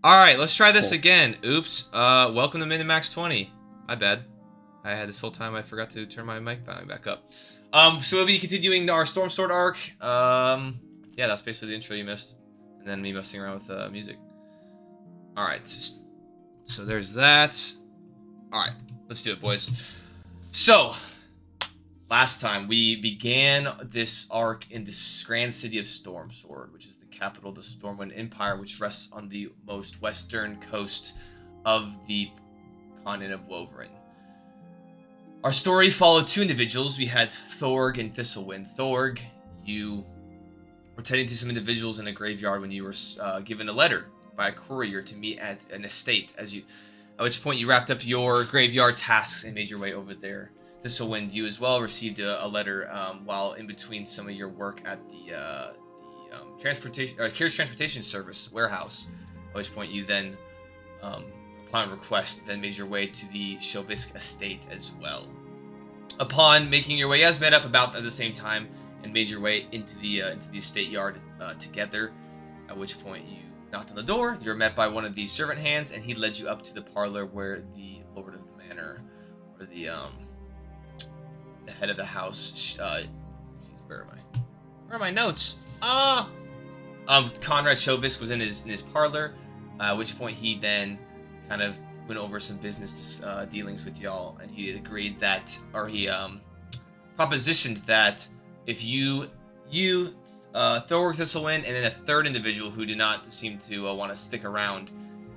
Alright, let's try this again. Oops. Welcome to Minimax 20. My bad. I had this whole time I forgot to turn my mic finally back up. So we'll be continuing our Stormsword arc. Yeah, that's basically the intro you missed. And then me messing around with music. Alright. So there's that. Alright, let's do it, boys. So, last time we began this arc in this grand city of Stormsword, which is the capital of the Stormwind Empire, which rests on the most western coast of the continent of Wolverine. Our story followed two individuals. We had Thorg and Thistlewind. Thorg, you were tending to some individuals in a graveyard when you were given a letter by a courier to meet at an estate, at which point you wrapped up your graveyard tasks and made your way over there. Thistlewind, you as well received a letter while in between some of your work at the Carriage Transportation Service warehouse, at which point you then, upon request, then made your way to the Shobisk estate as well. Upon making your way, you guys met up about at the same time and made your way into the estate yard together, at which point you knocked on the door. You were met by one of the servant hands, and he led you up to the parlor where the Lord of the Manor, or the head of the house, where are my notes? Conrad Shobisk was in his parlor, at which point he then kind of went over some business dealings with y'all, and he agreed that, or he propositioned that if you Thorg, Thistlewind, and then a third individual who did not seem to want to stick around,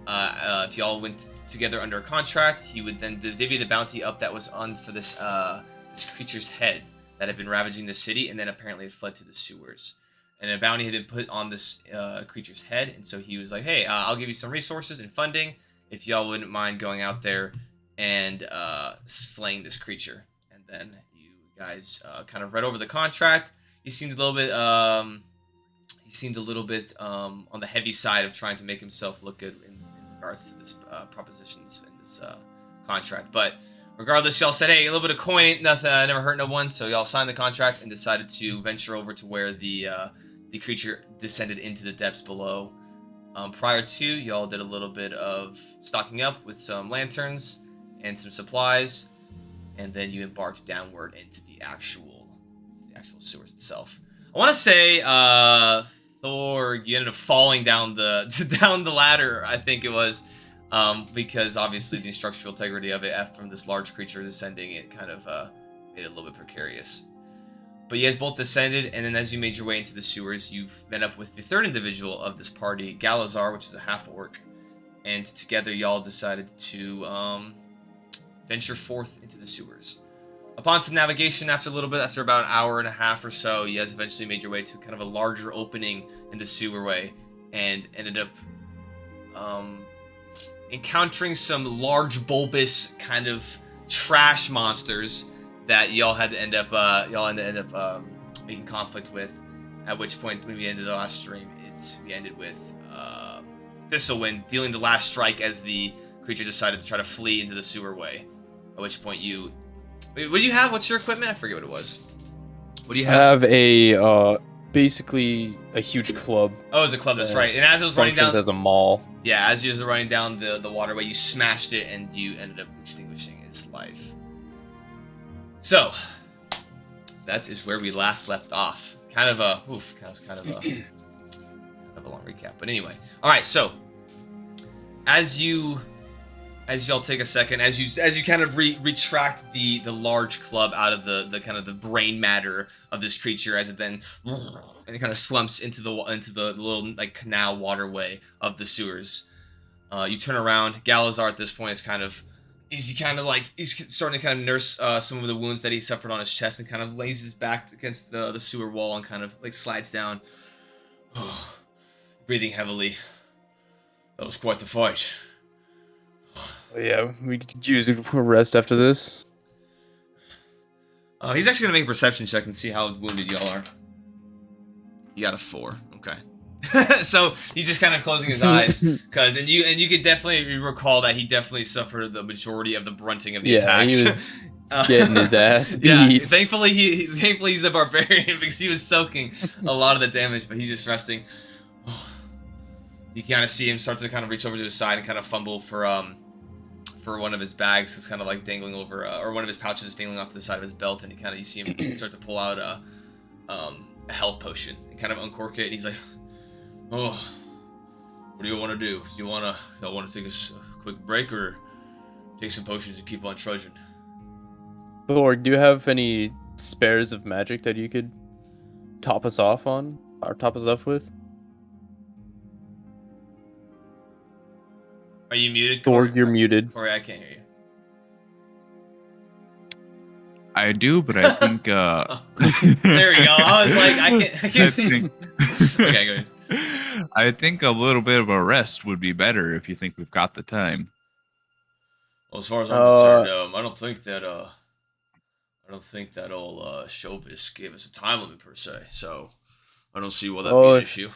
if y'all went together under a contract, he would then divvy the bounty up that was on for this creature's head that had been ravaging the city, and then apparently had fled to the sewers. And a bounty had been put on this creature's head, and so he was like, hey, I'll give you some resources and funding if y'all wouldn't mind going out there and slaying this creature. And then you guys kind of read over the contract. He seemed a little bit on the heavy side of trying to make himself look good in regards to this proposition in this contract. But regardless, y'all said, hey, a little bit of coin ain't nothing, never hurt no one. So y'all signed the contract and decided to venture over to where the creature descended into the depths below. Prior to, y'all did a little bit of stocking up with some lanterns and some supplies, and then you embarked downward into the actual sewers itself. I want to say, Thor, you ended up falling down the ladder, I think it was, because obviously the structural integrity of it from this large creature descending, it kind of made it a little bit precarious. But you guys both descended, and then as you made your way into the sewers, you've met up with the third individual of this party, Galazar, which is a half-orc, and together y'all decided to venture forth into the sewers. Upon some navigation, after about an hour and a half or so, you guys eventually made your way to kind of a larger opening in the sewerway, and ended up encountering some large, bulbous kind of trash monsters that y'all had to end up making conflict with. At which point, when we ended the last stream, we ended with Thistlewind dealing the last strike as the creature decided to try to flee into the sewerway. At which point what do you have? What's your equipment? I forget what it was. What do you have? I have basically a huge club. Oh, it's a club. That's right. And as it was running down, as a maul. Yeah, as you was running down the waterway, you smashed it and you ended up extinguishing its life. So, that is where we last left off. It's kind of a long recap. But anyway, all right. So, as y'all take a second, as you kind of retract the large club out of the kind of the brain matter of this creature, as it then and it kind of slumps into the little like canal waterway of the sewers. You turn around. Galazar at this point is he's starting to kind of nurse some of the wounds that he suffered on his chest, and kind of lays his back against the sewer wall and kind of like slides down, breathing heavily. That was quite the fight. Yeah, we could use a rest after this. He's actually gonna make a perception check and see how wounded y'all are. You got a 4. Okay. So he's just kind of closing his eyes, and you could definitely recall that he definitely suffered the majority of the brunting of the attacks. He was getting his ass beat. Yeah, thankfully he's the barbarian because he was soaking a lot of the damage, but he's just resting. You kind of see him start to kind of reach over to his side and kind of fumble for one of his bags that's kind of like dangling over, or one of his pouches is dangling off to the side of his belt, and you see him start to pull out a health potion and kind of uncork it, and he's like, "Oh, what do you want to do? Do you want to take a quick break or take some potions and keep on trudging?" Or do you have any spares of magic that you could top us off on, or top us off with? Are you muted, Or Corey? you're muted. Corey, I can't hear you. I do, but I think There we go. I was like, I can't see. Okay, go ahead. I think a little bit of a rest would be better if you think we've got the time. Well, as far as I'm concerned, I don't think that old Chauvis gave us a time limit per se, so I don't see why that'd be an issue.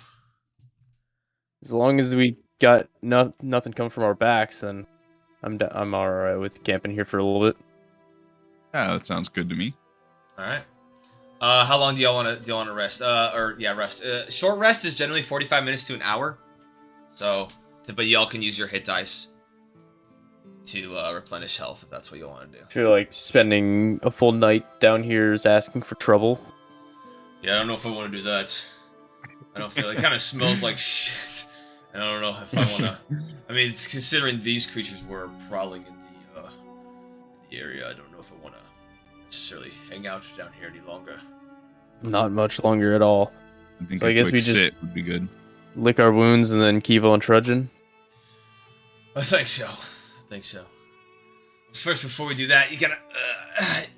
As long as we got nothing coming from our backs, then I'm alright with camping here for a little bit. Yeah, that sounds good to me. All right. How long do y'all want to rest? Rest. Short rest is generally 45 minutes to an hour. So, but y'all can use your hit dice to replenish health if that's what you want to do. I feel like spending a full night down here is asking for trouble. Yeah, I don't know if I want to do that. I don't feel it kind of smells like shit, and I don't know if I want to. I mean, considering these creatures were prowling in the area, I don't know if I want to necessarily hang out down here any longer. Not much longer at all. I guess we just would be good. Lick our wounds and then keep on trudging. I think so. First, before we do that, you gotta.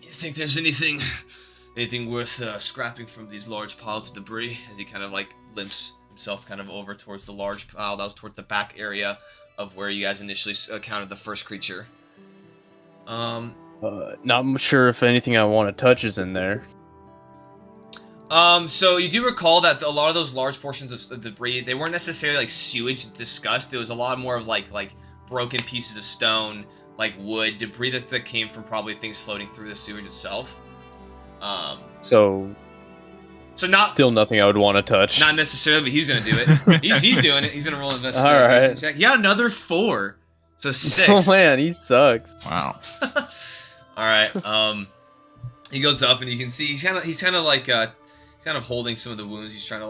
You think there's anything worth scrapping from these large piles of debris? As he kind of like limps himself kind of over towards the large pile that was towards the back area of where you guys initially counted the first creature. Not sure if anything I want to touch is in there. So you do recall that a lot of those large portions of debris, they weren't necessarily like sewage disgust. It was a lot more of like broken pieces of stone, like wood, debris that came from probably things floating through the sewage itself. So not still nothing I would want to touch. Not necessarily, but he's gonna do it. he's doing it. He's gonna roll an investigation check. Yeah, another 4. So 6. Oh man, he sucks. Wow. All right. He goes up and you can see he's kind of holding some of the wounds. He's trying to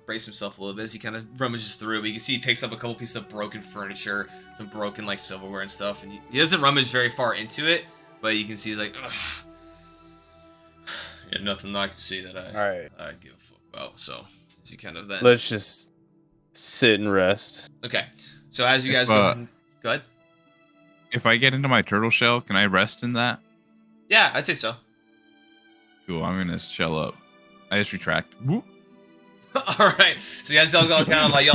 brace himself a little bit as he kind of rummages through. But you can see he picks up a couple pieces of broken furniture, some broken silverware and stuff, and he doesn't rummage very far into it. But you can see he's like, ugh. Yeah, nothing I can see that I give a fuck about. So is he kind of then? Let's just sit and rest. Okay. So as you guys go ahead. If I get into my turtle shell, can I rest in that? Yeah, I'd say so. Cool. I'm gonna shell up. I just retract. Whoop. All right. So you guys all y'all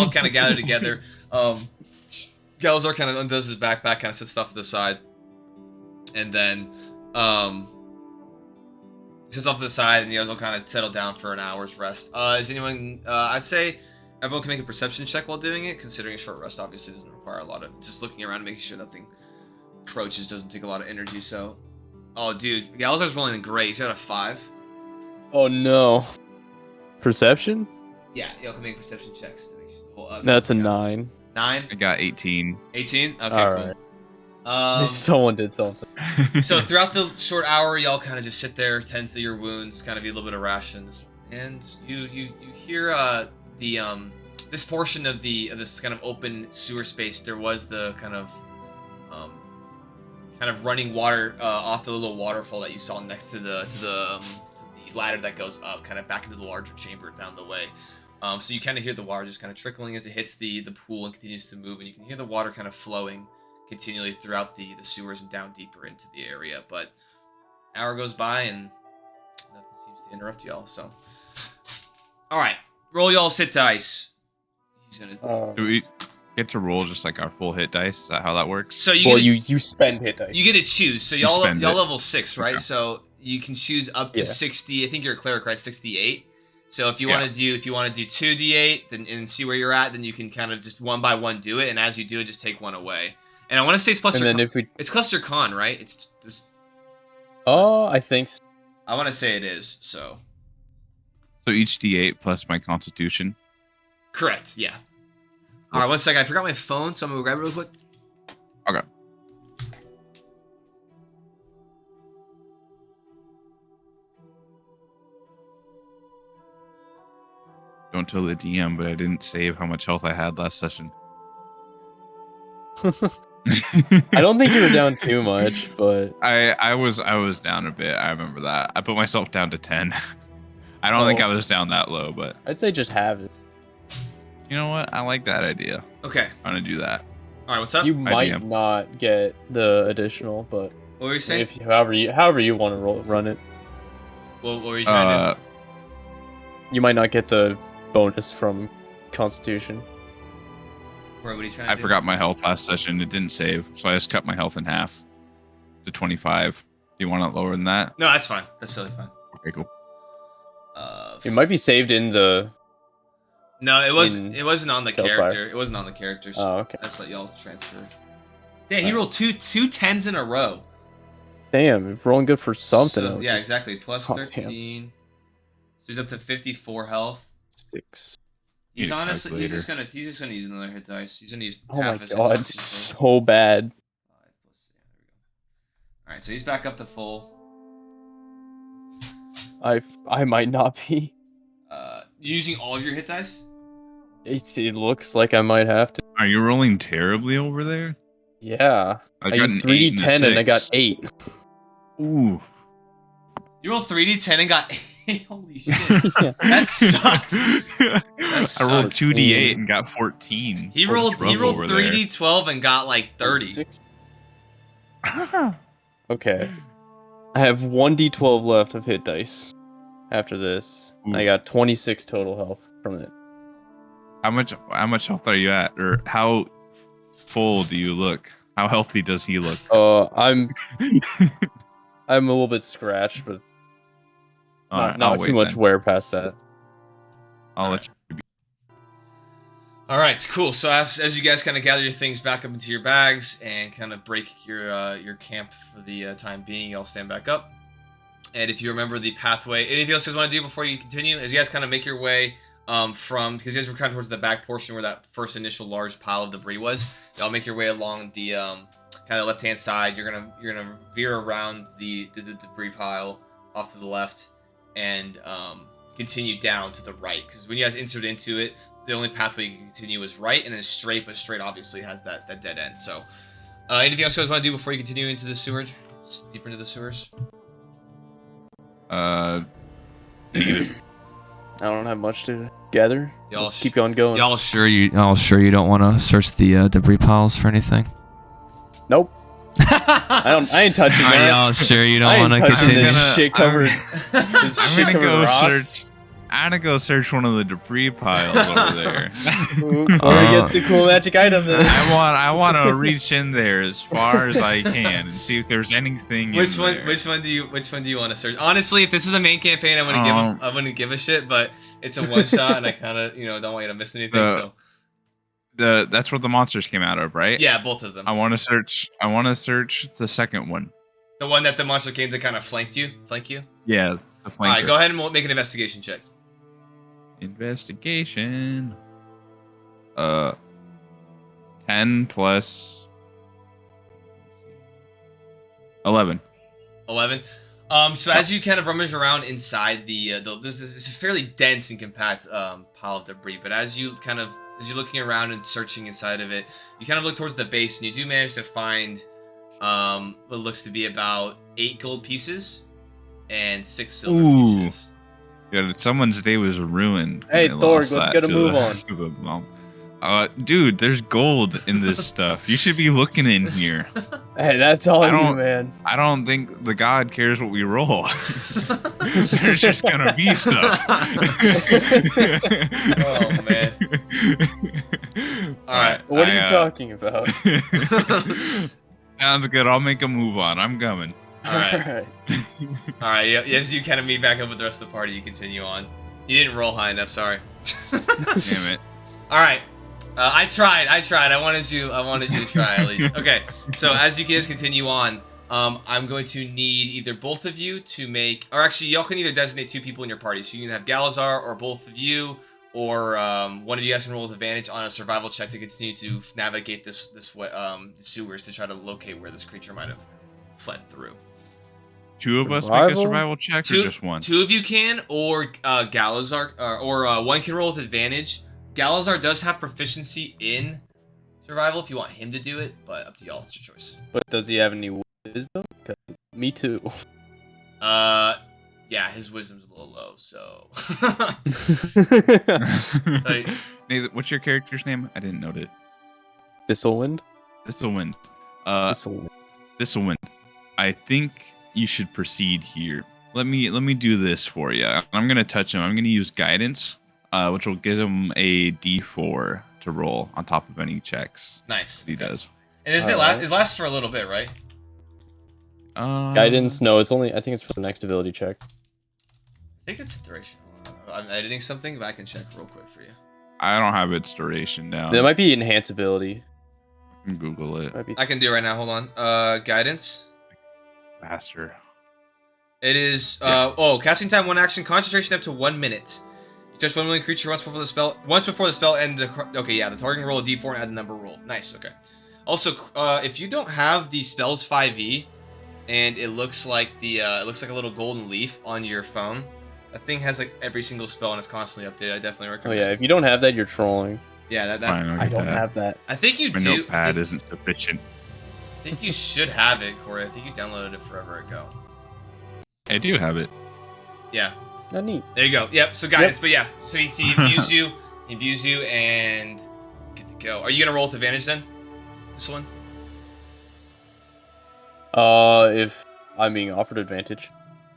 kind of gather together. Galazar kind of undoes his backpack, kind of sets stuff to the side, and then sits off to the side, and you guys all kind of settle down for an hour's rest. Is anyone? I'd say everyone can make a perception check while doing it, considering a short rest obviously doesn't require a lot of just looking around and making sure nothing approaches doesn't take a lot of energy. So, oh dude, Galazar's rolling great. He's got a 5. Oh no. Perception? Yeah, y'all can make perception checks to make sure. That's a 9. 9? I got 18. 18? Okay, all cool. Right. Someone did something. So throughout the short hour, y'all kind of just sit there, tend to your wounds, kind of eat a little bit of rations, and you hear this portion of this kind of open sewer space. There was the kind of running water off the little waterfall that you saw next to the ladder that goes up, kind of back into the larger chamber down the way. So you kind of hear the water just kind of trickling as it hits the pool and continues to move, and you can hear the water kind of flowing continually throughout the sewers and down deeper into the area. But an hour goes by and nothing seems to interrupt y'all. So, all right, roll y'all sit dice. He's gonna. Do we get to roll just like our full hit dice? Is that how that works? So you spend hit dice. You get to choose. So y'all level 6, right? Okay. So you can choose up to 60. I think you're a cleric, right? 68. So if you want to do 2d8 and see where you're at, then you can kind of just one by one do it, and as you do it, just take one away. And I want to say it's plus your con. It's plus your con, right? It's just. Oh, I think so. I want to say it is. So each d8 plus my constitution. Correct. Yeah. All right, 1 second. I forgot my phone, so I'm gonna grab it real quick. Okay. Don't tell the DM, but I didn't save how much health I had last session. I don't think you were down too much, but I was down a bit. I remember that. I put myself down to 10. I don't think I was down that low, but I'd say just have it. you know what? I like that idea. Okay. I'm gonna do that. All right, what's up? You Hi, might DM. not get the additional, but What were you saying? if however you want to run it, What were you trying to do? you might not get the bonus from Constitution. Or what are you trying to I do? forgot my health last session. It didn't save, so I just cut my health in half to 25. Do you want it lower than that? No, that's fine. That's totally fine. Okay, cool. It might be saved in the. No, it wasn't on the Tailspire. character. It wasn't on the characters. Oh, okay. That's let y'all transfer. Yeah, he rolled two 10s in a row. Damn, rolling good for something. So, else. yeah, exactly. Plus Oh, damn. 13. So he's up to 54 health. 6. He's Need a honestly he's just calculator. gonna use another hit dice. He's gonna use Oh my half his hit god, dice. it's so bad. 5 plus, yeah, there we go. Alright, so he's back up to full. I might not be. Using all of your hit dice? It looks like I might have to. Are you rolling terribly over there? Yeah, I got used an 8 and a 3d10 and I got 6. 8. Ooh. You rolled 3d10 and got 8. Holy shit. Yeah. That sucks. I rolled sucks. 2d8 and got 14. He rolled Rough over there. 3d12 and got like 30. 6? Okay. I have 1d12 left of hit dice. After this, Ooh. I got 26 total health from it. How much health are you at, or how full do you look? How healthy does he look? I'm a little bit scratched, but Alright, not I'll too wait much then. wear past that. I'll let you. All right, cool. So as you guys kind of gather your things back up into your bags and kind of break your camp for the time being, y'all stand back up. And if you remember the pathway, anything else you guys want to do before you continue? As you guys kind of make your way because you guys were kind of towards the back portion where that first initial large pile of debris was, y'all make your way along the kind of left-hand side. You're gonna veer around the debris pile off to the left and continue down to the right. Because when you guys insert into it, the only pathway you can continue is right, and then straight, but straight obviously has that dead end. So, anything else you guys want to do before you continue into the sewers? Deeper into the sewers? Negative. I don't have much to gather. Y'all Let's keep on going. Y'all sure you don't want to search the debris piles for anything? Nope. I ain't touching Are that. y'all sure you I don't ain't want to touching continue? this shit covered. This I'm shit gonna covered go rocks. search. I'm gonna go search one of the debris piles over there. Ooh, Corey gets the cool magic item then. I want to reach in there as far as I can and see if there's anything. Which in one? there. Which one do you want to search? Honestly, if this was a main campaign, I wouldn't give a shit. But it's a one shot, and I kind of don't want you to miss anything. So That's where the monsters came out of, right? yeah, both of them. I want to search the second one. The one that the monster came to kind of flank you. Yeah, the flanker. All right, go ahead and make an investigation check. Investigation. 10 plus 11. 11. So as you kind of rummage around inside this is a fairly dense and compact pile of debris, but as you're looking around and searching inside of it, you kind of look towards the base, and you do manage to find what looks to be about 8 gold pieces and 6 silver pieces. Yeah, someone's day was ruined. when Hey, they Thorg, lost let's that get a to move the- on. to the mom. Dude, there's gold in this stuff. You should be looking in here. Hey, that's all I I do, don't- man. I don't think the god cares what we roll. There's just gonna be stuff. Oh, man. All right. What are you talking about? Sounds good. I'll make a move on. I'm coming. All right. Alright. All right. Yeah, as you kind of meet back up with the rest of the party, you continue on. You didn't roll high enough. Sorry. Damn it. All right. I tried. I wanted you to try at least. Okay. So as you guys continue on, I'm going to need either both of you to make, or actually, y'all can either designate 2 people in your party. So you can have Galazar or both of you, or one of you guys can roll with advantage on a survival check to continue to navigate the sewers to try to locate where this creature might have fled through. 2 of us make a Survival? survival check, or just one? Two of you can, or Galazar, or one can roll with advantage. Galazar does have proficiency in survival if you want him to do it, but up to y'all. It's your choice. But does he have any wisdom? 'Cause me too. Yeah, his wisdom's a little low, so. Nathan, what's your character's name? I didn't note it. Thistlewind? Thistlewind. Thistlewind. Thistlewind. I think you should proceed here. Let me do this for you. I'm gonna touch him. I'm gonna use guidance, which will give him a D4 to roll on top of any checks. Nice. He does. And isn't it lasts for a little bit, right? Guidance? No, it's only. I think it's for the next ability check. I think it's a duration. I'm editing something, but I can check real quick for you. I don't have its duration down. That might be enhance ability. I can Google it. Might be. I can do it right now. Hold on. Guidance. Faster. It is casting time 1 action, concentration up to 1 minute. You touch one willing creature once before the spell ends. Okay, yeah, the targeting roll a d4 and add the number roll. Nice. Okay. Also, if you don't have the spells 5e, and it looks like a little golden leaf on your phone, that thing has like every single spell and it's constantly updated. I definitely Oh recommend. yeah, if you don't have that, you're trolling. Yeah, Fine, I don't have that. I think you My do. notepad isn't sufficient. I think you should have it, Corey. I think you downloaded it forever ago. I do have it. Yeah. Not neat. There you go. Yep. So guidance, but yeah. So he imbues you, and good to go. Are you gonna roll with advantage then? This one. If I'm being offered advantage.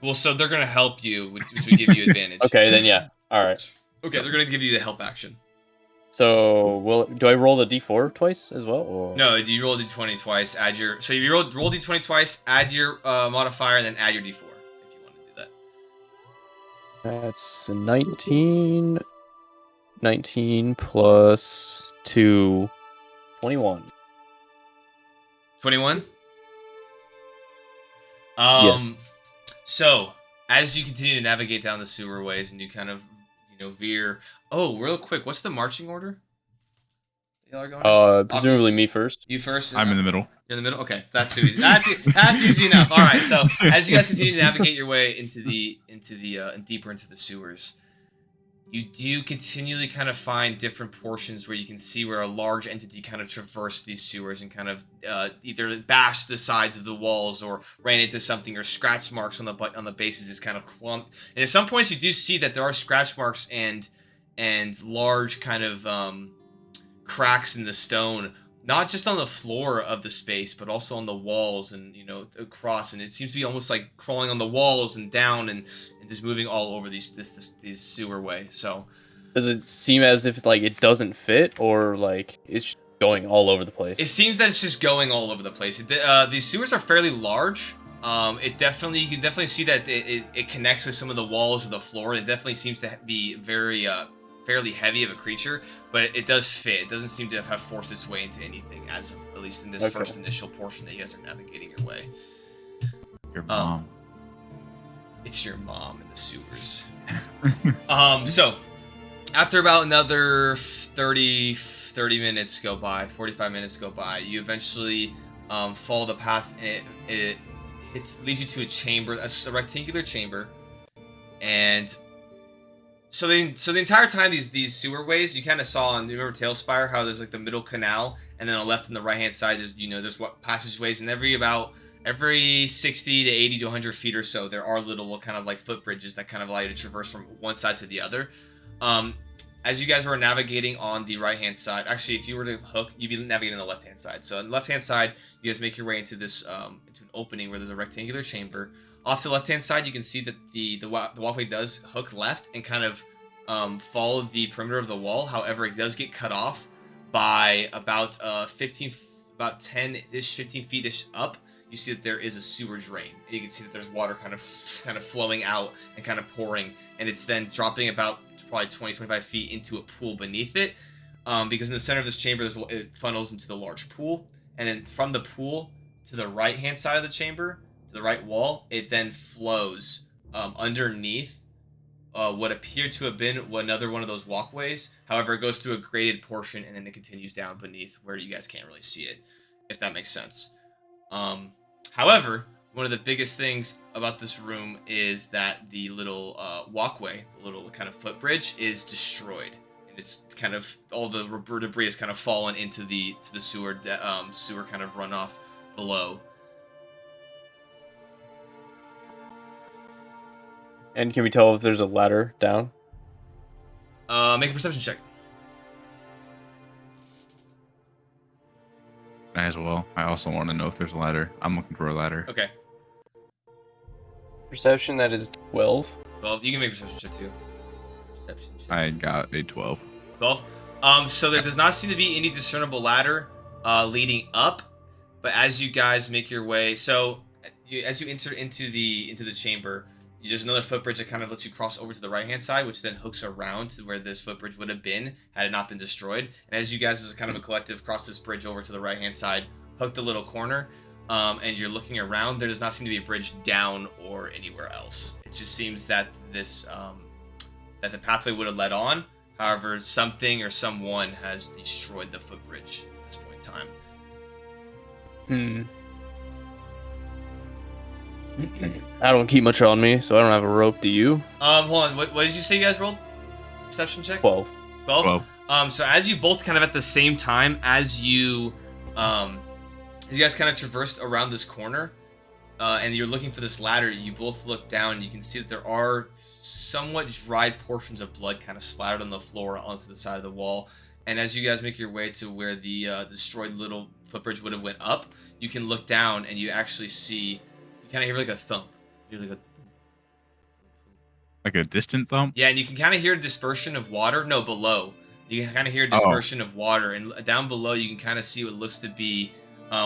Well, so they're gonna help you, which would give you advantage. Okay, then yeah. All right. Okay, they're gonna give you the help action. So do I roll the d4 twice as well? Or? No, you roll d20 twice. So you roll d20 twice. Add your modifier, and then add your d4 if you want to do that. That's a 19. 19 plus 2. 21. 21. Yes. So as you continue to navigate down the sewer ways, and you kind of veer. Oh, real quick, what's the marching order? Y'all are going? Presumably me first. You first. I'm in the middle. You're in the middle. Okay, that's easy. That's easy enough. All right. So as you guys continue to navigate your way and deeper into the sewers, you do continually kind of find different portions where you can see where a large entity kind of traversed these sewers and kind of either bashed the sides of the walls or ran into something, or scratch marks on the bases is kind of clumped. And at some points you do see that there are scratch marks and large kind of cracks in the stone, not just on the floor of the space, but also on the walls and across. And it seems to be almost like crawling on the walls and down and just moving all over these sewer way. So does it seem as if like it doesn't fit, or like it's just going all over the place? It seems that it's just going all over the place. These sewers are fairly large. You can definitely see that it connects with some of the walls of the floor. It definitely seems to be very fairly heavy of a creature, but it does fit. It doesn't seem to have forced its way into anything, as of, at least in this first initial portion that you guys are navigating your way. Your mom. It's your mom in the sewers. So after about another 30 minutes go by, 45 minutes go by, you eventually follow the path, and it leads you to a chamber, a rectangular chamber. And so the entire time these sewer ways, you kind of saw on, you remember Tailspire, how there's like the middle canal, and then on the left and the right hand side there's passageways, and every 60 to 80 to 100 feet or so, there are little kind of like footbridges that kind of allow you to traverse from one side to the other. As you guys were navigating on the right hand side, actually, if you were to hook, you'd be navigating on the left hand side. So on the left hand side, you guys make your way into this into an opening where there's a rectangular chamber. Off to the left hand side, you can see that the walkway does hook left and kind of follow the perimeter of the wall. However, it does get cut off by about 15 feet-ish up. You see that there is a sewer drain, and you can see that there's water kind of flowing out and kind of pouring, and it's then dropping about probably 20-25 feet into a pool beneath it, because in the center of this chamber it funnels into the large pool, and then from the pool to the right hand side of the chamber, to the right wall, it then flows underneath what appeared to have been another one of those walkways. However, it goes through a graded portion and then it continues down beneath where you guys can't really see it, if that makes sense. However, one of the biggest things about this room is that the little walkway, the little kind of footbridge, is destroyed, and it's kind of all the debris has kind of fallen into the sewer sewer kind of runoff below. And can we tell if there's a ladder down? Make a perception check. I as well. I also want to know if there's a ladder. I'm looking for a ladder. Okay. Perception, that is 12. Well, you can make a perception check too. Perception check. I got a 12. 12. So there does not seem to be any discernible ladder leading up, but as you guys make your way, as you enter into the chamber, there's another footbridge that kind of lets you cross over to the right hand side, which then hooks around to where this footbridge would have been had it not been destroyed. And as you guys, as a kind of a collective, cross this bridge over to the right hand side, hooked a little corner, and you're looking around, there does not seem to be a bridge down or anywhere else. It just seems that this that the pathway would have led on. However, something or someone has destroyed the footbridge at this point in time. I don't keep much on me, so I don't have a rope. Do you? Hold on. What did you say you guys rolled? Perception check? 12. 12? So as you both kind of at the same time, as you guys kind of traversed around this corner, and you're looking for this ladder, you both look down and you can see that there are somewhat dried portions of blood kind of splattered on the floor onto the side of the wall. And as you guys make your way to where the destroyed little footbridge would have went up, you can look down and you actually see, you kind of hear like a thump. You hear like a distant thump? Yeah, and you can kind of hear a dispersion of water. No, below. You can kind of hear a dispersion of water. And down below, you can kind of see what looks to be,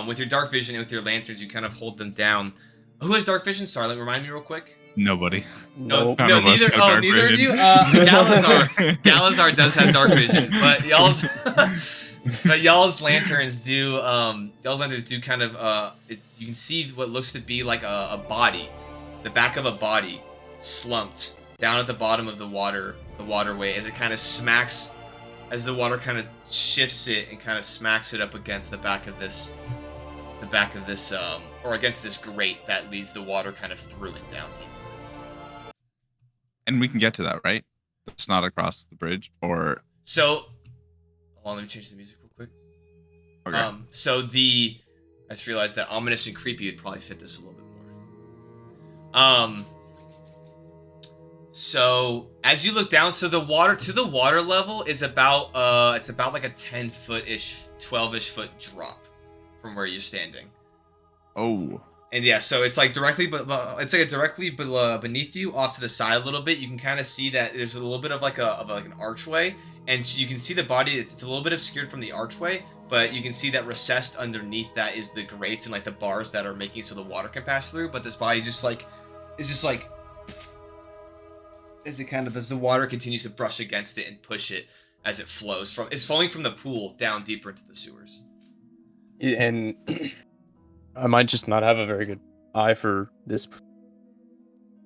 with your dark vision and with your lanterns, you kind of hold them down. Who has dark vision, Starlight? Remind me real quick. Nobody. No, Nope. no, neither. Oh, neither of you. Galazar does have dark vision, but y'all's lanterns do. Y'all's lanterns do kind of. You can see what looks to be like a body, the back of a body, slumped down at the bottom of the waterway, as it kind of smacks, as the water kind of shifts it and kind of smacks it up against the back of this, or against this grate that leads the water kind of through and down deeper. And we can get to that, right? It's not across the bridge, or... So, hold on, let me change the music real quick. Okay. I just realized that ominous and creepy would probably fit this a little bit more. So as you look down, so the water level is about it's about like a 10-foot-ish, 12-ish foot drop from where you're standing. Oh. And yeah, so it's like directly beneath you, off to the side a little bit. You can kind of see that there's a little bit of like an archway, and you can see the body. It's a little bit obscured from the archway, but you can see that recessed underneath that is the grates and like the bars that are making so the water can pass through. But this body is just like as the water continues to brush against it and push it as it flows it's flowing from the pool down deeper into the sewers. And I might just not have a very good eye for this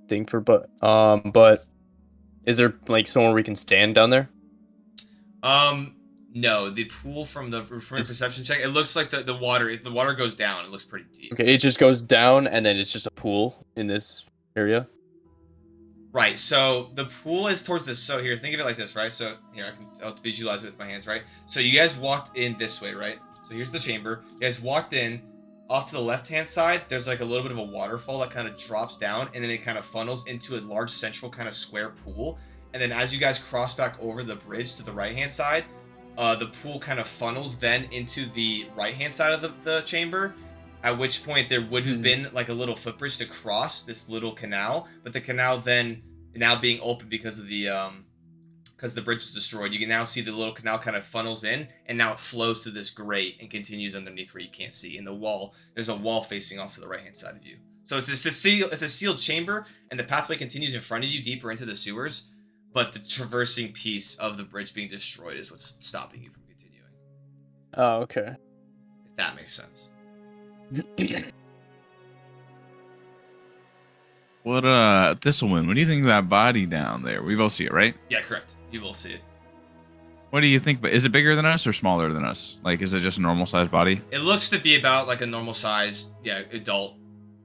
thing but is there like somewhere we can stand down there? No, the pool from a perception check, it looks like the water goes down. It looks pretty deep. Okay, it just goes down and then it's just a pool in this area. Right, so the pool is towards this. So here, think of it like this, right? So here, I'll visualize it with my hands, right? So you guys walked in this way, right? So here's the chamber. You guys walked in. Off to the left-hand side, there's like a little bit of a waterfall that kind of drops down, and then it kind of funnels into a large central kind of square pool. And then as you guys cross back over the bridge to the right-hand side, the pool kind of funnels then into the right-hand side of the chamber, at which point there would have been like a little footbridge to cross this little canal, but the canal then now being open because of because the bridge was destroyed, you can now see the little canal kind of funnels in, and now it flows to this grate and continues underneath where you can't see. In the wall, there's a wall facing off to the right-hand side of you. So it's a sealed chamber, and the pathway continues in front of you deeper into the sewers, but the traversing piece of the bridge being destroyed is what's stopping you from continuing. Oh, okay. If that makes sense. What Thistlewind, what do you think of that body down there? We both see it, right? Yeah, correct. You will see it. What do you think? Is it bigger than us or smaller than us? Like, is it just a normal sized body? It looks to be about like a normal sized, adult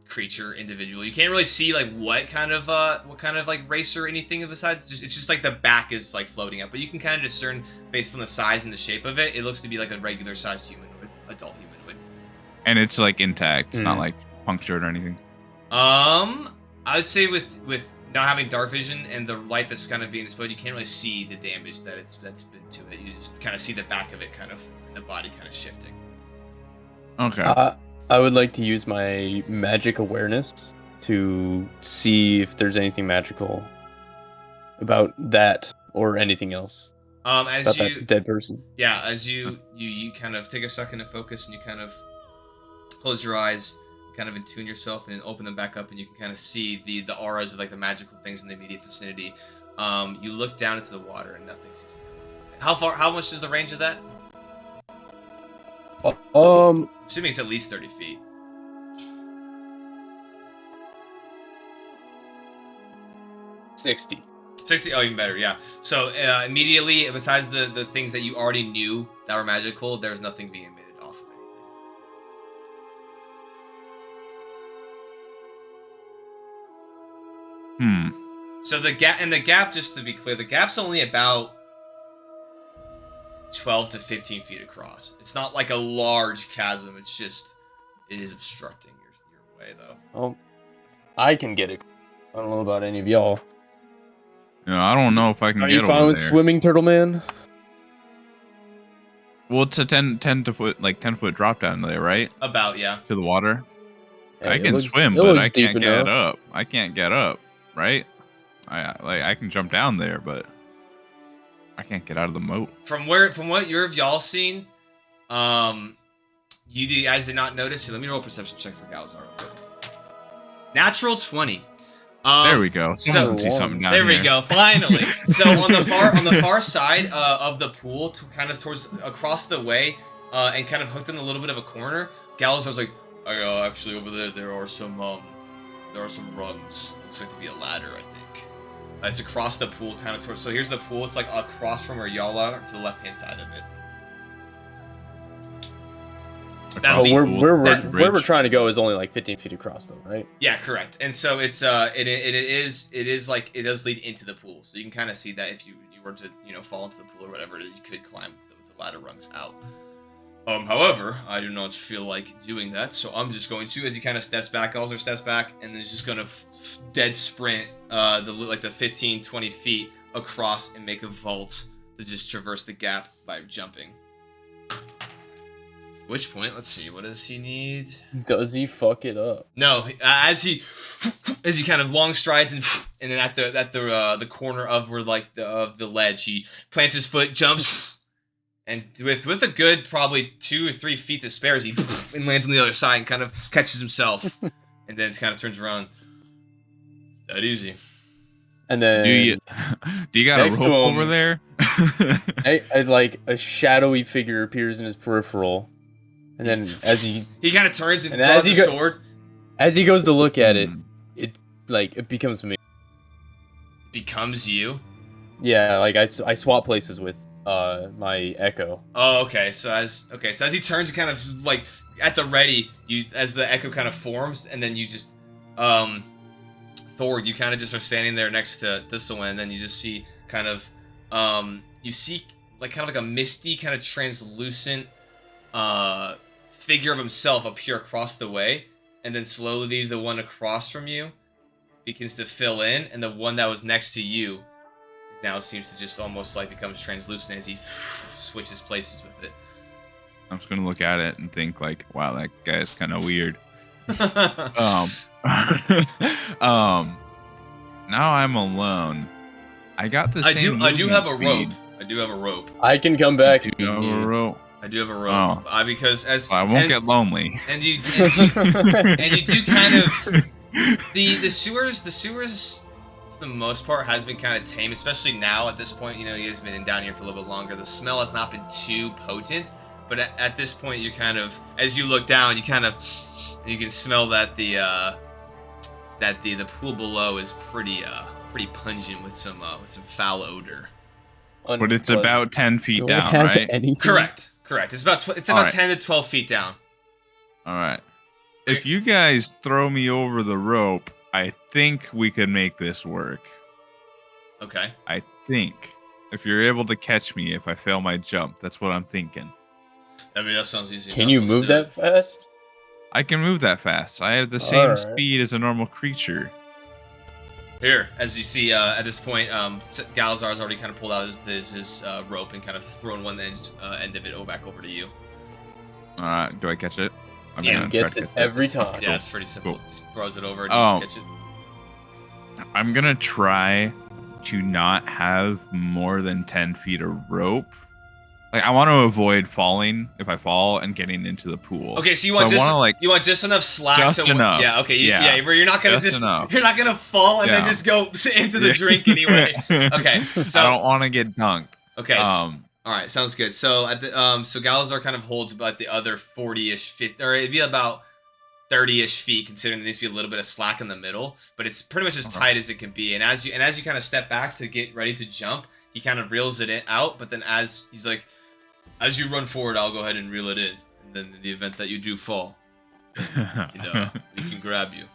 creature individual. You can't really see like what kind of like race or anything besides. It's just like the back is like floating up, but you can kind of discern based on the size and the shape of it. It looks to be like a regular sized humanoid, adult humanoid. And it's like intact. It's not like punctured or anything. I would say with not having dark vision and the light that's kind of being displayed, you can't really see the damage that's been to it. You just kind of see the back of it, kind of the body kind of shifting. Okay. I would like to use my magic awareness to see if there's anything magical about that or anything else. As about you that dead person. Yeah, as you kind of take a second to focus and you kind of close your eyes, kind of attune yourself and then open them back up, and you can kind of see the auras of like the magical things in the immediate vicinity. You look down into the water and nothing seems to come up. How much is the range of that? Assuming it's at least 30 feet. 60. 60, oh, even better, yeah. So immediately, besides the things that you already knew that were magical, there's nothing being emitted off of anything. So the gap, just to be clear, the gap's only about 12 to 15 feet across. It's not like a large chasm. It's just, it is obstructing your way, though. Oh, I can get it. I don't know about any of y'all. No, I don't know if I can Are get you fine over with there. swimming, Turtle Man? Well, it's a 10 foot drop down there, right? About, yeah. To the water. Yeah, I can swim, but I can't get up. I can't get up, right? I can jump down there, but I can't get out of the moat. From what y'all seen, you guys did not notice. So let me roll a perception check for Galazar. Natural 20. There we go. Someone see something down there here. we go. Finally. So on the far side of the pool, kind of towards across the way, and kind of hooked in a little bit of a corner, Galazar's like, actually over there are some rungs. Looks like to be a ladder, I think. It's across the pool, kind of towards. So here's the pool. It's like across from where y'all are to the left-hand side of it. Where we're trying to go is only like 15 feet across, though, right? Yeah, correct. And so it's it is like it does lead into the pool, so you can kind of see that if you were to fall into the pool or whatever, you could climb the ladder rungs out. However, I do not feel like doing that, so I'm just going to, as he kind of steps back, Galzer steps back, and then he's just gonna dead sprint the 15-20 feet across and make a vault to just traverse the gap by jumping. Which point, let's see, what does he need? Does he fuck it up? No, as he kind of long strides and then at the corner of where of the ledge, he plants his foot, jumps, and with a good probably 2 or 3 feet to spare, he and lands on the other side and kind of catches himself, and then it kind of turns around. That easy. And then do you got a rope over there? like a shadowy figure appears in his peripheral. And then as he kind of turns and draws his sword. As he goes to look at it, it becomes me. Becomes you? Yeah, like I swap places with my Echo. Oh, okay. So as he turns, kind of like at the ready, as the Echo kind of forms, and then you just Thor, you kind of just are standing there next to Thistlewind, and then you just see kind of you see like a misty, kind of translucent figure of himself appear across the way, and then slowly the one across from you begins to fill in, and the one that was next to you now seems to just almost like becomes translucent as he switches places with it. I'm just gonna look at it and think like, wow, that guy's kind of weird. Now I'm alone. I got the same I do have a speed. rope. I do have a rope. I can come back. Do you have a rope? I do have a rope. Because I won't get lonely. And you do kind of the sewers for the most part has been kind of tame, especially now at this point. You guys have been down here for a little bit longer. The smell has not been too potent, but at this point, you're kind of, as you look down, you can smell that that the pool below is pretty pungent with some foul odor. But it's about 10 feet Do down, I have right? anything? Correct. It's about Alright. 10 to 12 feet down. All right. If you guys throw me over the rope, I think we could make this work. Okay. I think. If you're able to catch me if I fail my jump, that's what I'm thinking. I mean, that sounds easy. Can you move that fast? I can move that fast. I have the same Alright. speed as a normal creature. Here, as you see, at this point, Galazar's already kind of pulled out his rope and kind of thrown one end of it back over to you. Do I catch it? I'm Yeah, gonna He gets try to it catch every time. Yeah, it's pretty simple. Cool. Just throws it over and Oh. you catch it. I'm gonna try to not have more than 10 feet of rope. Like, I want to avoid falling if I fall and getting into the pool. Okay, so you want So I just wanna, just enough slack just to enough. Yeah, okay, Yeah. where you're not gonna Just enough. you're not gonna fall and then Yeah. just go into the drink anyway. Okay, so I don't want to get dunked. okay, all right, sounds good. So at the so Galazar kind of holds about the other 40-ish feet, or it'd be about 30-ish feet, considering there needs to be a little bit of slack in the middle, but it's pretty much as tight as it can be. And as you kind of step back to get ready to jump, he kind of reels it out. But then as he's like, as you run forward, I'll go ahead and reel it in. And then in the event that you do fall, we can grab you.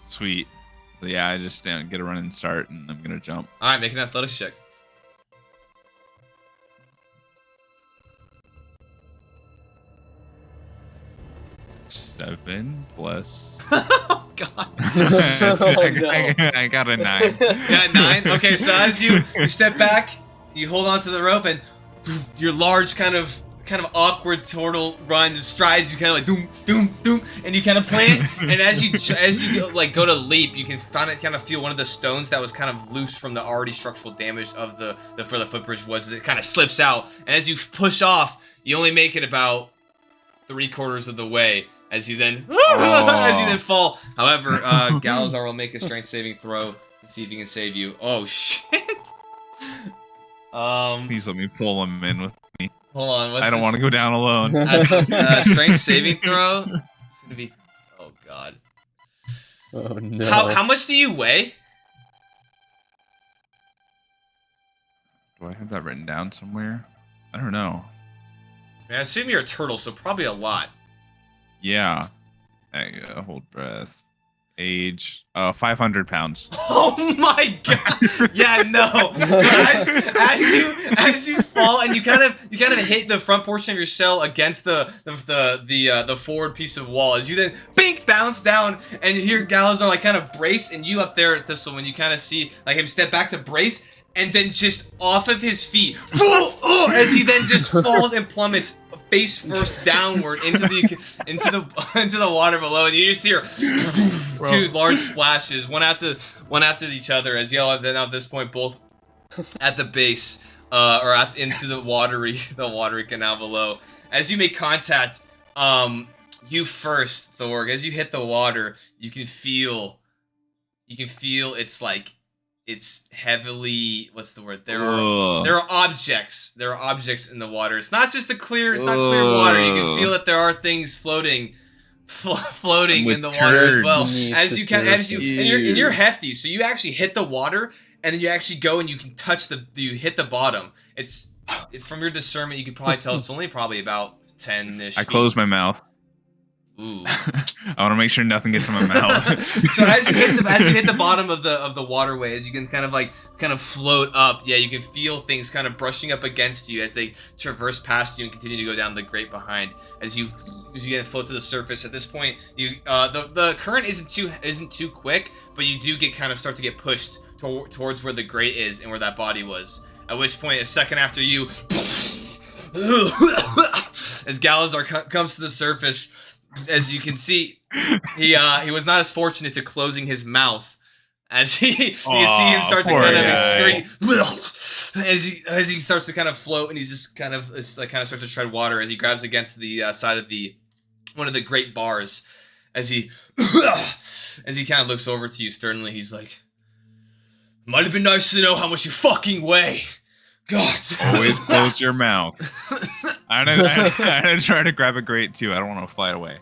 Sweet. So yeah, I just get a running start and I'm gonna jump. All right, make an athletics check. 7 plus. Oh God. I got a 9. Yeah, 9. Okay, so as you step back, you hold onto the rope, and your large kind of awkward turtle run strides. You kind of like doom doom doom, and you kind of plant. And as you like go to leap, you can kind of feel one of the stones that was kind of loose from the already structural damage of the footbridge was. It kind of slips out, and as you push off, you only make it about 3/4 of the way. As you then fall. However, Galazar will make a strength saving throw to see if he can save you. Oh shit! Please let me pull him in with me. Hold on. I don't want to go down alone. Strength saving throw. It's gonna be. Oh god. Oh no. How much do you weigh? Do I have that written down somewhere? I don't know. I mean, I assume you're a turtle, so probably a lot. Yeah. Hold breath. Age. 500 pounds. Oh my god! Yeah, no. So as you fall and you kind of hit the front portion of your shell against the forward piece of wall, as you then bink bounce down and you hear Galazar like kind of brace, and you up there at this one you kind of see like him step back to brace, and then just off of his feet, as he then just falls and plummets face first downward into the water below, and you just hear two large splashes, one after each other, as y'all are then at this point both at the base, into the watery canal below. As you make contact, you first, Thorg. As you hit the water, you can feel it's heavily, what's the word? There are objects. There are objects in the water. It's not just clear water. You can feel that there are things floating in the water as well. And you're hefty, so you actually hit the water, and then you actually go and you can you hit the bottom. It's from your discernment, you can probably tell it's only probably about 10-ish. I close my mouth. Ooh. I want to make sure nothing gets in my mouth. So as you hit the bottom of the waterway, as you can kind of float up, yeah, you can feel things kind of brushing up against you as they traverse past you and continue to go down the grate behind. As you float to the surface. At this point, the current isn't too quick, but you do start to get pushed towards where the grate is and where that body was. At which point, a second after you, as Galazar comes to the surface. As you can see, he was not as fortunate to closing his mouth, as you can see him start to kind of excrete as he starts to kind of float, and he's just kind of starts to tread water as he grabs against the side of one of the great bars. As he kind of looks over to you sternly, he's like, "Might have been nice to know how much you fucking weigh." God. Always close your mouth. I'm gonna try to grab a grate too. I don't want to fly away.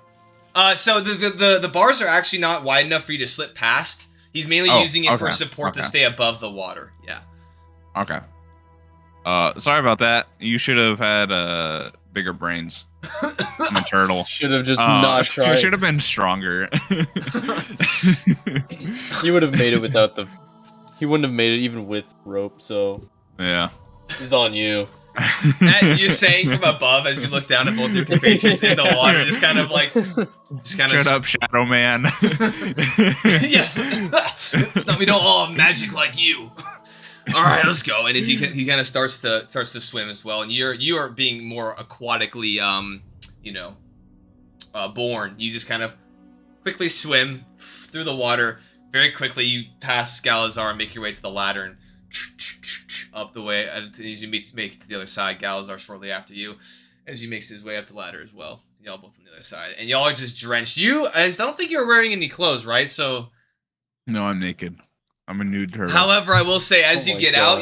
So the bars are actually not wide enough for you to slip past. He's mainly using it for support to stay above the water. Yeah. Okay. Sorry about that. You should have had bigger brains. I'm a turtle. Should have just not tried. You should have been stronger. He would have made it without the. He wouldn't have made it even with rope. So yeah. It's on you. You're saying from above as you look down at both your compatriots in the water, just kind of like, shut up, Shadow Man. Yeah, it's not. We don't all have magic like you. All right, let's go. And as he kind of starts to swim as well, and you are being more aquatically, born. You just kind of quickly swim through the water very quickly. You pass Galazar and make your way to the ladder and up the way as you make it to the other side. Galazar shortly after you, as he makes his way up the ladder as well. Y'all both on the other side, and y'all are just drenched. I don't think you're wearing any clothes, right? So no, I'm naked. I'm a nude turtle. However, I will say, as you get out,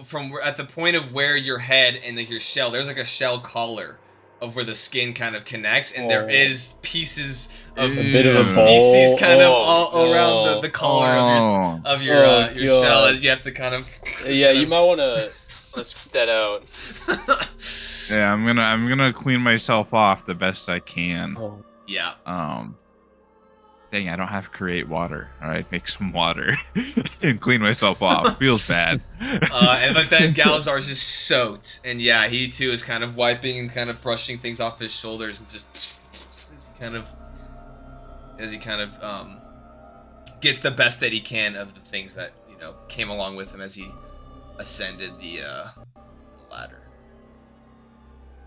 from at the point of where your head and your shell, there's like a shell collar of where the skin kind of connects, and there is pieces of feces kind of all around the collar of your shell, as you have to kind of. Yeah, you might want to scoop that out. Yeah, I'm gonna clean myself off the best I can. Oh. Yeah. Dang, I don't have to create water. All right, make some water and clean myself off. Feels bad. But then Galazar's just soaked, and yeah, he too is kind of wiping and kind of brushing things off his shoulders, and just as he kind of gets the best that he can of the things that came along with him as he ascended the ladder.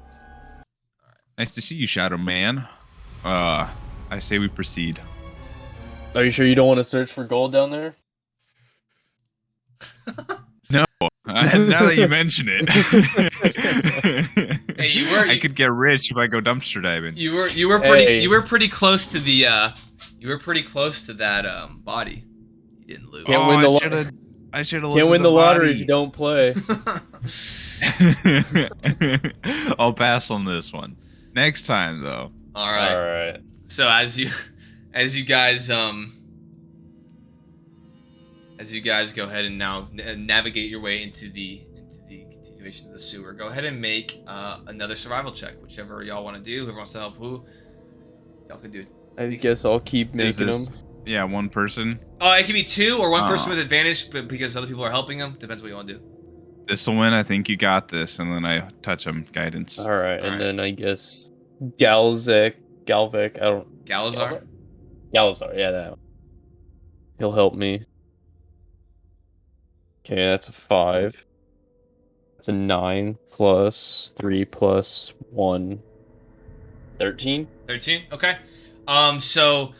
All right. Nice to see you, Shadow Man. I say we proceed. Are you sure you don't want to search for gold down there? No. Now that you mention it. Hey, I could get rich if I go dumpster diving. You were pretty close to the that body. You didn't lose. Can't win the lottery. I should have. Can't win the lottery if you don't play. I'll pass on this one. Next time though. All right. So as you guys go ahead and now navigate your way into the continuation of the sewer, go ahead and make another survival check, whichever y'all want to do. Whoever wants to help who, y'all can do it. I guess I'll keep making them. Yeah, one person. It can be two or one person with advantage, but because other people are helping them, depends what you want to do. This will win. I think you got this, and then I touch him. Guidance. All right, then I guess Galvik. I don't. Galazar. Galazar, yeah, that one. He'll help me. Okay, that's a 5. That's a 9 plus 3 plus 1. 13? 13? Okay. So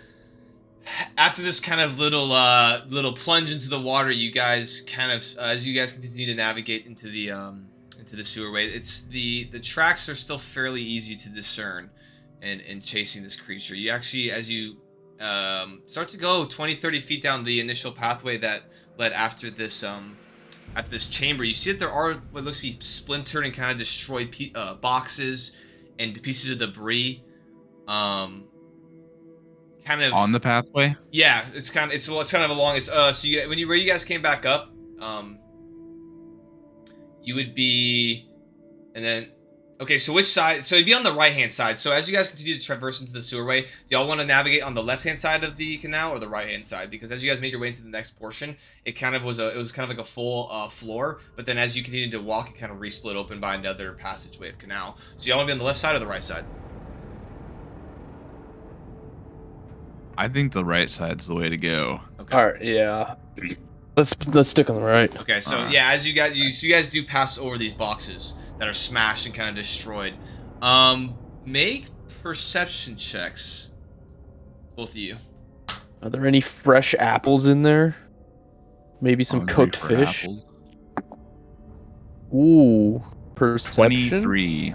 after this kind of little plunge into the water, you guys kind of as you guys continue to navigate into the sewerway, it's the tracks are still fairly easy to discern in chasing this creature. You actually, as you start to go 20-30 feet down the initial pathway that led after this chamber, you see that there are what looks to be splintered and kind of destroyed boxes and pieces of debris kind of on the pathway. Yeah, it's kind of along. It's so where you guys came back up, you would be, and then okay. So which side? So you'd be on the right hand side. So as you guys continue to traverse into the sewerway, do y'all want to navigate on the left hand side of the canal or the right hand side? Because as you guys made your way into the next portion, it kind of was kind of like a full floor. But then as you continued to walk, it kind of resplit open by another passageway of canal. So y'all want to be on the left side or the right side? I think the right side's the way to go. Okay. All right, yeah. Let's stick on the right. Okay, so yeah, as you guys do pass over these boxes that are smashed and kind of destroyed. Make perception checks, both of you. Are there any fresh apples in there? Maybe some cooked fish. Apples. Ooh, perception. 23.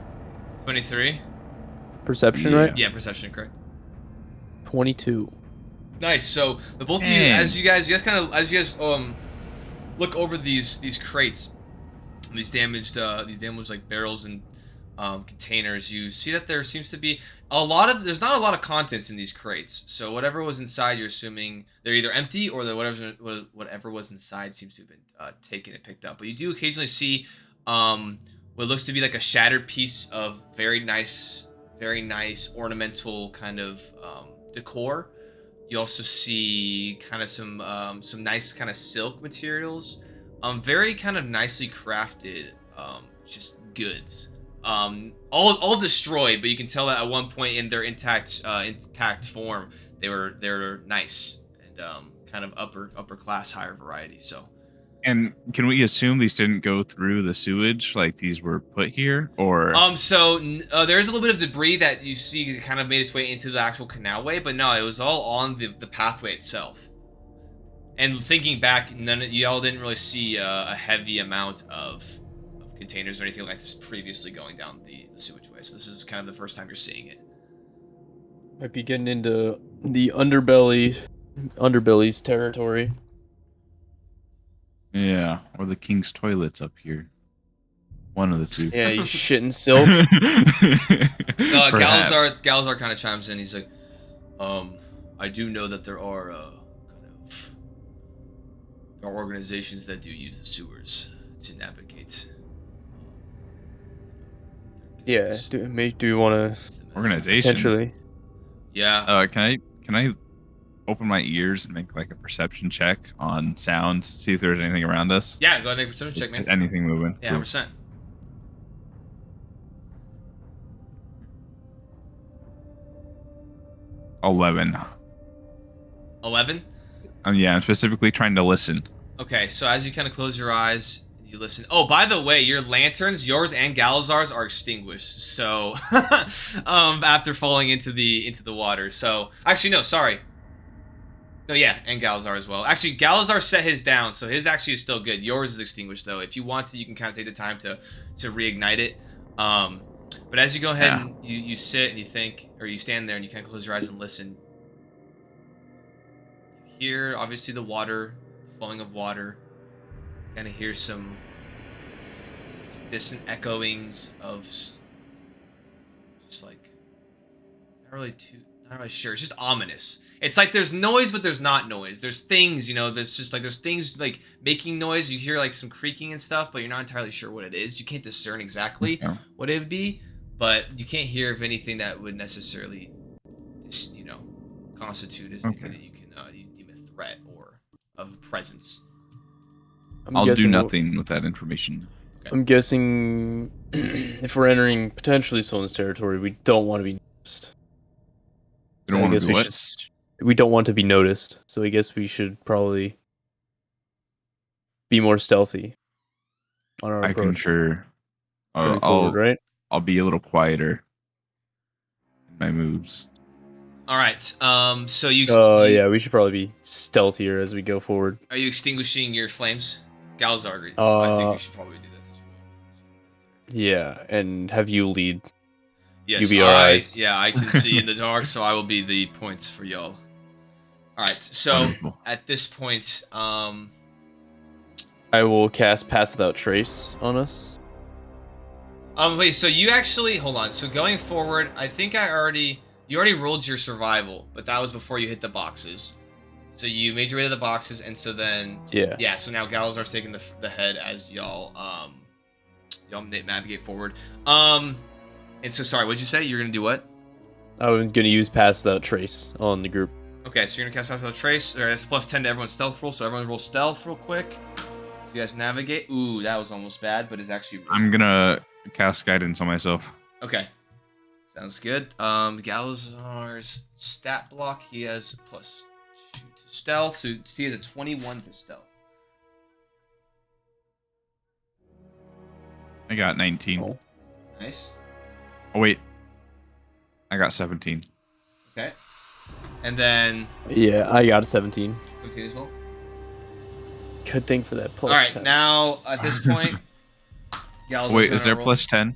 23. Perception, right? Yeah, perception, correct. 22. Nice. So the both of you, as you guys look over these crates, these damaged like barrels and containers, you see that there seems to be there's not a lot of contents in these crates. So whatever was inside, you're assuming they're either empty or that whatever was inside seems to have been taken and picked up. But you do occasionally see what looks to be like a shattered piece of very nice ornamental kind of decor. You also see kind of some nice kind of silk materials, very kind of nicely crafted, just goods. All destroyed, but you can tell that at one point in their intact form, they're nice and kind of upper class, higher variety. So. And can we assume these didn't go through the sewage? Like these were put here, or So there's a little bit of debris that you see that kind of made its way into the actual canalway, but no, it was all on the pathway itself. And thinking back, y'all didn't really see a heavy amount of containers or anything like this previously going down the sewage way. So this is kind of the first time you're seeing it. Might be getting into the underbelly's territory. yeah, or the king's toilets up here. One of the two. Yeah, he's shitting silk. Galazar kind of chimes in. He's like, I do know that there are organizations that do use the sewers to navigate. Yeah, do we want to Organization. potentially? Yeah. Can I open my ears and make like a perception check on sound, see if there's anything around us? Yeah, go ahead and make a perception check, man. Anything moving? Yeah, Cool. 100%. 11. 11? Yeah, I'm specifically trying to listen. Okay, so as you kind of close your eyes, you listen. Oh, by the way, your lanterns, yours and Galazar's, are extinguished. So, after falling into the water. So, actually, no, sorry. No, yeah, and Galazar as well. Actually, Galazar set his down, so his actually is still good. Yours is extinguished, though. If you want to, you can kind of take the time to reignite it. But as you go ahead and you sit and you think, or you stand there and you kind of close your eyes and listen, you hear, obviously, the water, the flowing of water. Kind of hear some distant echoings of just like not really sure. It's just ominous. It's like there's noise, but there's not noise. There's things, there's things like making noise. You hear like some creaking and stuff, but you're not entirely sure what it is. You can't discern exactly what it would be, but you can't hear of anything that would necessarily, constitute as anything that you can you deem a threat or of presence. I'll do nothing with that information. Okay. I'm guessing if we're entering potentially someone's territory, we don't want to be noticed. We don't want to be what? We don't want to be noticed, so I guess we should probably be more stealthy on our I approach. concur. Right? I'll be a little quieter in my moves. All right. So you. Yeah, we should probably be stealthier as we go forward. Are you extinguishing your flames, Galazar? I think we should probably do that as well. Yeah, and have you lead. Yes, you be our eyes. Yeah, I can see in the dark, so I will be the points for y'all. All right. So Wonderful. at this point, I will cast Pass Without Trace on us. Wait. So you actually hold on. So going forward, I think you already rolled your survival, but that was before you hit the boxes. So you made your way to the boxes, and so then yeah. So now Galazar's taking the head as y'all navigate forward. And so sorry, what'd you say? You're gonna do what? I'm gonna use Pass Without Trace on the group. Okay, so you're gonna cast Pass Without Trace. All right, that's plus 10 to everyone's stealth roll. So everyone roll stealth real quick. You guys navigate. Ooh, that was almost bad, but it's actually. I'm gonna cast guidance on myself. Okay. Sounds good. Galazar's stat block, he has plus 2 to stealth, so he has a 21 to stealth. I got 19. Oh. Nice. Oh wait, I got 17. Okay. And then... Yeah, I got a 17. 17 as well? Good thing for that plus Alright, 10. now, at this point, Galazar's Wait, is there roll. plus 10?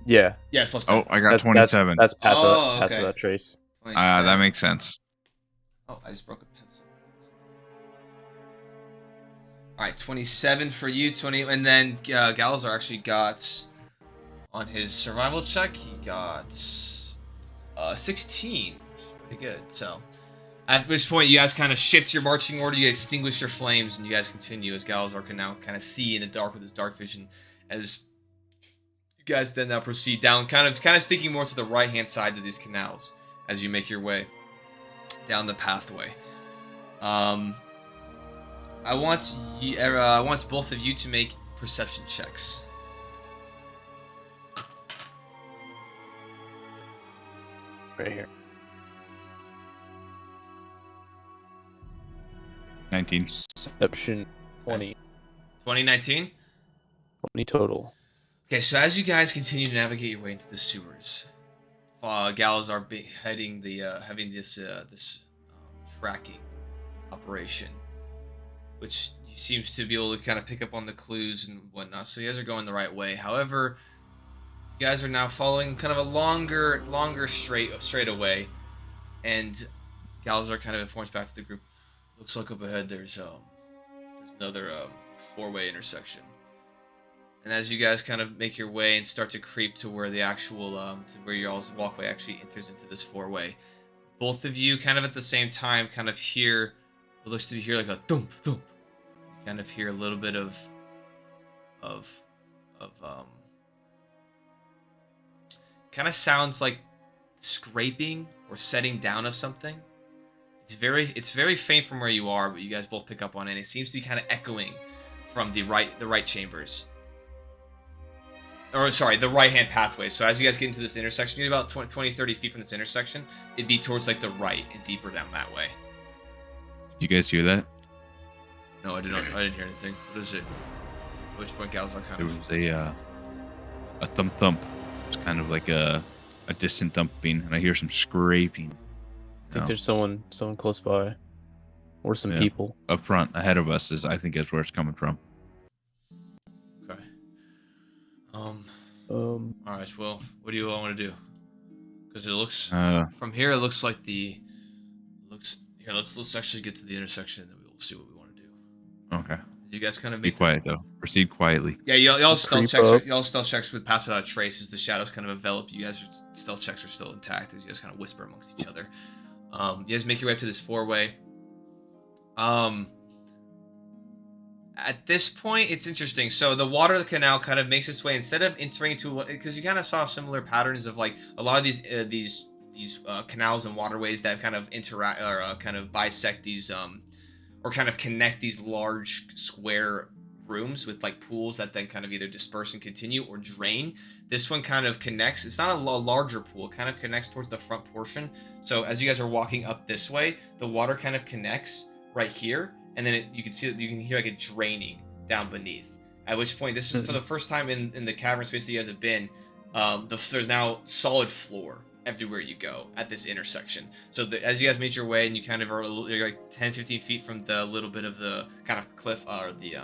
Yeah. Yeah, it's plus 10. Oh, I got 27. That's Pass okay. Without Trace. That makes sense. Oh, I just broke a pencil. Alright, 27 for you, 20, and then Galazar actually got On his survival check, he got 16, which is pretty good. So, at this point, you guys kind of shift your marching order, you extinguish your flames, and you guys continue as Galazar can now kind of see in the dark with his dark vision. As you guys then now proceed down, kind of sticking more to the right-hand sides of these canals as you make your way down the pathway. I want both of you to make perception checks. Right here. 19. Perception 20. 2019? 20 total. Okay, so as you guys continue to navigate your way into the sewers, Galazar having this tracking operation, which he seems to be able to kind of pick up on the clues and whatnot. So you guys are going the right way. However, you guys are now following kind of a longer straight away, and Galazar kind of informs back to the group. Looks like up ahead there's another four-way intersection. And as you guys kind of make your way and start to creep to where the actual to where your all's walkway actually enters into this four-way, both of you kind of at the same time kind of hear what looks to be here like a thump thump. You kind of hear a little bit of kind of sounds like scraping or setting down of something. It's very faint from where you are, but you guys both pick up on it. It seems to be kind of echoing from the right chambers. Or sorry, the right-hand pathway. So as you guys get into this intersection, you're about 20, 30 feet from this intersection. It'd be towards like the right and deeper down that way. Did you guys hear that? No, I didn't hear anything. What is it? At which point Galazar kind There of... was a thump thump. It's kind of like a distant thumping, and I hear some scraping. I think there's someone close by, or some people up front ahead of us. I think is where it's coming from. Okay. All right. Well, what do you all want to do? Because it looks from here, it looks like here. Let's actually get to the intersection, and then we'll see what we want to do. Okay. You guys kind of Be quiet though. Proceed quietly. Yeah, y'all stealth checks with pass without trace as the shadows kind of envelop you guys. Stealth checks are still intact as you guys kind of whisper amongst each other. You guys make your way up to this four-way. At this point, it's interesting. So the water canal kind of makes its way, instead of entering into, because you kind of saw similar patterns of like a lot of these canals and waterways that kind of interact or kind of bisect these or kind of connect these large square rooms with like pools that then kind of either disperse and continue or drain. This one kind of connects. It's not a larger pool. It kind of connects towards the front portion. So as you guys are walking up this way, the water kind of connects right here, and then you can hear like it draining down beneath. At which point, this is for the first time in the cavern space that you guys have been. There's now solid floor everywhere you go at this intersection. So as you guys make your way and you kind of you're like 10-15 feet from the little bit of the kind of cliff or the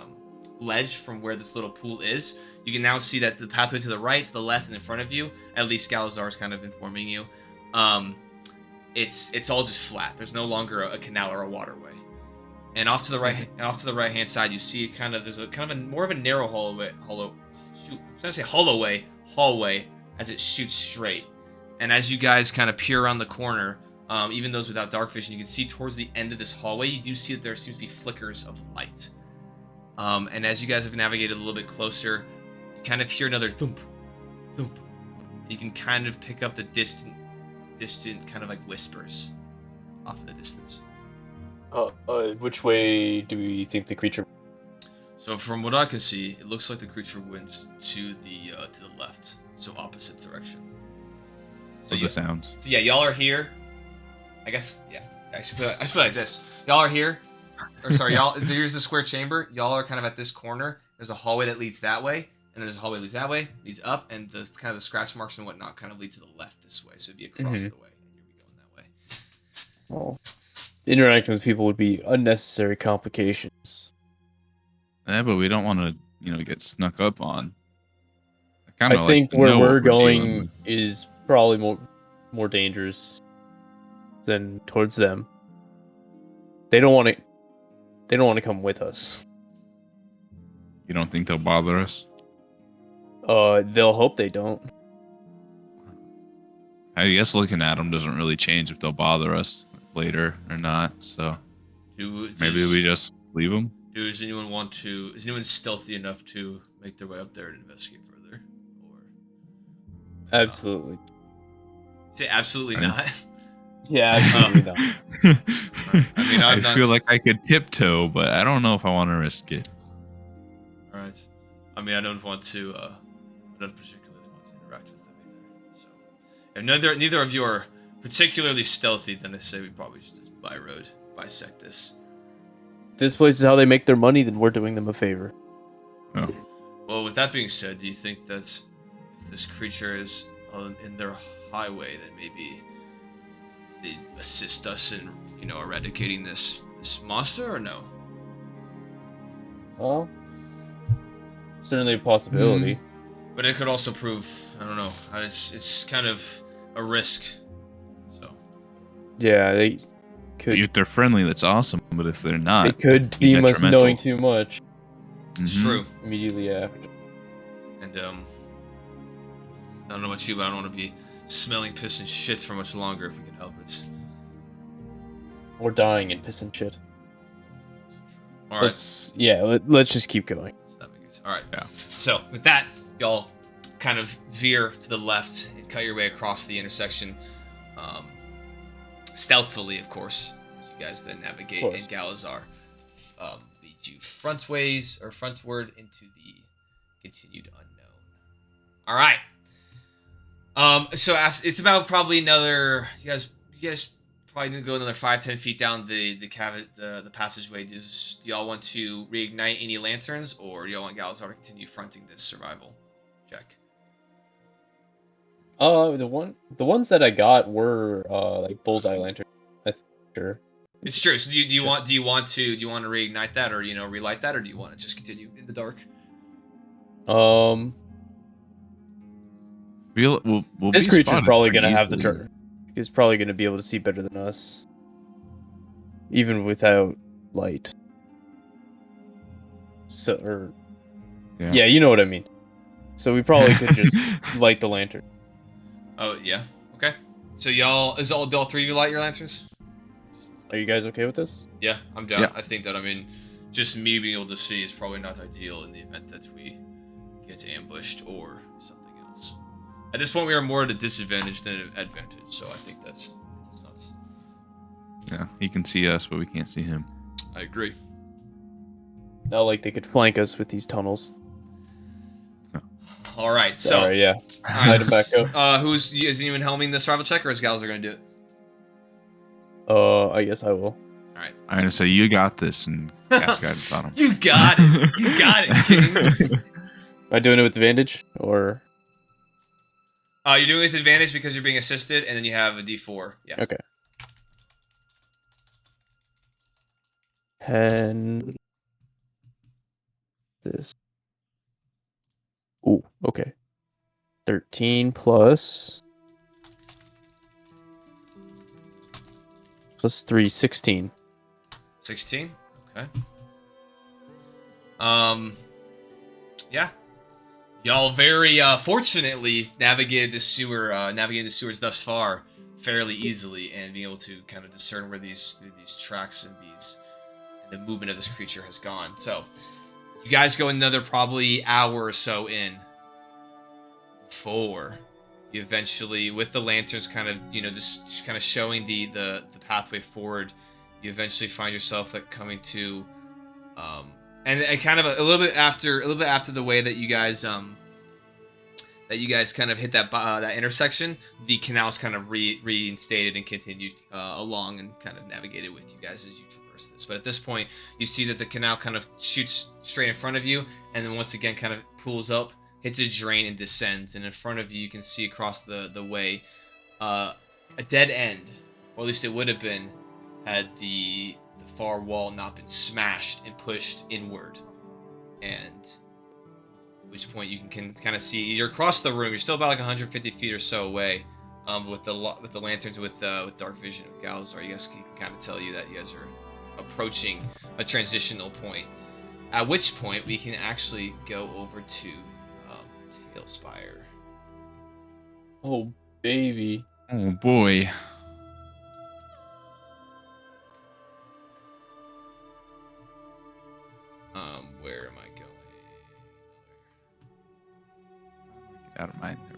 ledge from where this little pool is, you can now see that the pathway to the right, to the left, and in front of you, at least Galazar is kind of informing you, it's all just flat. There's no longer a canal or a waterway. And off to the right, hand side, you see there's a kind of more of a narrow hallway as it shoots straight. And as you guys kind of peer around the corner, even those without dark vision, you can see towards the end of this hallway, you do see that there seems to be flickers of light. And as you guys have navigated a little bit closer, you kind of hear another thump, thump. You can kind of pick up the distant kind of like whispers off in the distance. Which way do we think the creature? So from what I can see, it looks like the creature went to the left, so opposite direction. So the sounds. So yeah, y'all are here. I guess I should put it like this. Y'all are here. Or sorry, y'all. Here's the square chamber. Y'all are kind of at this corner. There's a hallway that leads that way, and then there's a hallway that leads that way, leads up, and the kind of the scratch marks and whatnot kind of lead to the left this way. So it'd be across the way, and you'd be going that way. Well, interacting with people would be unnecessary complications. Yeah, but we don't want to, get snuck up on. I think where we're going is probably more dangerous than towards them. They don't want to come with us. You don't think they'll bother us? They'll hope they don't. I guess looking at them doesn't really change if they'll bother us later or not. So maybe we just leave them. Is anyone stealthy enough to make their way up there and investigate further? Or Absolutely. say absolutely not. Yeah, absolutely not. I mean, I feel like I could tiptoe, but I don't know if I want to risk it. All right. I mean, I don't particularly want to interact with them either. So, if neither of you are particularly stealthy, then I say we probably should just bisect this. If this place is how they make their money, then we're doing them a favor. Oh. Well, with that being said, do you think that if this creature is in their highway, then maybe they assist us in, eradicating this monster, or no? Well, certainly a possibility. But it could also prove, I don't know, it's kind of a risk. So. Yeah, they could. If they're friendly, that's awesome. But if they're not, They could deem us knowing too much. It's true. Immediately after. And I don't know about you, but I don't want to be smelling piss and shit for much longer if we can help it. Or dying in piss and shit. All right. Let's just keep going. All right. Yeah. So with that, y'all kind of veer to the left and cut your way across the intersection, stealthily, of course, as you guys then navigate. And Galazar leads you frontward into the continued unknown. All right. So it's about probably another. You guys probably need to go another 5-10 feet down the passageway. Do y'all want to reignite any lanterns, or do y'all want Galazar to continue fronting this survival check? The ones that I got were like bullseye lanterns. That's sure. It's true. So do you want to reignite that, or relight that, or do you want to just continue in the dark? This creature's probably gonna have the dark. He's probably gonna be able to see better than us, even without light. So, yeah, you know what I mean. So we probably could just light the lantern. Oh yeah. Okay. So all three of you light your lanterns? Are you guys okay with this? Yeah, I'm down. Yeah. I think that just me being able to see is probably not ideal in the event that we get ambushed or something else. At this point, we are more at a disadvantage than an advantage, so I think that's nuts. Yeah, he can see us, but we can't see him. I agree. Not like they could flank us with these tunnels. All right, Sorry, yeah. Light him back up. Is anyone helming the survival check, or is Galazar going to do it? I guess I will. All right. I'm gonna say you got this and cast guidance on him. You got it. You got it. King. Am I doing it with advantage or? You're doing it with advantage because you're being assisted, and then you have a D4. Yeah. Okay. And this. Ooh, okay. 13 plus 3, 16. 16. Okay. Yeah. Y'all very fortunately navigated the sewers thus far fairly easily, and being able to kind of discern where these tracks and the movement of this creature has gone. So you guys go another probably hour or so in before you eventually, with the lanterns kind of just kind of showing the pathway forward, you eventually find yourself like coming to and kind of a little bit after the way that you guys kind of hit that intersection, the canal's kind of reinstated and continued along and kind of navigated with you guys as you traverse this. But at this point, you see that the canal kind of shoots straight in front of you, and then once again kind of pulls up, hits a drain, and descends. And in front of you can see across the way a dead end, or at least it would have been had the far wall not been smashed and pushed inward. And at which point you can kind of see you're across the room. You're still about like 150 feet or so away. With the lanterns with dark vision with Galazar, you guys can kind of tell you that you guys are approaching a transitional point. At which point we can actually go over to Tailspire. Oh, baby. Oh boy. Where am I going? Get out of mine. There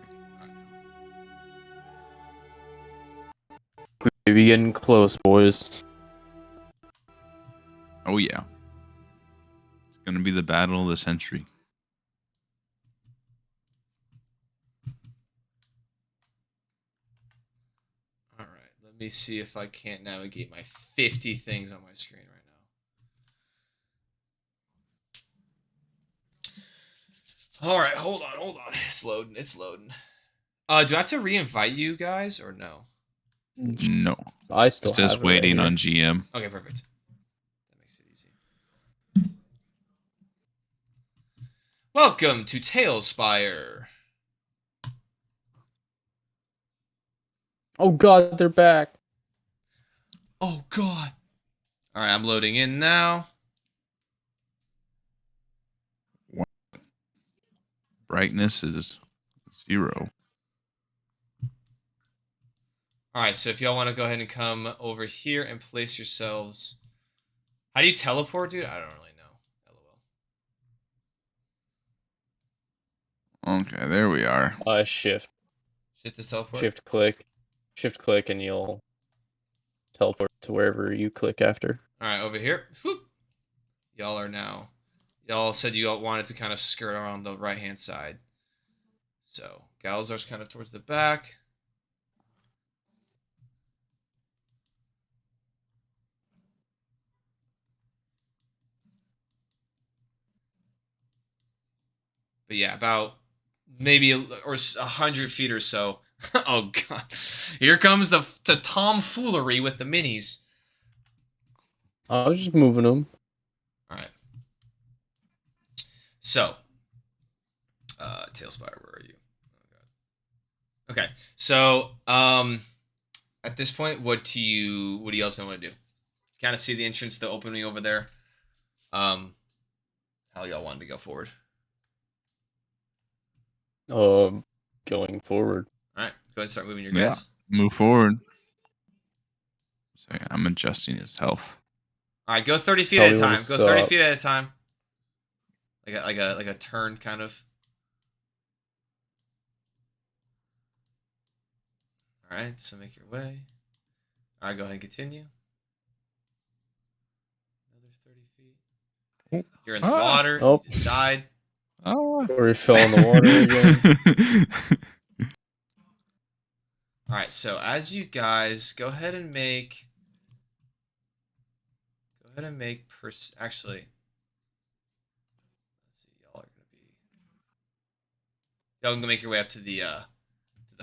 we go. Maybe getting close, boys. Oh yeah. It's gonna be the battle of the century. All right, let me see if I can't navigate my 50 things on my screen right now. All right, hold on. It's loading. Do I have to re-invite you guys or no? No. I still It says have it waiting right on here. GM. Okay, perfect. That makes it easy. Welcome to Tailspire. Oh god, they're back. Oh god. All right, I'm loading in now. Brightness is 0. All right, so if y'all want to go ahead and come over here and place yourselves. How do you teleport, dude? I don't really know. LOL. Okay, there we are. Shift. Shift to teleport. Shift click, and you'll teleport to wherever you click after. All right, over here. Whoop. Y'all are now. Y'all said you all wanted to kind of skirt around the right-hand side. So Galzar's kind of towards the back. But yeah, about maybe or 100 feet or so. Oh god, here comes the tomfoolery with the minis. I was just moving them. All right. So, Tailspire, where are you? Oh, God. Okay, so at this point, what do you else want to do? Kind of see the entrance, the opening over there. How y'all wanted to go forward? Going forward. All right, go ahead and start moving your Yeah. guys. Move forward. So I'm adjusting his health. All right, go 30 feet Tell at a me when time. to Go 30 stop. feet at a time. Like a turn kind of. All right, so make your way. All right, go ahead and continue. Another 30 feet. You're in the water. Oh. You just died. Oh. Or he fell in the water again. All right, so as you guys go ahead and make. Actually. Let's see, y'all gonna make your way up to the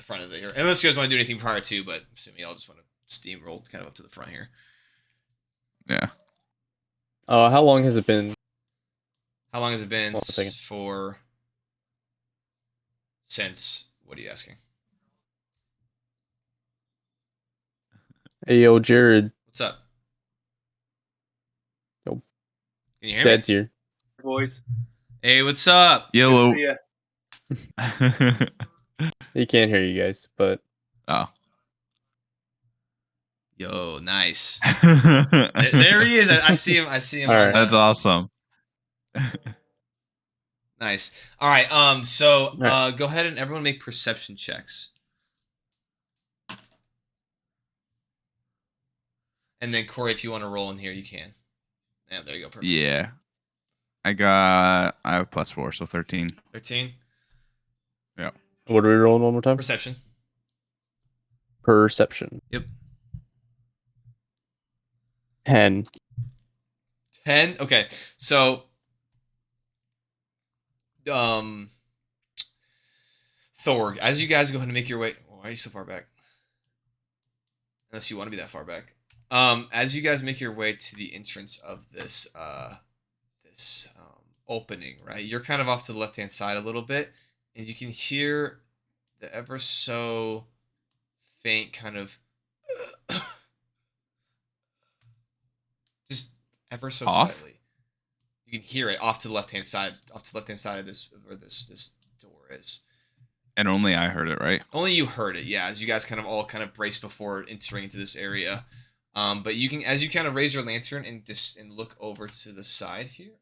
front of the here. Unless you guys want to do anything prior to, but I'm assuming y'all just want to steamroll kind of up to the front here. Yeah. How long has it been? How long has it been 1 second. since? What are you asking? Hey, yo, Jared. What's up? Yo. Can you hear me? Dad's here. Boys. Hey, what's up? Yellow. Good to see ya. He can't hear you guys, but Oh. Yo, nice. There he is. I see him. All right. That's awesome. Nice. All right. So Right. go ahead and everyone make perception checks. And then Corey, if you want to roll in here, you can. Yeah, there you go. Perfect. Yeah. I have +4, so 13. 13. What are we rolling one more time? Perception. Perception. Yep. 10. 10. Okay. So Thor, as you guys go ahead and make your way. Why are you so far back? Unless you want to be that far back. As you guys make your way to the entrance of this opening, right? You're kind of off to the left-hand side a little bit, and you can hear the ever so faint kind of just ever so Off? slightly. You can hear it off to the left-hand side of this where this door is. And only I heard it, right? Only you heard it, yeah. As you guys kind of all kind of brace before entering into this area, but you can, as you kind of raise your lantern and look over to the side here,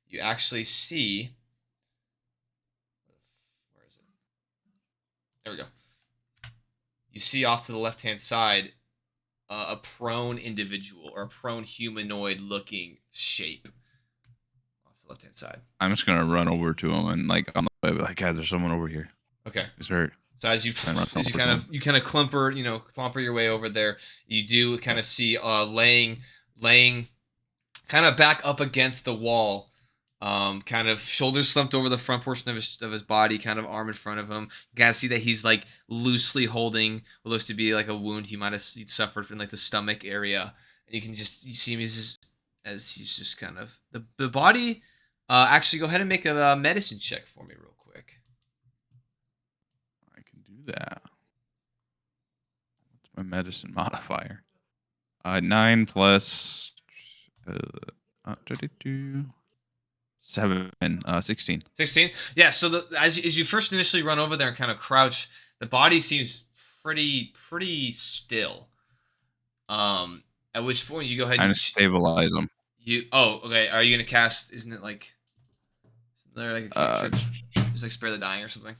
you actually see. Where is it? There we go. You see off to the left-hand side a prone individual or a prone humanoid-looking shape off the left-hand side. I'm just gonna run over to him and like on the way, be like, guys, there's someone over here. Okay. He's hurt. So as you kind of clomper your way over there, you do kind of see laying kind of back up against the wall, kind of shoulders slumped over the front portion of his body, kind of arm in front of him. You guys see that he's like loosely holding what looks to be like a wound he might have suffered from like the stomach area, and you see him as he's just kind of the body. Actually, go ahead and make a medicine check for me real quick. I can do that. What's my medicine modifier? 9 plus 7, 16. 16. Yeah. So as you first initially run over there and kind of crouch, the body seems pretty still. At which point you go ahead I'm and gonna stabilize him. Okay. Are you gonna cast? Isn't it like? Isn't there like a just like spare the dying or something?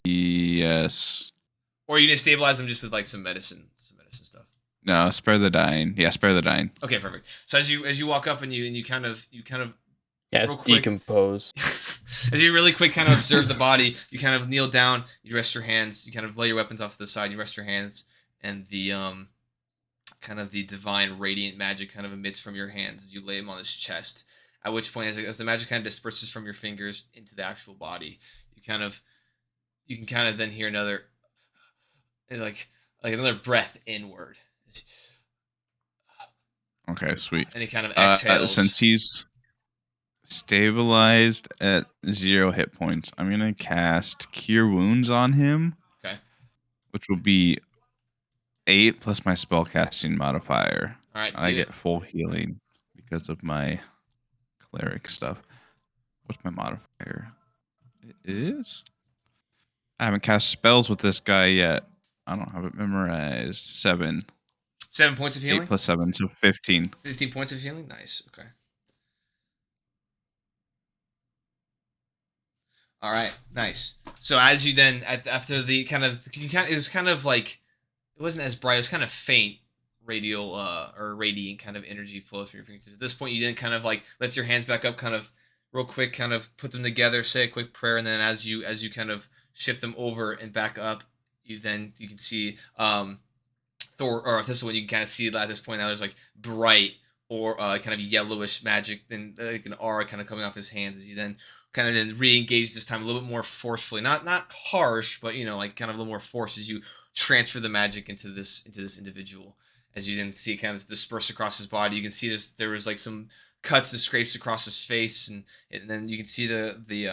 Yes. Or are you gonna stabilize them just with like some medicine stuff? No, spare the dying. Yeah, spare the dying. Okay, perfect. So as you walk up and you kind of Yes, decompose. as you really quick kind of observe the body, you kind of kneel down, you rest your hands, you kind of lay your weapons off to the side, you rest your hands, and the kind of the divine radiant magic kind of emits from your hands as you lay him on his chest. At which point, as the magic kind of disperses from your fingers into the actual body, you can kind of then hear another like another breath inward. Okay, sweet. And he kind of exhales. Since he's stabilized at 0 hit points, I'm gonna cast Cure Wounds on him. Okay. Which will be 8 plus my spellcasting modifier. All right. I get full healing because of my cleric stuff. What's my modifier? It is. I haven't cast spells with this guy yet. I don't have it memorized. 7. 7 points of healing? 8 plus 7, so 15. 15 points of healing? Nice. Okay. All right. Nice. So as you then, after the it was kind of like, it wasn't as bright, it was kind of faint radial or radiant kind of energy flow through your fingertips. At this point, you then kind of like lift your hands back up, kind of real quick, kind of put them together, say a quick prayer, and then as you kind of shift them over and back up, you can see Thor or this one you can kind of see at this point now there's like bright or kind of yellowish magic and like an aura kind of coming off his hands as you then kind of then re-engage this time a little bit more forcefully, not harsh, but like kind of a little more force as you transfer the magic into this individual. As you then see it kind of disperse across his body, you can see there was like some cuts and scrapes across his face, and then you can see the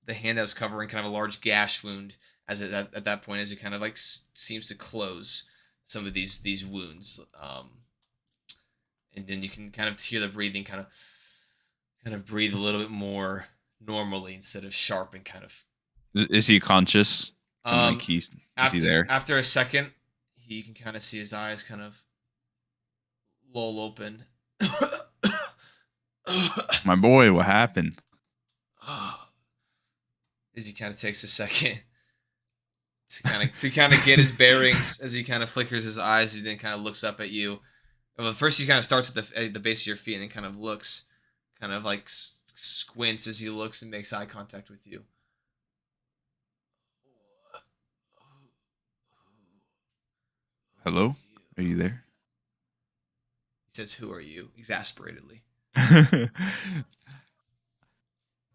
hand that was covering kind of a large gash wound as at that point as it kind of like seems to close some of these wounds, and then you can kind of hear the breathing kind of breathe a little bit more normally instead of sharp and kind of. Is he conscious? Like is he there? After a second, you can kind of see his eyes kind of lull open. My boy, what happened? As he kind of takes a second to kind of get his bearings, as he kind of flickers his eyes, he then kind of looks up at you. Well, first he kind of starts at the base of your feet and then kind of looks, kind of like squints as he looks and makes eye contact with you. Hello? Are you there? He says, "Who are you?" exasperatedly. I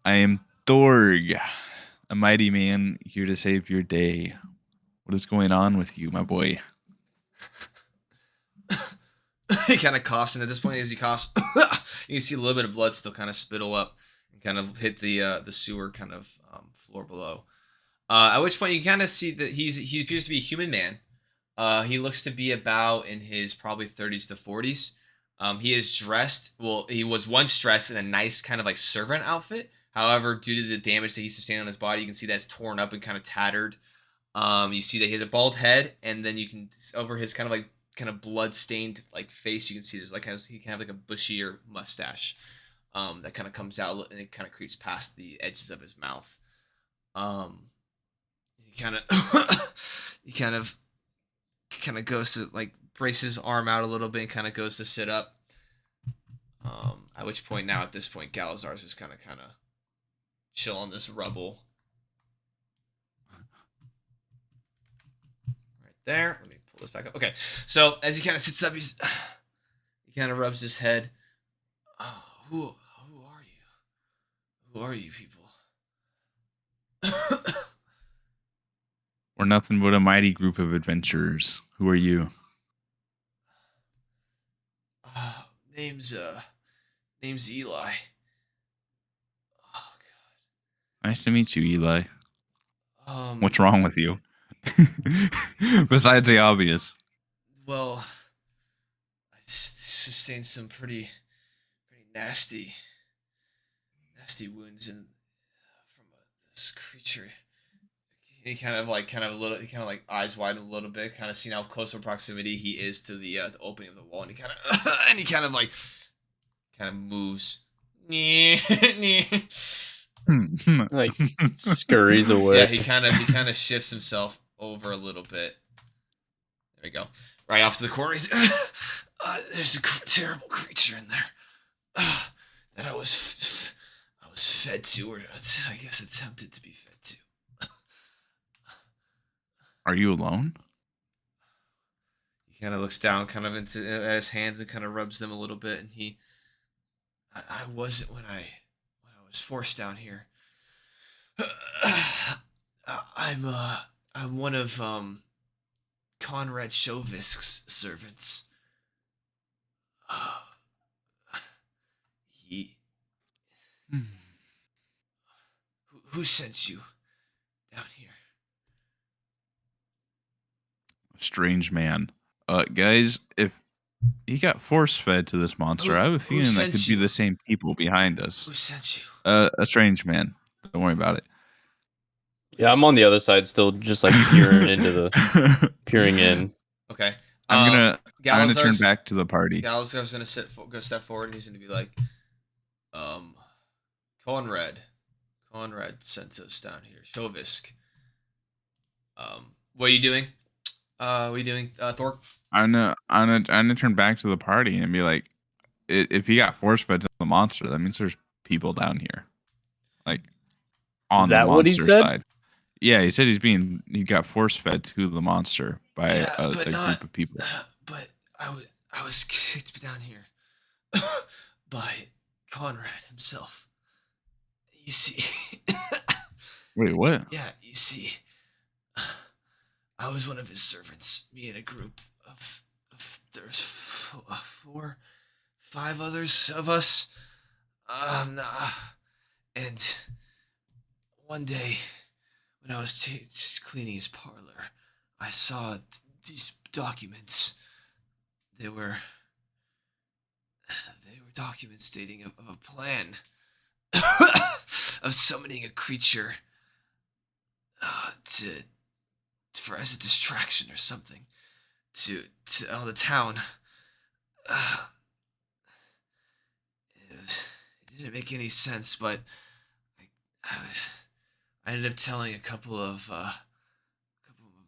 am Thorg, a mighty man here to save your day. What is going on with you, my boy? He kind of coughs, and at this point, as he coughs, you can see a little bit of blood still kind of spittle up and kind of hit the sewer kind of floor below. At which point, you kind of see that he appears to be a human man. He looks to be about in his probably 30s to 40s. He is dressed. Well, he was once dressed in a nice kind of like servant outfit, However, due to the damage that he sustained on his body, you can see that's torn up and kind of tattered. You see that he has a bald head, and then you can over his kind of blood stained like face, you can see there's like he can have like a bushier mustache that kind of comes out and it kind of creeps past the edges of his mouth. He kind of he kind of goes to like brace his arm out a little bit and kind of goes to sit up. At which point now at this point Galazar's just kind of chill on this rubble. Right there. Let me pull this back up. Okay. So as he kind of sits up, he kind of rubs his head. Oh, who are you? Who are you people? We're nothing but a mighty group of adventurers. Who are you? Name's Eli. Oh Nice to meet you, Eli. God. What's wrong with you? Besides the obvious. Well, I sustained some pretty nasty wounds from this creature. He kind of eyes widen a little bit, kind of seeing how close of proximity he is to the opening of the wall, and he kind of moves. Like scurries away. Yeah, he kind of shifts himself over a little bit. There we go. Right off to the corner. He's, there's a terrible creature in there that I was fed to, or I guess attempted to be fed to. Are you alone? He kind of looks down, kind of at his hands, and kind of rubs them a little bit. And I wasn't when I was forced down here. I'm one of Conrad Chauvisk's servants. Who sent you down here? Strange man. Guys, if he got force fed to this monster, I have a feeling that could be the same people behind us. Who sent you? A strange man. Don't worry about it. Yeah, I'm on the other side still, just like peering in. Okay. I'm gonna turn Galazar's back to the party. Galazar's gonna go step forward, and he's gonna be like, Conrad sent us down here. Chauvisk. What are you doing? Thor? I'm gonna turn back to the party and be like, if he got force fed to the monster, that means there's people down here, like on the monster side. Yeah, he said he got force fed to the monster by a group of people. But I was kicked down here by Conrad himself. You see. Wait, what? Yeah, you see. I was one of his servants. Me and a group of there's 4, 5 others of us. And one day, when I was cleaning his parlor, I saw these documents. They were documents stating of a plan of summoning a creature for as a distraction or something to the town. It didn't make any sense, but I ended up telling a couple of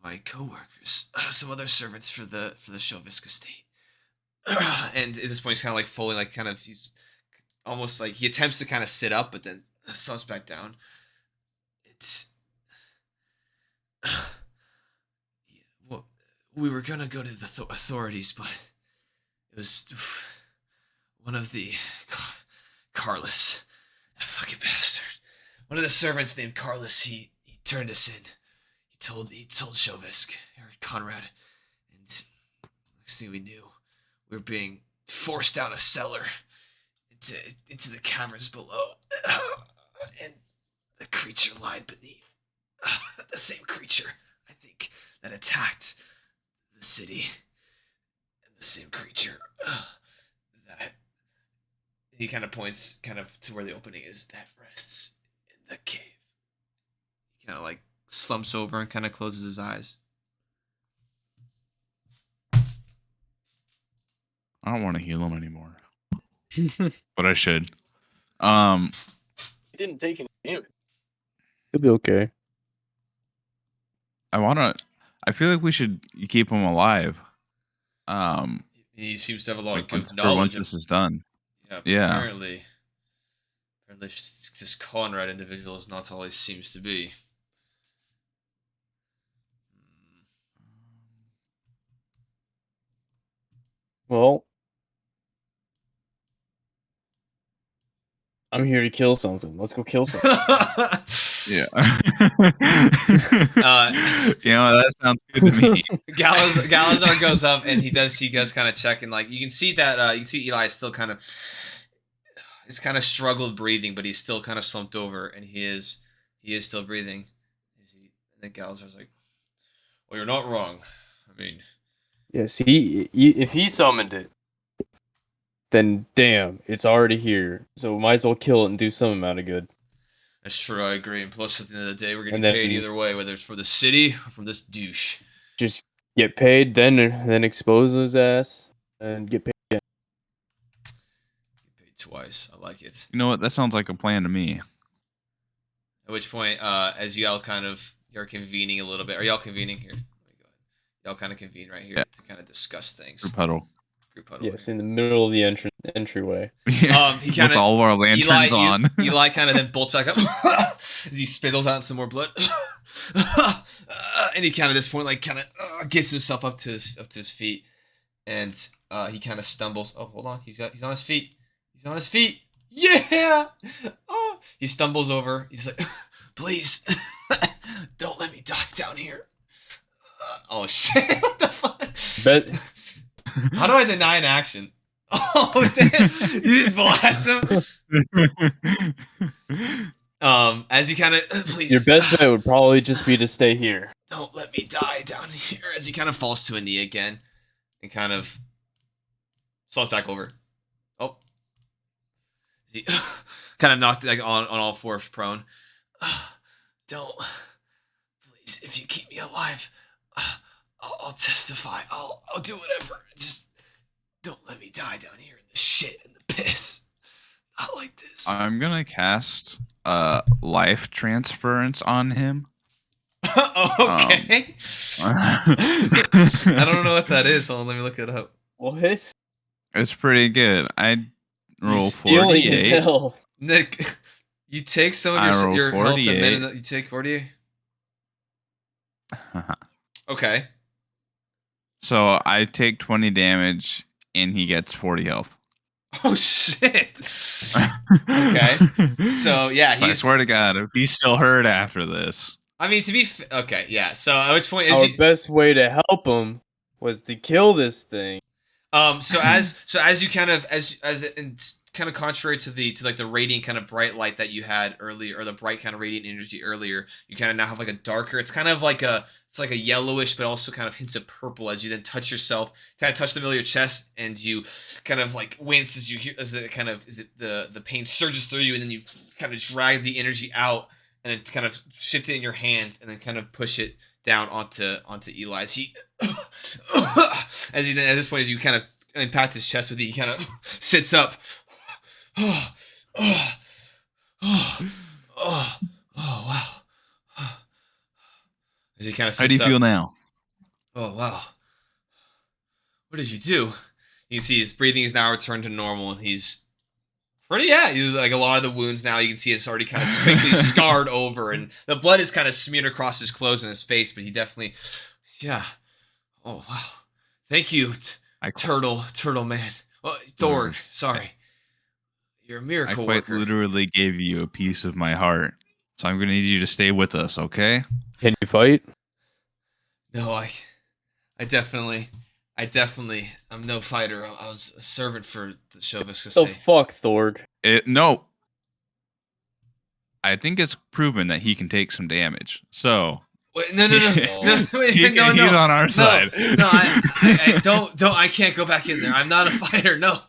my coworkers, some other servants for the Chauvisk estate. And at this point, he's kind of like fully, like kind of, he's almost like he attempts to kind of sit up, but then slumps back down. It's well, we were gonna go to the authorities, but it was one of the Carlos, that fucking bastard. One of the servants named Carlos. He turned us in. He told Chauvisk or Conrad, and next thing we knew, we were being forced down a cellar into the caverns below, and the creature lied beneath. The same creature, I think, that attacked the city, and the same creature that he kind of points kind of to where the opening is that rests a cave. He kind of like slumps over and kind of closes his eyes. I don't want to heal him anymore, but I should. He didn't take any damage. He'll be okay. I feel like we should keep him alive. He seems to have a lot of Like good for once knowledge. this is done. Yeah. Apparently this Conrad individual is not all he seems to be. Well, I'm here to kill something. Let's go kill something. Yeah. That sounds good to me. Galazar goes up and he does kind of check, and like you can see that Eli is still kind of struggled breathing, but he's still kind of slumped over, and he is still breathing. And then Galazar's like, "Well, you're not wrong. I mean, yes, if he summoned it, then damn, it's already here. So we might as well kill it and do some amount of good." That's true, I agree. And plus, at the end of the day, we're getting paid either way, whether it's for the city or from this douche. Just get paid, then expose his ass, and get paid again. Get paid twice. I like it. You know what? That sounds like a plan to me. At which point, as y'all you're convening a little bit. Are y'all convening here? Y'all kind of convene right here to kind of discuss things. Group huddle. Yes, in the middle of the entryway. Yeah, he kinda, with all of our lanterns on. Eli kind of then bolts back up as he spittles out some more blood, and he kind of at this point gets himself up to his feet, and he kind of stumbles. Oh, hold on, he's on his feet. He's on his feet. Yeah. Oh, he stumbles over. He's like, "Please, don't let me die down here." Oh shit! What the fuck? How do I deny an action? Oh damn! You just blast him. As he kind of please. Your best bet would probably just be to stay here. Don't let me die down here. As he kind of falls to a knee again, and kind of slumps back over. Oh, he kind of knocked on all fours prone. Don't, please. If you keep me alive, I'll testify. I'll do whatever. Just don't let me die down here in the shit and the piss. Not like this. I'm gonna cast life transference on him. Okay. I don't know what that is. Hold on, let me look it up. What? It's pretty good. I roll stealing 48. As hell. Nick, you take some of your health to minute. You take 48. Okay. So I take 20 damage and he gets 40 health. Oh shit. Okay. So yeah, I swear to God, if he's still hurt after this. I mean, to be okay, yeah. So at which point Our best way to help him was to kill this thing. So as you kind of kind of contrary to the radiant kind of bright light that you had earlier, or the bright kind of radiant energy earlier, you kind of now have like a darker. It's kind of like a yellowish, but also kind of hints of purple as you then touch yourself, kind of touch the middle of your chest, and you kind of like wince as you hear the pain surges through you, and then you kind of drag the energy out, and then kind of shift it in your hands, and then kind of push it down onto Eli. As he then at this point, as you kind of impact his chest with it, he kind of sits up. Oh wow. As he kind of sits up. How do you feel now? Oh wow. What did you do? You can see his breathing is now returned to normal, and he's pretty like a lot of the wounds now you can see it's already kind of quickly scarred over, and the blood is kind of smeared across his clothes and his face, but he definitely oh wow. Thank you, turtle man. Oh, Thorg, sorry. You're a miracle worker. I quite literally gave you a piece of my heart, so I'm gonna need you to stay with us, okay? Can you fight? No, I definitely, I'm no fighter. I was a servant for the Chauvis. So fuck Thorg. No. I think it's proven that he can take some damage. So Wait, no, wait, He's on our side. No, I don't. I can't go back in there. I'm not a fighter. No.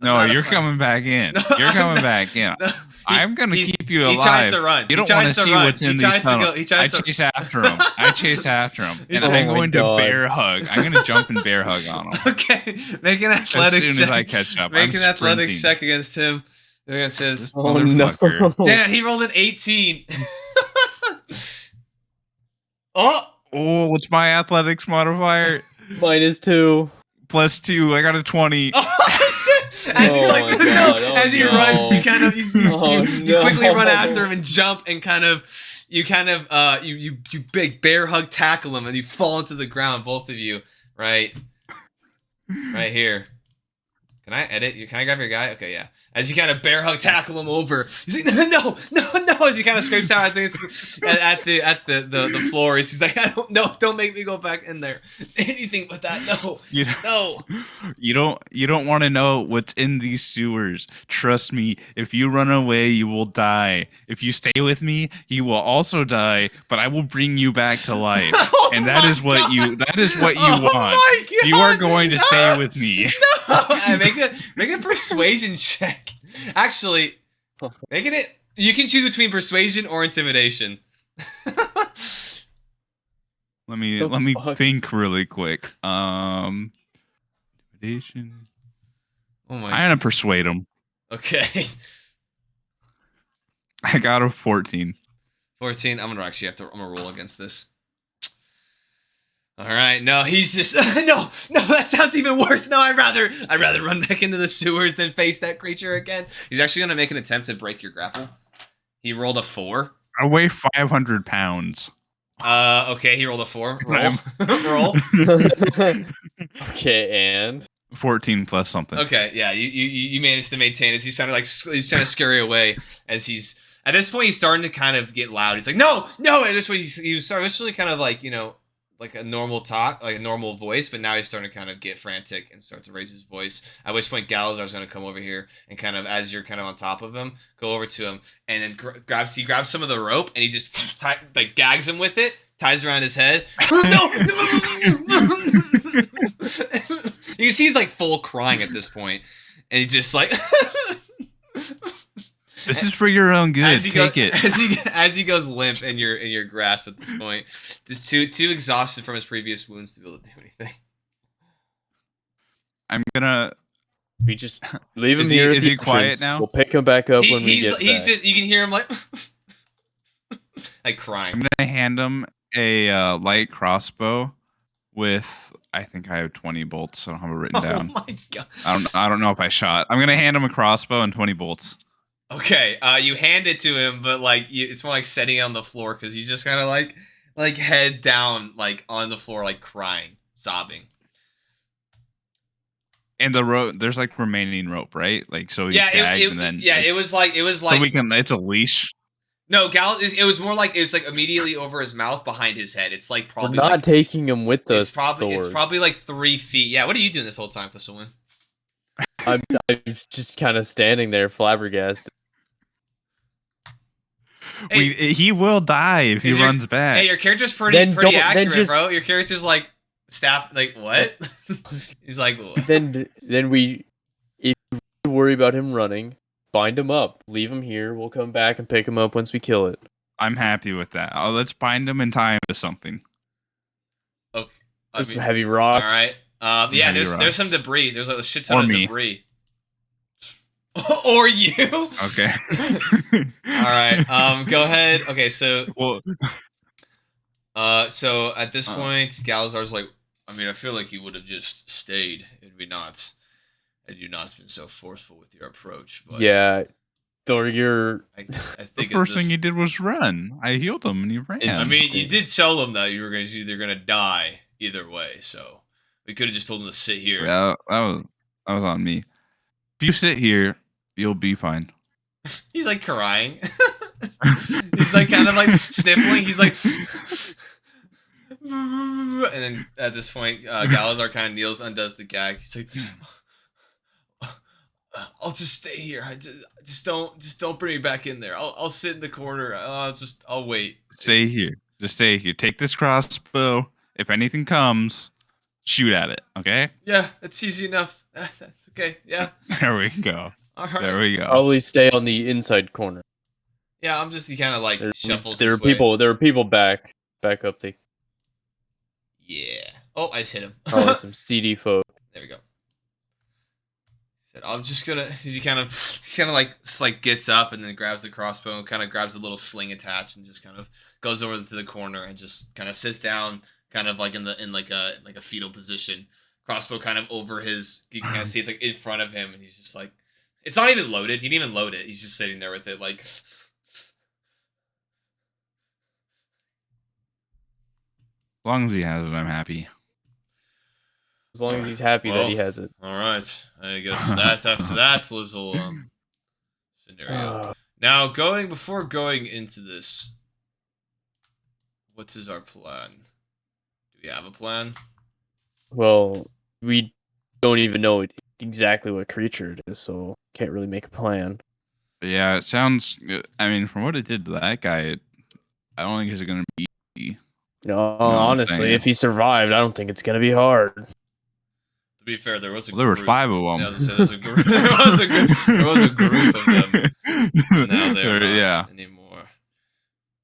No, you're coming back in. No, You're coming not, back in. No, I'm gonna keep you alive. He tries to run. You don't want to see what's in these tunnels. I chase after him. I chase after him, and I'm going to bear hug. I'm gonna jump and bear hug on him. Okay, make an athletics check. As soon as I catch up, Make an athletics check against him. Against his. Oh no! Damn, he rolled an 18. Oh, what's my athletics modifier? -2. +2. I got a 20. Oh shit! As he's like, as he runs, you kind of you quickly run after him and jump and you big bear hug tackle him and you fall into the ground, both of you, right here. Can I edit? Can I grab your guy? Okay, yeah. As you kind of bear hug tackle him over, he's like, no, as he kind of scrapes out. I think it's at the floor. He's like, don't make me go back in there. Anything but that, no. You don't want to know what's in these sewers. Trust me. If you run away, you will die. If you stay with me, you will also die. But I will bring you back to life, and that is what you want. You are going to stay with me. No, make a persuasion check. Actually, making it. You can choose between persuasion or intimidation. Let me think really quick. Intimidation. Oh my! I'm gonna persuade him. Okay. I got a 14. 14. I'm gonna roll against this. All right. No, he's just no. That sounds even worse. No, I'd rather run back into the sewers than face that creature again. He's actually gonna make an attempt to break your grapple. He rolled a 4. I weigh 500 pounds. Okay. He rolled a 4. Roll. Roll. Okay, and 14 plus something. Okay. Yeah. You managed to maintain it. He's trying to scurry away as he's. At this point, he's starting to kind of get loud. He's like, no. At this point, he was initially kind of like, like a normal talk, like a normal voice, but now he's starting to kind of get frantic and start to raise his voice. At which point, Galazar's going to come over here and kind of, as you're kind of on top of him, go over to him and then grabs some of the rope and he just like gags him with it, ties around his head. No! You can see he's like full crying at this point, and he just like. This is for your own good. Take it. As he goes limp in your grasp at this point, just too exhausted from his previous wounds to be able to do anything. I'm gonna. We just leave him here. Is he quiet now? We'll pick him back up when we get back. You can hear him like crying. I'm gonna hand him a light crossbow with. I think I have 20 bolts. I don't have it written down. Oh my god! I don't know if I shot. I'm gonna hand him a crossbow and 20 bolts. Okay, you hand it to him, but like it's more like setting it on the floor because he's just kind of like head down, like on the floor, like crying, sobbing. And the rope, there's like remaining rope, right? Like so he's gagged and then it was like so we can. It's a leash. No, it was more like it's like immediately over his mouth, behind his head. It's like probably we're not taking him with us. It's probably like 3 feet. Yeah, what are you doing this whole time, Thistlewind? I'm just kind of standing there, flabbergasted. Hey, he will die if he runs back. Hey, your character's pretty accurate, bro. Your character's like staff. Like what? He's like. What? Then if you worry about him running, bind him up. Leave him here. We'll come back and pick him up once we kill it. I'm happy with that. Let's bind him and tie him to something. Okay. Some heavy rocks. All right. Yeah. There's some debris. There's like a shit ton of debris. Or you. Okay. All right. Go ahead. Okay. So. So at this point, Galazar's like, I feel like you would have just stayed. Had you not been so forceful with your approach. But yeah. Or you're. I think the first thing you did was run. I healed him and you ran. You did tell him that you were either gonna die either way. So we could have just told him to sit here. Yeah, that was on me. If you sit here, you'll be fine. He's like crying. He's like kind of like sniffling. He's like, and then at this point, Galazar kind of kneels, undoes the gag. He's like, I'll just stay here. Just don't bring me back in there. I'll sit in the corner. I'll wait. Stay here. Just say, you take this crossbow. If anything comes, shoot at it. Okay. Yeah, that's easy enough. That's okay. Yeah. There we go. All right. There we go. Probably stay on the inside corner. Yeah, I'm just he kind of like shuffles There are his way. people. There are people back up. They Yeah. Oh, I just hit him. probably some CD folk. There we go. Said, I'm just gonna. He kind of like gets up and then grabs the crossbow and kind of grabs a little sling attached and just kind of goes over to the corner and just kind of sits down, kind of like in like a fetal position. Crossbow kind of over his. You can kind of see it's like in front of him, and he's just like, it's not even loaded. He didn't even load it. He's just sitting there with it like. As long as he has it, I'm happy. As long as he's happy that he has it. All right, I guess that's after that little scenario. Now, before going into this, what is our plan? Do we have a plan? Well, we don't even know exactly what creature it is, so can't really make a plan. Yeah, it sounds. I mean, from what it did to that guy, I don't think it's gonna be easy. No, what I'm honestly, saying? if he survived, I don't think it's gonna be hard. To be fair, there was a Well, there were group. 5 of them. Yeah, I was gonna say, there was a group of them. Now they're not Yeah. anymore.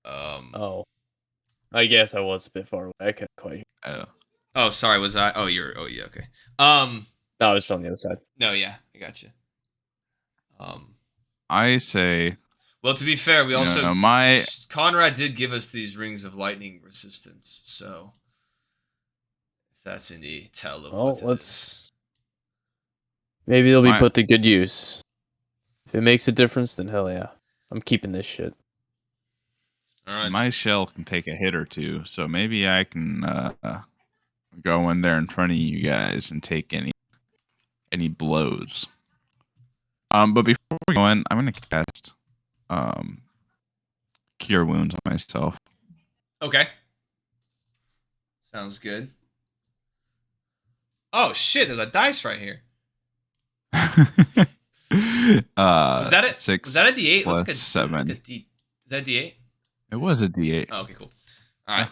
Oh, I guess I was a bit far away. I couldn't quite. Oh, sorry. Was I? Oh, you're. Oh, yeah. Okay. No, it's on the other side. No, yeah, I got you. I say. Well, to be fair, we also my Conrad did give us these rings of lightning resistance, so if that's any tell of what it is. Maybe they'll be put to good use. If it makes a difference, then hell yeah, I'm keeping this shit. All right. My shell can take a hit or two, so maybe I can go in there in front of you guys and take any blows. But before we go in, I'm gonna cast Cure Wounds on myself. Okay. Sounds good. Oh shit! There's a dice right here. Was that it? 6 Was that a D8? plus Like 7. Is that a D8? It was a D8. Oh, okay, cool. All right.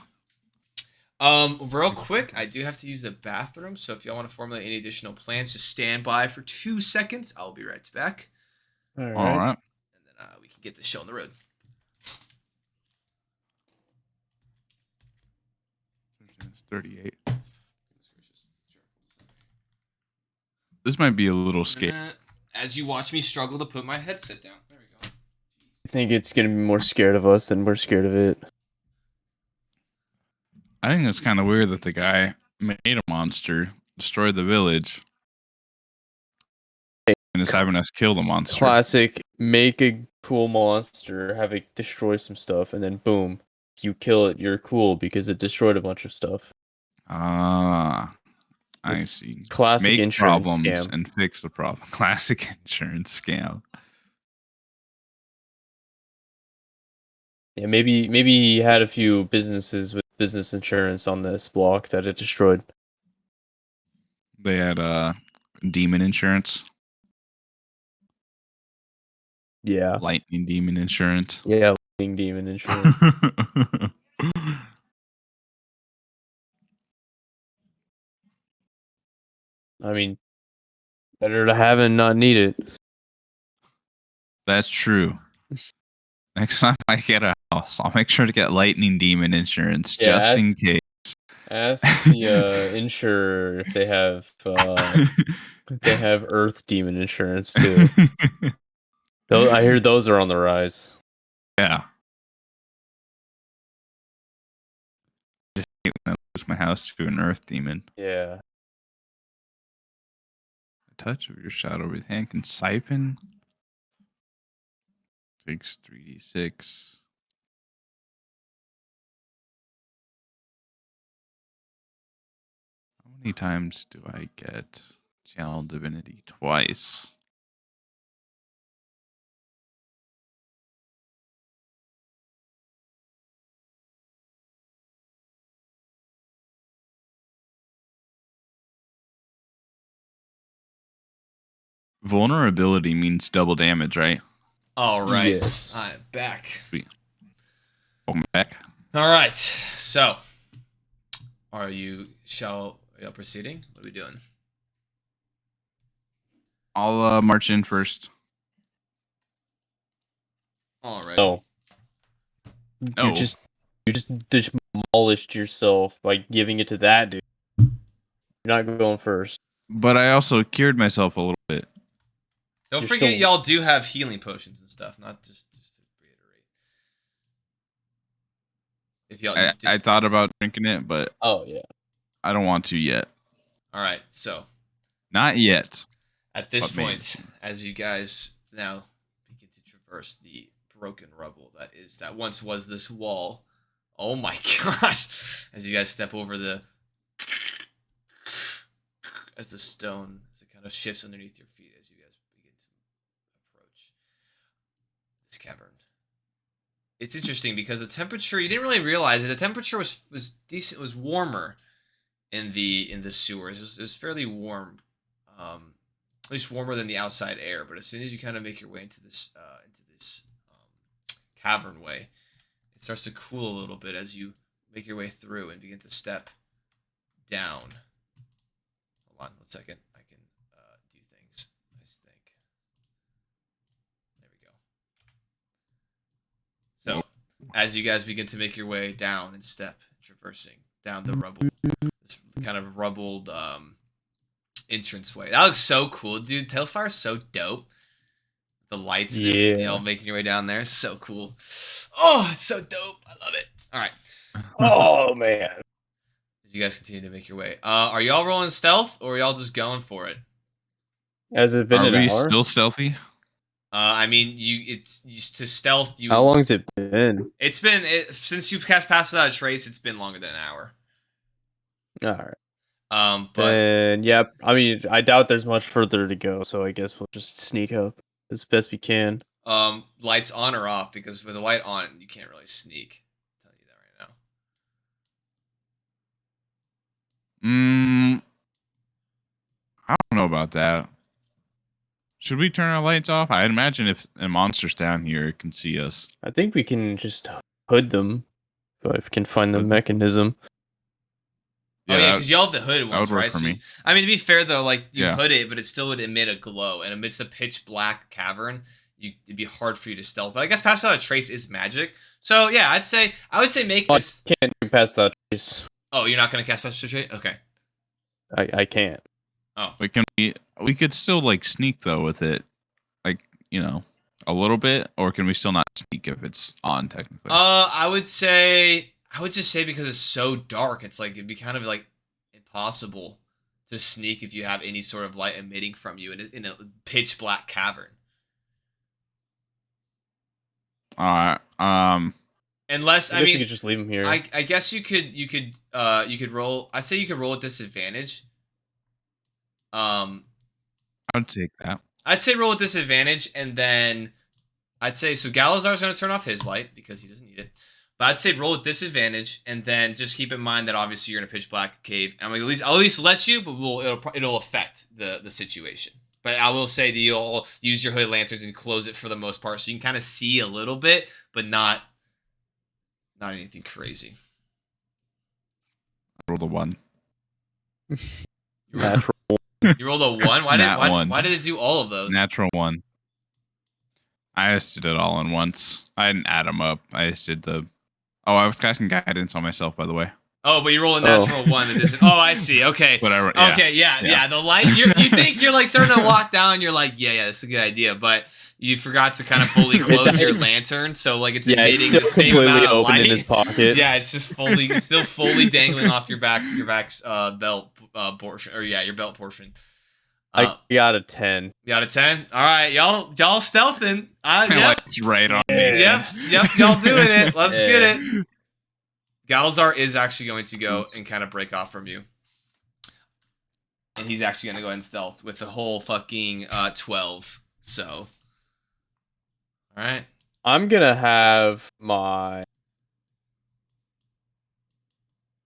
Real quick, I do have to use the bathroom, so if y'all want to formulate any additional plans, just stand by for 2 seconds. I'll be right back. All right. All right. And then we can get this show on the road. It's 38. This might be a little scary. As you watch me struggle to put my headset down. There we go. I think it's gonna be more scared of us than we're scared of it. I think it's kind of weird that the guy made a monster, destroyed the village, and is having us kill the monster. Classic: make a cool monster, have it destroy some stuff, and then boom, you kill it. You're cool because it destroyed a bunch of stuff. Ah, I It's see. Classic Make insurance problems scam. and fix the problem. Classic insurance scam. Yeah, maybe he had a few businesses with business insurance on this block that it destroyed. They had demon insurance, Yeah. lightning demon insurance. Yeah, lightning demon insurance. I mean, better to have and not need it. That's true. Next time I get a house, I'll make sure to get lightning demon insurance just in case. Ask the insurer if they have earth demon insurance too. I hear those are on the rise. Yeah. Just hate when I lose my house to an earth demon. Yeah. A touch of your shadow with hand can siphon. Takes 3d6. How many times do I get Channel Divinity? Twice. Vulnerability means double damage, right? All right. Yes. I'm back. Sweet. Welcome back. All right. So, are you proceeding? What are we doing? I'll march in first. All right. No. No. You just demolished yourself by giving it to that dude. You're not going first. But I also cured myself a little bit. Don't You're forget, still- y'all do have healing potions and stuff. Not just to reiterate. If y'all, I thought about drinking it, but Oh yeah. I don't want to yet. all right. So Not yet. at this But maybe. point, as you guys now begin to traverse the broken rubble that once was this wall. Oh my gosh! As you guys step over as the stone, as it kind of shifts underneath your feet as you guys begin to approach this cavern. It's interesting because the temperature, you didn't really realize it. The temperature was decent, was warmer in the sewers. It was fairly warm, at least warmer than the outside air. But as soon as you kind of make your way into this cavern way, it starts to cool a little bit as you make your way through and begin to step down. Hold on 1 second. I can do things. I think. There we go. So, as you guys begin to make your way down and step, traversing down the rubble, this kind of rubbled entranceway. That looks so cool, dude. Tailspire is so dope. The lights and everything, you know, making your way down there. So cool. Oh, it's so dope. I love it. All right. Oh man. As you guys continue to make your way. Are y'all rolling stealth or are y'all just going for it? Has it been Are an we hour? still stealthy? I mean, to stealth. How long has it been? It's been since you've cast Pass Without a Trace. It's been longer than an hour. All right. But And yeah, I mean, I doubt there's much further to go, so I guess we'll just sneak up as best we can. lights on or off, because with the light on, you can't really sneak. I'll tell you that right now. I don't know about that. Should we turn our lights off? I'd imagine if a monster's down here, it can see us. I think we can just hood them, if I can find the Hood them? mechanism. Yeah, because y'all have the hooded that would ones, work right? for So me. I mean, to be fair though, like you Yeah. hood it, but it still would emit a glow, and amidst a pitch black cavern, it'd be hard for you to stealth. But I guess Pass Without a Trace is magic, so yeah, I would say make Oh, this. I can't do past that trace. Oh, you're not gonna cast Pass Without a Trace? Okay. I can't. Oh, But we could still like sneak though with it, like a little bit, or can we still not sneak if it's on technically? I would just say because it's so dark, it's like it'd be kind of like impossible to sneak if you have any sort of light emitting from you in a pitch black cavern. Alright. Unless I guess we could just leave them here. I guess you could roll. I'd say you could roll at disadvantage. I would take that. I'd say roll at disadvantage, and then I'd say so. Galazar's going to turn off his light because he doesn't need it. But I'd say roll at disadvantage, and then just keep in mind that obviously you're in a pitch black cave. I mean, I'll at least let you, but it'll affect the situation. But I will say that you'll use your hood lanterns and close it for the most part, so you can kind of see a little bit, but not anything crazy. Roll the 1. Natural. You rolled a 1. Why did it do all of those? Natural 1. I just did it all in once. I didn't add them up. I just did the. Oh, I was casting guidance on myself, by the way. Oh, but you roll a natural 1 that isn't. Oh, I see. Okay. Whatever. Yeah. Okay, yeah. The light. You think you're like starting to walk down. You're like, yeah, that's a good idea. But you forgot to kind of fully close your lantern, so like it's Yeah, it's emitting still the same completely amount of open light. in his pocket. Yeah, it's still fully dangling off your back's belt portion, or yeah, your belt portion. I got a 10. You got a 10. All right, y'all stealthing. Yep. It's right on me. Yep, y'all doing it. Let's Yeah. get it. Galazar is actually going to go and kind of break off from you. And he's actually going to go ahead and stealth with the whole fucking 12. So. Alright. I'm gonna have my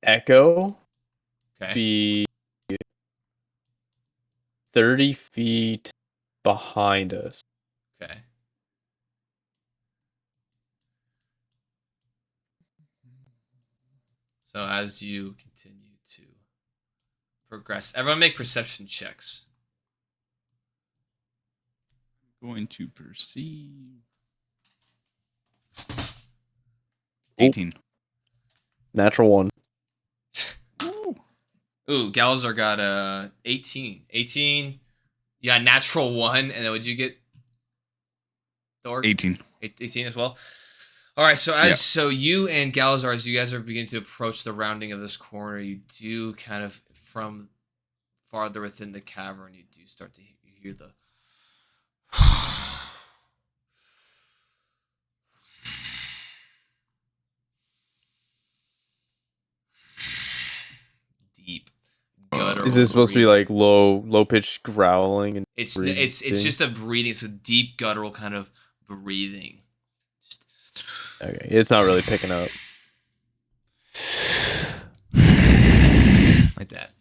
Echo Okay. be 30 feet behind us. Okay. So as you continue to progress, everyone make perception checks. Going to perceive. Ooh. 18. Natural 1. Ooh, Galazar got 18. 18. You got natural 1, and then what'd you get? Thor? 18. 18 as well. All right, so you and Galazar, as you guys are beginning to approach the rounding of this corner, you do kind of from farther within the cavern, you do start to hear the deep guttural. Is this supposed to be breathing. like low pitched growling and It's breathing? just a breathing. It's a deep guttural kind of breathing. Okay, it's not really picking up. Like that.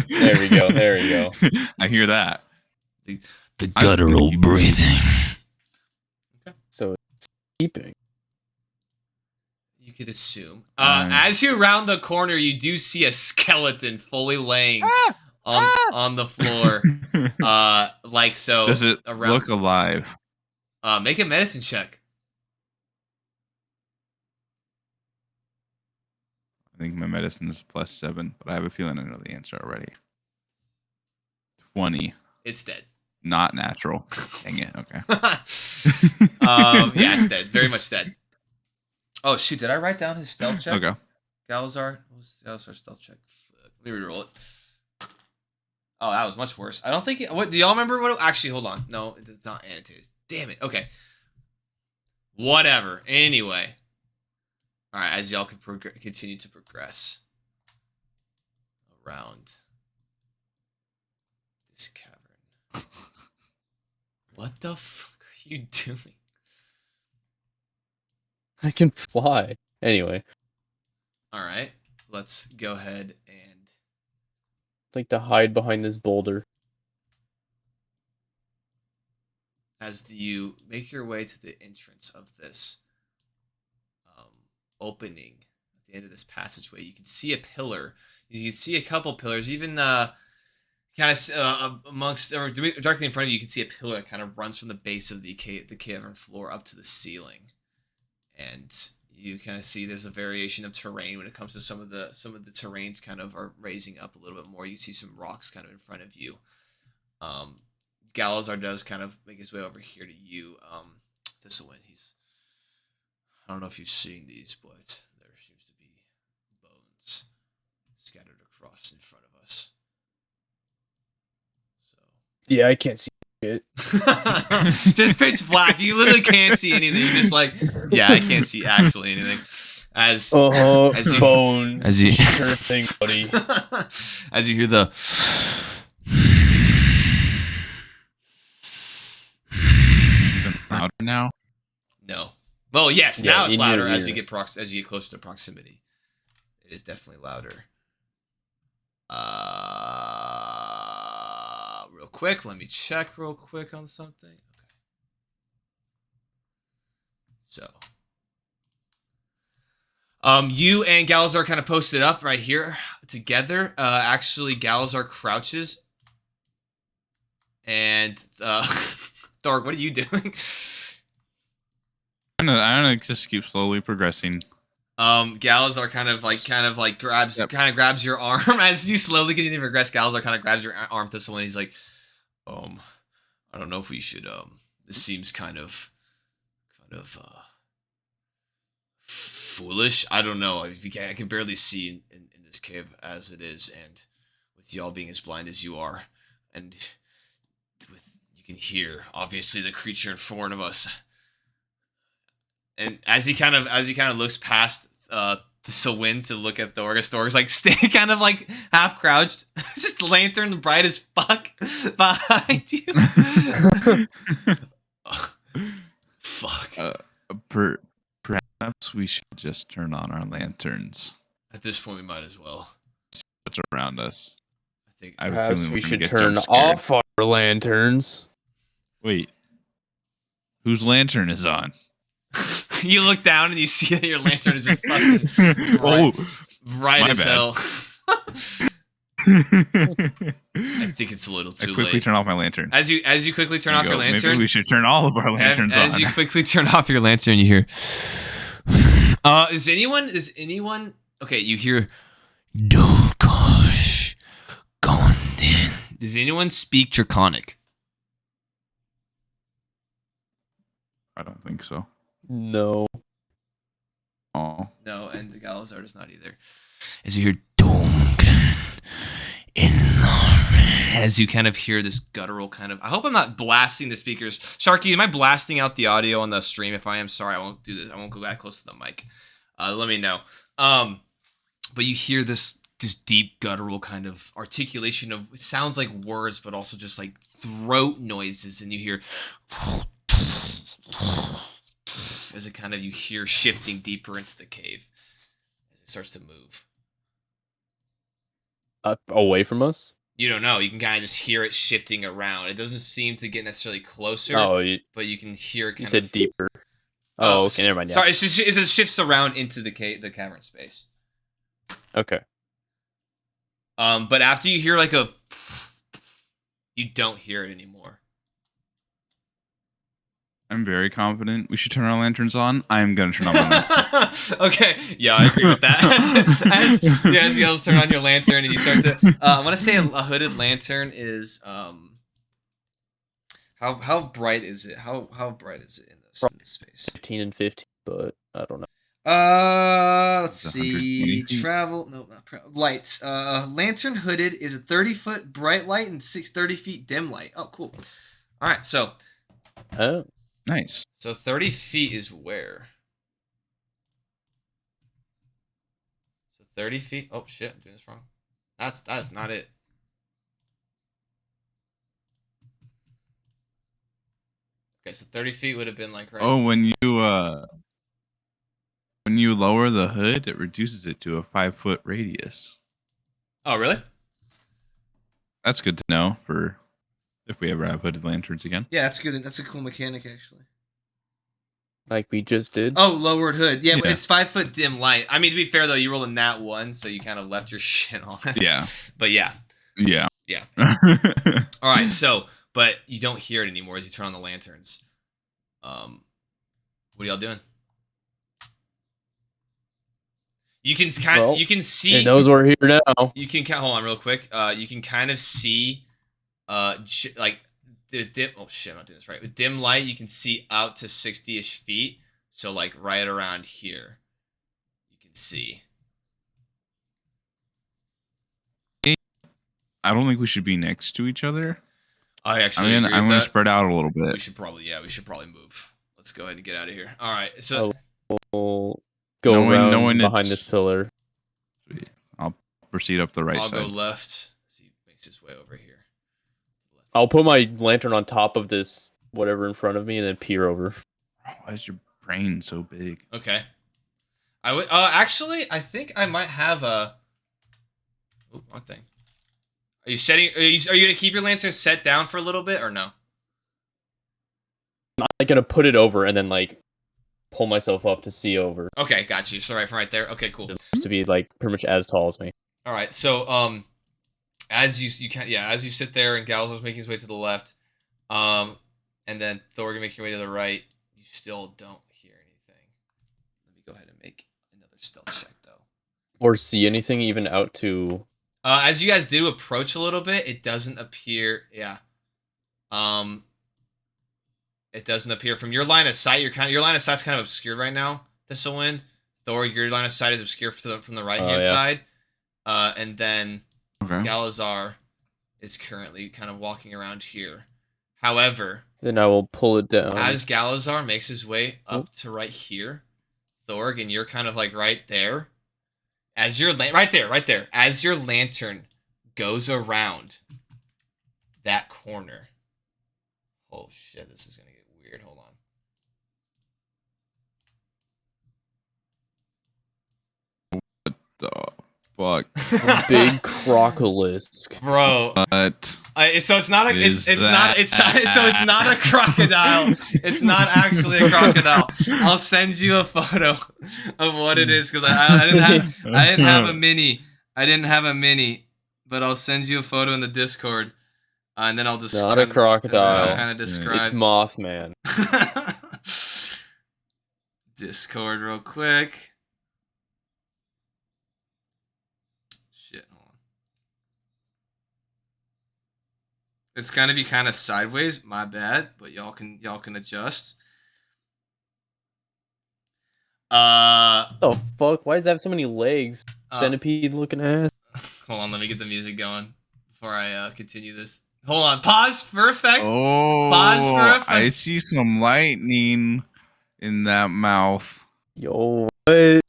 There we go. There we go. I hear that. The guttural breathing. So it's keeping. You could assume. As you round the corner, you do see a skeleton fully laying on the floor. Like so. Does it around, look alive? Make a medicine check. I think my medicine is +7, but I have a feeling I know the answer already. 20. It's dead. Not natural. Dang it. Okay. Yeah, it's dead. Very much dead. Oh shoot! Did I write down his stealth check? Okay. Galazar. What was Galazar's stealth check? Let me reroll it. Oh, that was much worse. I don't think. What do y'all remember? What? Actually, hold on. No, it's not annotated. Damn it. Okay. Whatever. Anyway. All right. As y'all can continue to progress around this cavern. What the fuck are you doing? I can fly. Anyway, All right. Let's go ahead and I'd like to hide behind this boulder. as you make your way to the entrance of this opening at the end of this passageway, you can see a pillar. You can see a couple pillars, even kind of amongst or directly in front of you. You can see a pillar that kind of runs from the base of the cavern floor up to the ceiling, and you kind of see there's a variation of terrain when it comes to some of the terrains kind of are raising up a little bit more. You see some rocks kind of in front of you. Galazar does kind of make his way over here to you, Thistlewind. I don't know if you've seen these, but there seems to be bones scattered across in front of us. So Yeah, I can't see it. just pitch black. You literally can't see anything. You're just like, yeah, I can't see actually anything. As you, bones. as you- Sure thing, buddy. as you hear the Even louder now? no. Well, yes, Yeah, now it's in your louder as ear. we get as you get closer to proximity. It is definitely louder. Real quick, let me check real quick on something. Okay. So, you and Galazar kind of posted up right here together. Actually, Galazar crouches, and Thorg, what are you doing? I don't know, just keep slowly progressing. Galazar kind of like grabs your arm as you slowly continue to progress. Galazar kind of grabs your arm, Thistle, and he's like, I don't know if we should. This seems kind of foolish. I don't know. I can barely see in this cave as it is, and with y'all being as blind as you are, and you can hear obviously the creature in front of us. And as he kind of looks past Thistlewind to look at Thorg's like stay kind of like half crouched, just lantern bright as fuck behind you. Fuck. Perhaps we should just turn on our lanterns. At this point, we might as well. What's around us? I think. I have a Perhaps feeling we we're gonna should get turn jump-scared. off our lanterns. Wait. Whose lantern is on? You look down and you see that your lantern is just fucking bright, bright my as bad. hell. I think it's a little I too quickly late. turn off my lantern. As you quickly turn There off you your go. lantern, Maybe we should turn all of our lanterns as on. you quickly turn off your lantern, you hear. Is anyone? Okay, you hear. Gosh, Gondin. Does anyone speak Draconic? I don't think so. No. Oh. No, and the Galazar does not either. As you hear Dongan in as you kind of hear this guttural kind of. I hope I'm not blasting the speakers. Sharky, am I blasting out the audio on the stream? If I am, sorry, I won't do this. I won't go that close to the mic. Let me know. But you hear this deep guttural kind of articulation of. It sounds like words, but also just like throat noises, and you hear. As it kind of you hear shifting deeper into the cave as it starts to move. Away from us? You don't know. You can kind of just hear it shifting around. It doesn't seem to get necessarily closer, but you can hear it kind you said of deeper. Oh, okay, never mind. Yeah. Sorry, it just shifts around into the cavern space. Okay. But after you hear like a, you don't hear it anymore. I'm very confident we should turn our lanterns on. I'm gonna turn on my lantern. Okay, yeah, I agree with that. as you guys turn on your lantern and you start to, I want to say a hooded lantern is how bright is it? How bright is it in this space? 15 and 15, but I don't know. Let's see. Travel, no, not lights. Lantern hooded is a 30-foot bright light and 30 feet dim light. Oh, cool. All right, so. Oh. Nice. So 30 feet is where? So 30 feet. Oh shit, I'm doing this wrong. That's not it. Okay, so 30 feet would have been like right. Oh, when you lower the hood, it reduces it to a 5-foot radius. Oh really? That's good to know for if we ever have hooded lanterns again. Yeah, that's good. That's a cool mechanic actually. Like we just did. Oh, lowered hood. Yeah, but it's 5-foot dim light. I mean, to be fair though, you rolled a nat 1, so you kind of left your shit on. Yeah. But yeah. Yeah. Yeah. All right. So, but you don't hear it anymore as you turn on the lanterns. What are y'all doing? You can you can see. It knows we're here now. You can hold on real quick. You can kind of see, like the dim. Oh shit, I'm not doing this right. With dim light, you can see out to 60-ish feet. So like right around here, you can see. I don't think we should be next to each other. I actually agree with I'm gonna that. spread out a little bit. We should probably move. Let's go ahead and get out of here. All right. So we'll go around behind this pillar. I'll proceed up the right side. I'll go left. As he makes his way over here. I'll put my lantern on top of this whatever in front of me and then peer over. Why is your brain so big? Okay. I would actually I think I might have a. Oh, wrong thing. Are you setting? Are you gonna keep your lantern set down for a little bit or no? I'm not gonna put it over and then like pull myself up to see over. Okay, got you. So right from right there. Okay, cool. Just to be like pretty much as tall as me. All right. So as you can as you sit there and Galzor's making his way to the left, and then Thor gonna make your way to the right. You still don't hear anything. Let me go ahead and make another stealth check though. Or see anything even out to. As you guys do approach a little bit, it doesn't appear. Yeah. It doesn't appear from your line of sight. Your line of sight's kind of obscured right now. Thistlewind, Thor, your line of sight is obscured from the right hand side. And then Galazar is currently kind of walking around here. However, then I will pull it down. As Galazar makes his way up to right here, Thorg, and you're kind of like right there. As your right there. As your lantern goes around that corner. Oh shit, this is gonna get weird. Hold on. fuck? Big crocolisk. Bro. But So it's not a Is it's not so it's not a crocodile. It's not actually a crocodile. I'll send you a photo of what it is because I didn't have a mini. I didn't have a mini, but I'll send you a photo in the Discord, and then I'll describe. Not a crocodile. I'll kind of describe. It's Mothman. Discord real quick. Shit, hold on. It's gonna be kind of sideways, my bad, but y'all can adjust. Oh fuck! Why does it have so many legs? Centipede looking ass. Hold on, let me get the music going before I continue this. Hold on, pause for effect. oh, Pause for effect. I see some lightning in that mouth. Yo, what? And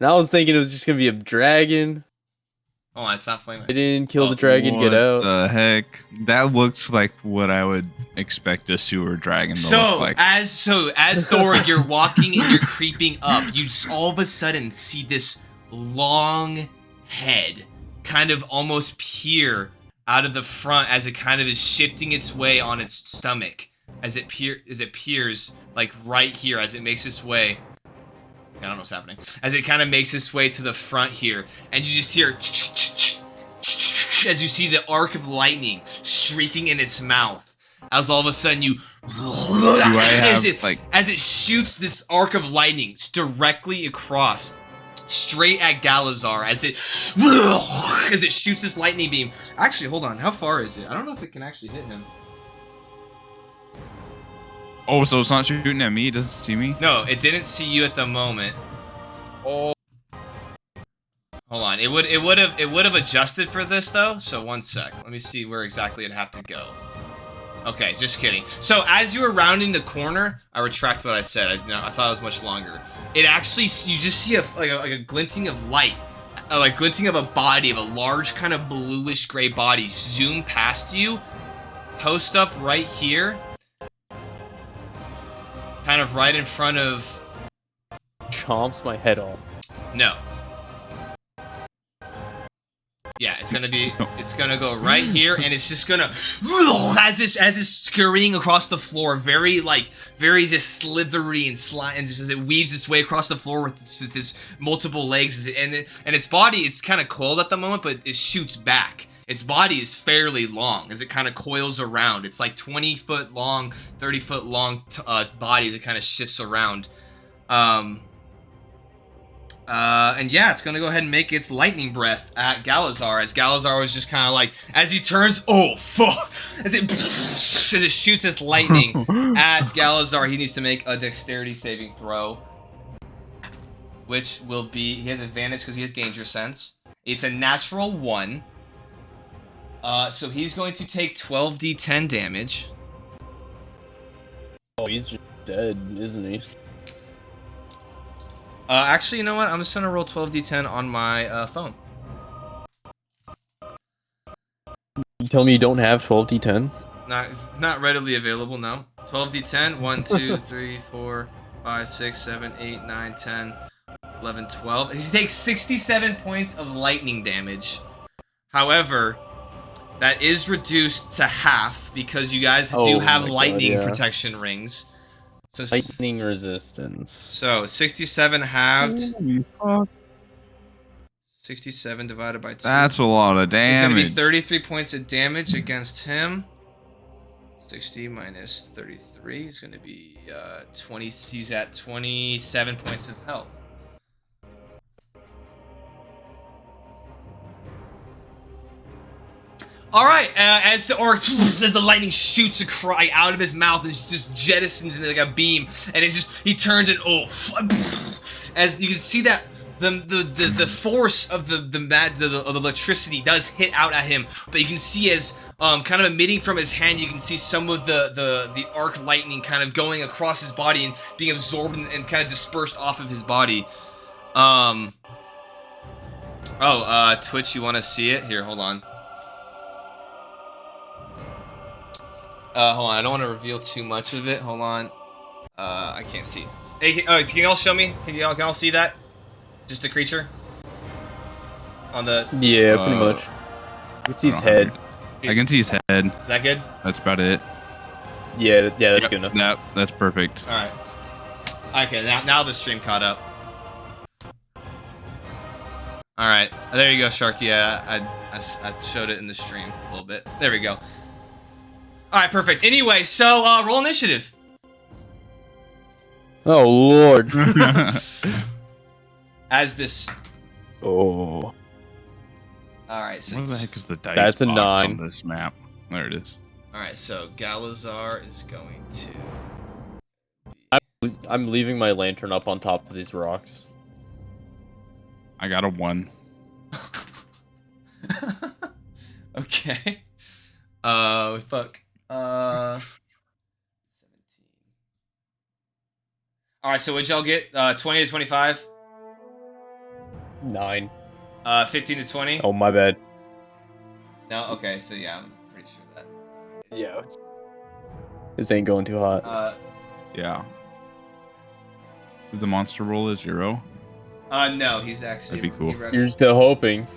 I was thinking it was just gonna be a dragon. Hold on, it's not flaming. I didn't kill the Oh, dragon. Get out. What the heck? That looks like what I would expect a sewer dragon to look like. As Thor, you're walking and you're creeping up, you all of a sudden see this long head kind of almost peer out of the front as it kind of is shifting its way on its stomach as it peers like right here as it makes its way. I don't know what's happening. As it kind of makes its way to the front here, and you just hear as you see the arc of lightning streaking in its mouth. As all of a sudden you as it shoots this arc of lightning directly across, straight at Galazar as it shoots this lightning beam. Actually, hold on. How far is it? I don't know if it can actually hit him. Oh, so it's not shooting at me? It doesn't see me? No, it didn't see you at the moment. Oh. Hold on. It would have adjusted for this though. So one sec. Let me see where exactly it'd have to go. Okay, just kidding. So as you were rounding the corner, I retract what I said. I thought it was much longer. It actually, you just see like a glinting of light, like glinting of a body, of a large kind of bluish gray body zoom past you, post up right here, kind of right in front of. Chomps my head off. No. Yeah, it's gonna go right here, and it's just gonna, as it's scurrying across the floor, very just slithery and just as it weaves its way across the floor with this multiple legs, and its body, it's kind of coiled at the moment, but it shoots back. Its body is fairly long as it kind of coils around. It's like 20-foot long, 30-foot long body as it kind of shifts around. And yeah, it's gonna go ahead and make its lightning breath at Galazar, as Galazar was just kind of like, as he turns, oh fuck, as it shoots its lightning at Galazar, he needs to make a dexterity saving throw, which will be, he has advantage because he has danger sense. It's a natural 1. So he's going to take 12d10 damage. Oh, he's just dead, isn't he? Actually, you know what? I'm just gonna roll 12d10 on my phone. You tell me you don't have 12d10? Not readily available, no. 12d10, 1, 2, 3, 4, 5, 6, 7, 8, 9, 10, 11, 12. He takes 67 points of lightning damage. However, that is reduced to half because you guys do have lightning protection rings. So lightning resistance. So 67 halved. 67 divided by 2. That's a lot of damage. It's gonna be 33 points of damage against him. 60 minus 33 is gonna be 20. He's at 27 points of health. All right, as the lightning shoots out of his mouth and just jettisons into like a beam, and he turns and as you can see that the force of the electricity does hit out at him, but you can see as kind of emitting from his hand, you can see some of the arc lightning kind of going across his body and being absorbed and kind of dispersed off of his body. Twitch, you want to see it? Here, hold on. Hold on, I don't want to reveal too much of it. Hold on. I can't see. Hey, can you all show me? Can you all see that? Just a creature? On the... Yeah, pretty much. You can see his head. I can see his head. That good? That's about it. Yeah, that's good enough. Yep, that's perfect. Alright. Okay, now the stream caught up. Alright, there you go, Sharky. Yeah, I showed it in the stream a little bit. There we go. Alright, perfect. Anyway, so, roll initiative. Oh, Lord. As this... Oh. Alright, so... Where the heck is the dice That's a box 9. on this map? There it is. Alright, so Galazar is going to... I'm leaving my lantern up on top of these rocks. I got a 1. Okay. Fuck. 17. Alright, so what'd y'all get? 20 to 25? 9. 15 to 20? Oh, my bad. No? Okay, so yeah, I'm pretty sure that. Yeah. This ain't going too hot. Yeah. The monster roll is 0. No, he's actually... That'd be cool. You're still hoping.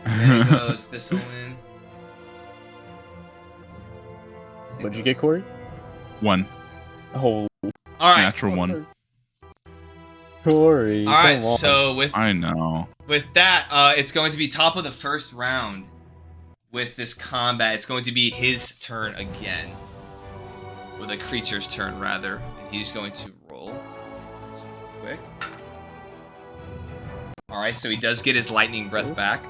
And he goes this one in. What'd you get, Corey? 1. Oh, Alright. Natural 1. Corey. Alright, come on. so with I know. that, it's going to be top of the first round. With this combat, it's going to be his turn again. Or the creature's turn, rather. And he's going to roll. Quick. Alright, so he does get his lightning breath back.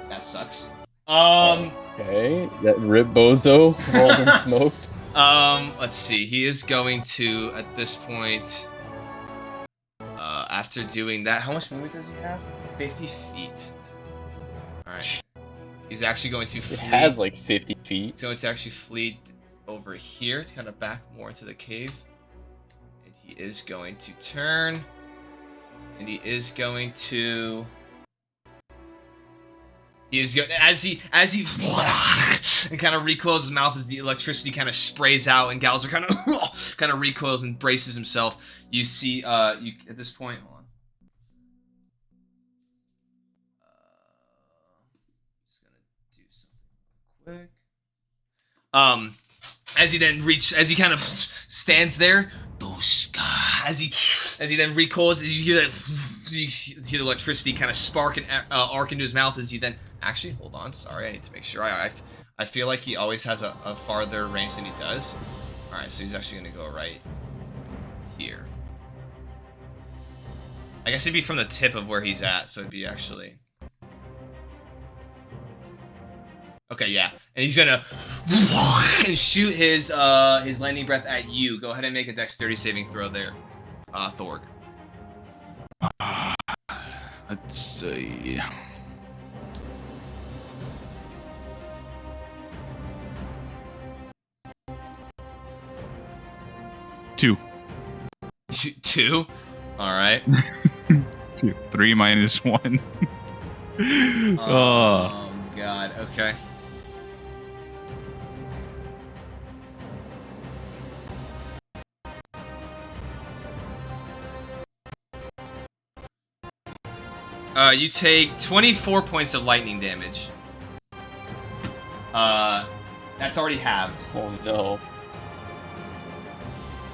That sucks. Okay, that rip bozo rolled and smoked. Let's see. He is going to, at this point, after doing that, how much movement does he have? 50 feet. Alright. He's actually going to It flee. has like 50 feet. He's going to actually flee over here to kind of back more into the cave. And he is going to turn. And he is going to... He is going as he and kind of recoils his mouth as the electricity kind of sprays out, and Galzer kind of recoils and braces himself. You see, you at this point, hold on. Just gonna do something quick. As he kind of stands there, as he then recoils, as you hear that, you hear the electricity kind of spark and arc into his mouth as he then... Actually, hold on. Sorry, I need to make sure. I feel like he always has a farther range than he does. Alright, so he's actually going to go right here. I guess it'd be from the tip of where he's at, so it'd be actually... Okay, yeah. And he's gonna and shoot his lightning breath at you. Go ahead and make a dexterity saving throw there, Thorg. Let's see. Two. 2? Alright. 2. 3 minus 1. Oh, God. Okay. You take 24 points of lightning damage. That's already halved. Oh no.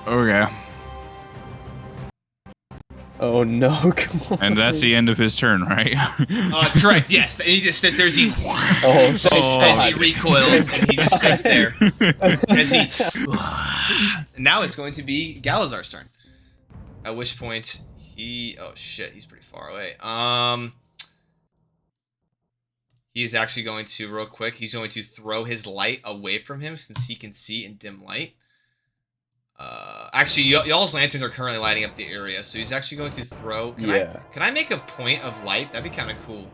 Okay. Oh no, come on. And that's the end of his turn, right? Correct, yes. And he just sits there as he, Oh, thank as he God. recoils, and he just sits there. As he... Now it's going to be Galazar's turn. At which point, he... Oh, shit, he's pretty far away. He's actually going to, real quick, he's going to throw his light away from him since he can see in dim light. Actually, y'all's lanterns are currently lighting up the area, so he's actually going to throw... Can I make a point of light? That'd be kind of cool.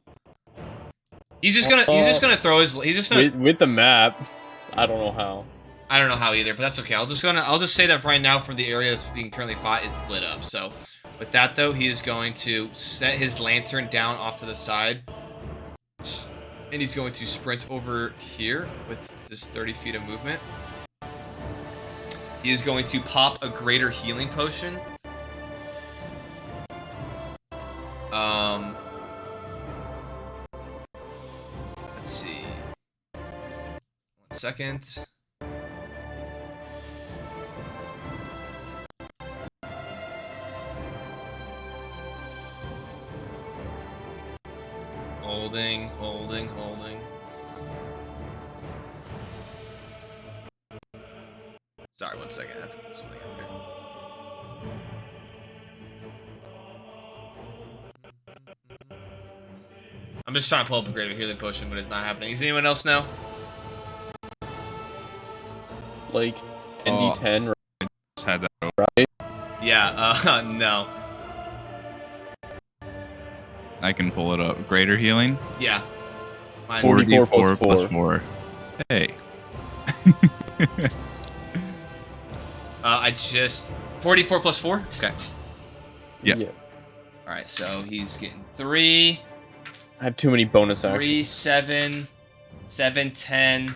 He's just gonna throw his... He's just gonna... With the map, I don't know how. I don't know how either, but that's okay. I'll just say that right now for the area that's being currently fought, it's lit up. So, with that though, he is going to set his lantern down off to the side, and he's going to sprint over here with this 30 feet of movement. He is going to pop a greater healing potion. second. Holding, holding, holding. Sorry, 1 second. I have to put something up here. I'm just trying to pull up a greater healing potion, but it's not happening. Is anyone else now? Like ND10, Just had that. right? Yeah, no. I can pull it up. Greater healing. Yeah. Mine's 44 4d4 plus plus 4. Hey. I just 44 plus 4? Okay. Yeah. Alright, so he's getting 3, I have too many bonus actions. 3, 7, 7, 10.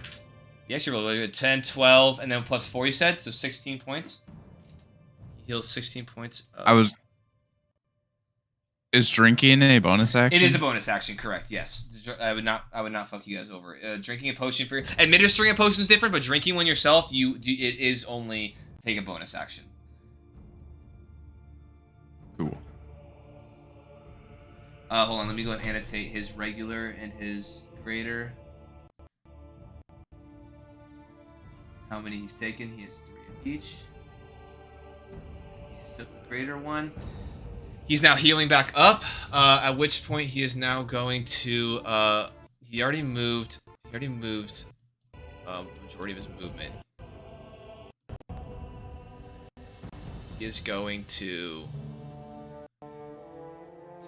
You actually rolled really good. 10, 12, and then plus 4 you said, so 16 points. He heals 16 points. Is drinking a bonus action? It is a bonus action, correct? Yes, I would not fuck you guys over. Drinking a potion for administering a potion is different, but drinking one yourself, it is only take a bonus action. Cool. Hold on, let me go and annotate his regular and his greater. How many he's taken? He has 3 of each. He took the greater one. He's now healing back up, at which point he is now going to, he already moved, majority of his movement. He is going to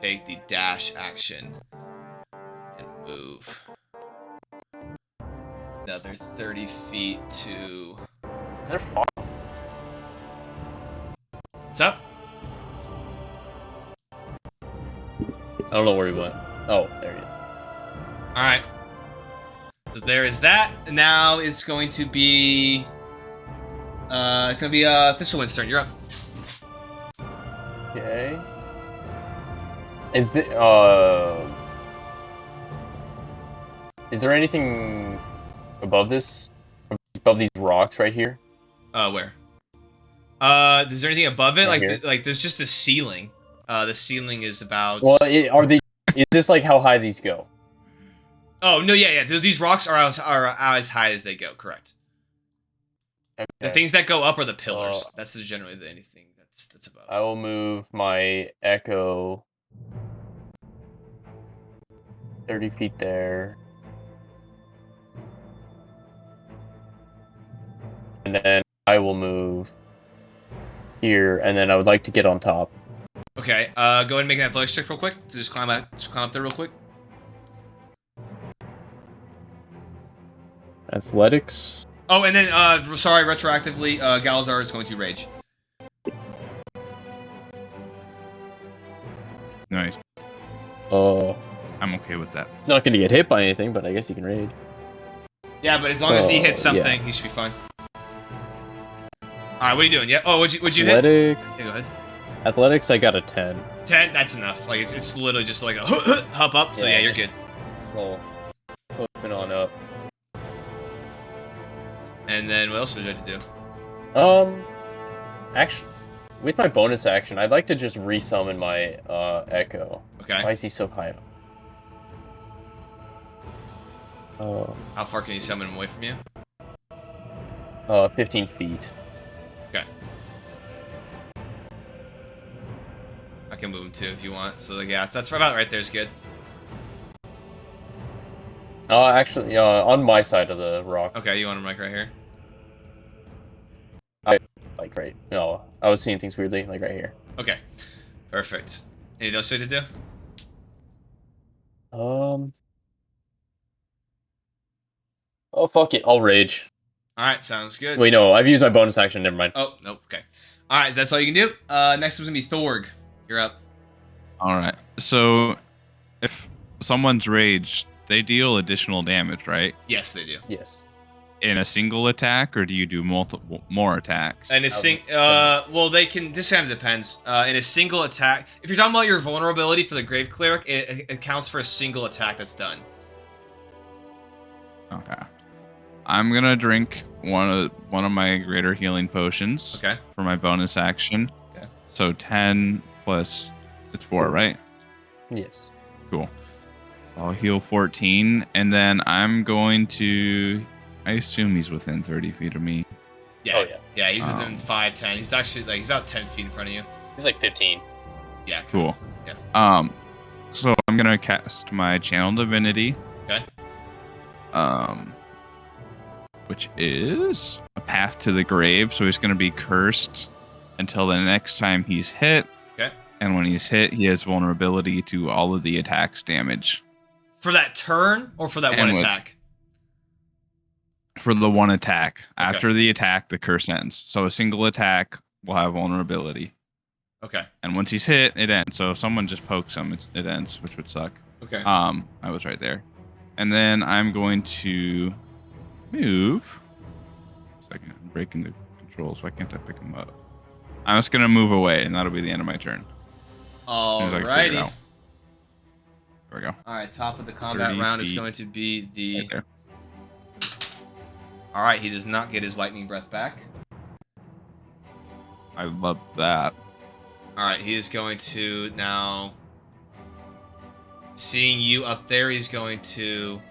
take the dash action and move another 30 feet to... Is there fog? What's up? I don't know where he went. Oh, there he is. Alright. So there is that. Now it's going to be... Thistlewood's turn. You're up. Okay. Is there anything above this? Above these rocks right here? Where? Is there anything above it? Right Like, here. like there's just a ceiling. The ceiling is about... Well, is this like how high these go? Oh, no, yeah. These rocks are as high as they go, correct. Okay. The things that go up are the pillars. That's generally anything that's above. I will move my echo 30 feet there. And then I will move here, and then I would like to get on top. Okay, go ahead and make an athletics check real quick. So just climb up there real quick. Athletics. Oh, and then, sorry, retroactively, Galazar is going to rage. Nice. I'm okay with that. He's not going to get hit by anything, but I guess he can rage. Yeah, but as long as he hits something, yeah. he should be fine. Alright, what are you doing? Yeah. Oh, what'd you hit? Athletics. Yeah, go ahead. Athletics, I got a 10. 10, that's enough. Like, it's literally just like a hop up, so yeah, you're good. Well, moving on up. And then, what else would you like to do? Actually, with my bonus action, I'd like to just resummon my, Echo. Okay. Why is he so high up? How far can you summon him away from you? 15 feet. Okay. I can move him too if you want. So, like, yeah, that's about right there is good. Actually, on my side of the rock. Okay, you want him like right here? Like right. No, I was seeing things weirdly, like right here. Okay. Perfect. Anything else you have to do? Oh, fuck it. I'll rage. Alright, sounds good. Wait, no. I've used my bonus action. Never mind. Oh, nope. Okay. Alright, so that's all you can do. Next one's gonna be Thorg. You're up. All right. So, if someone's raged, they deal additional damage, right? Yes, they do. Yes. In a single attack, or do you do more attacks? And well, they can. This kind of depends. In a single attack, if you're talking about your vulnerability for the Grave Cleric, it counts for a single attack that's done. Okay. I'm gonna drink one of my greater healing potions. Okay. For my bonus action. Okay. So 10 plus it's 4, right? Yes. Cool. So I'll heal 14, and then I'm going to. I assume he's within 30 feet of me. Yeah. Oh, yeah. Yeah, he's within 5, 10. He's actually he's about 10 feet in front of you. He's like 15. Yeah. Cool. Yeah. So I'm gonna cast my Channel Divinity. Okay. Which is a path to the grave. So he's gonna be cursed until the next time he's hit. Okay. And when he's hit, he has vulnerability to all of the attack's damage. For that turn or for that one attack? For the one attack. Okay. After the attack, the curse ends. So a single attack will have vulnerability. Okay. And once he's hit, it ends. So if someone just pokes him, it ends, which would suck. Okay. I was right there. And then I'm going to move. Second, I'm breaking the controls. Why can't I pick him up? I'm just gonna move away, and that'll be the end of my turn. Alrighty. There we go. Alright, top of the combat round is going to be the. Right there. Alright, he does not get his lightning breath back. I love that. Alright, he is going to now. Seeing you up there, he's going to.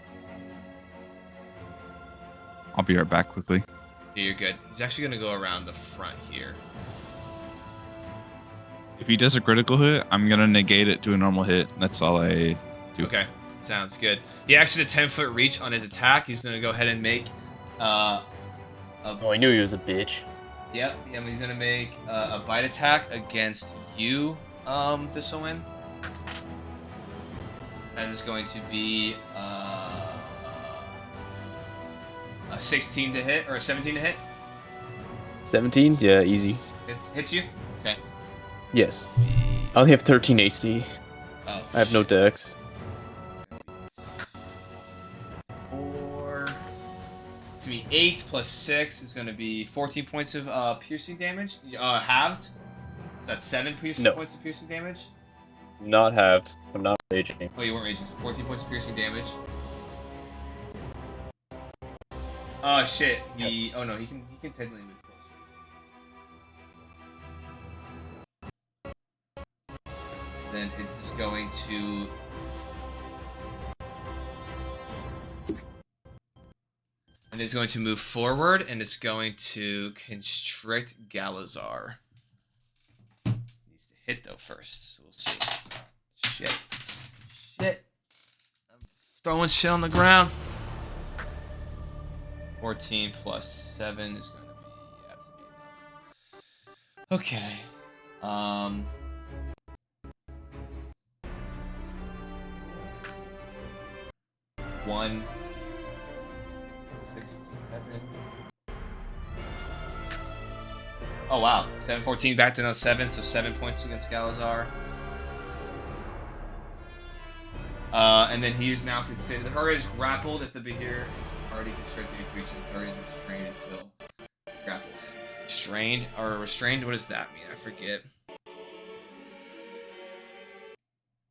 I'll be right back quickly. Yeah, you're good. He's actually going to go around the front here. If he does a critical hit, I'm gonna negate it to a normal hit. That's all I do. Okay, sounds good. He actually did a 10-foot reach on his attack. He's going to go ahead and make. Oh, I knew he was a bitch. Yep, yeah, he's going to make a bite attack against you, Thistlewind. That is going to be a 16 to hit, or a 17 to hit. 17? Yeah, easy. Hits you? Okay. Yes. I only have 13 AC. Oh, I have no dex. 4. It's going to be 8 plus 6 is going to be 14 points of piercing damage. Halved. So that's 7 points of piercing damage. Not halved. I'm not raging. Oh, you weren't raging. So 14 points of piercing damage. Oh shit. He. Oh no. He can technically move closer. Then it's going to. And it's going to move forward, and it's going to constrict Galazar. Needs to hit though first. So we'll see. Shit. I'm throwing shit on the ground. 14 plus 7 is going to be. Yeah, that's gonna be enough. Okay. 1, 6, 7. Oh wow. 7, 14 back to now 7, so 7 points against Galazar. And then he is now considered. The target is grappled if the behavior is already constricted creature. The target is restrained until grapple ends. Restrained or restrained? What does that mean? I forget.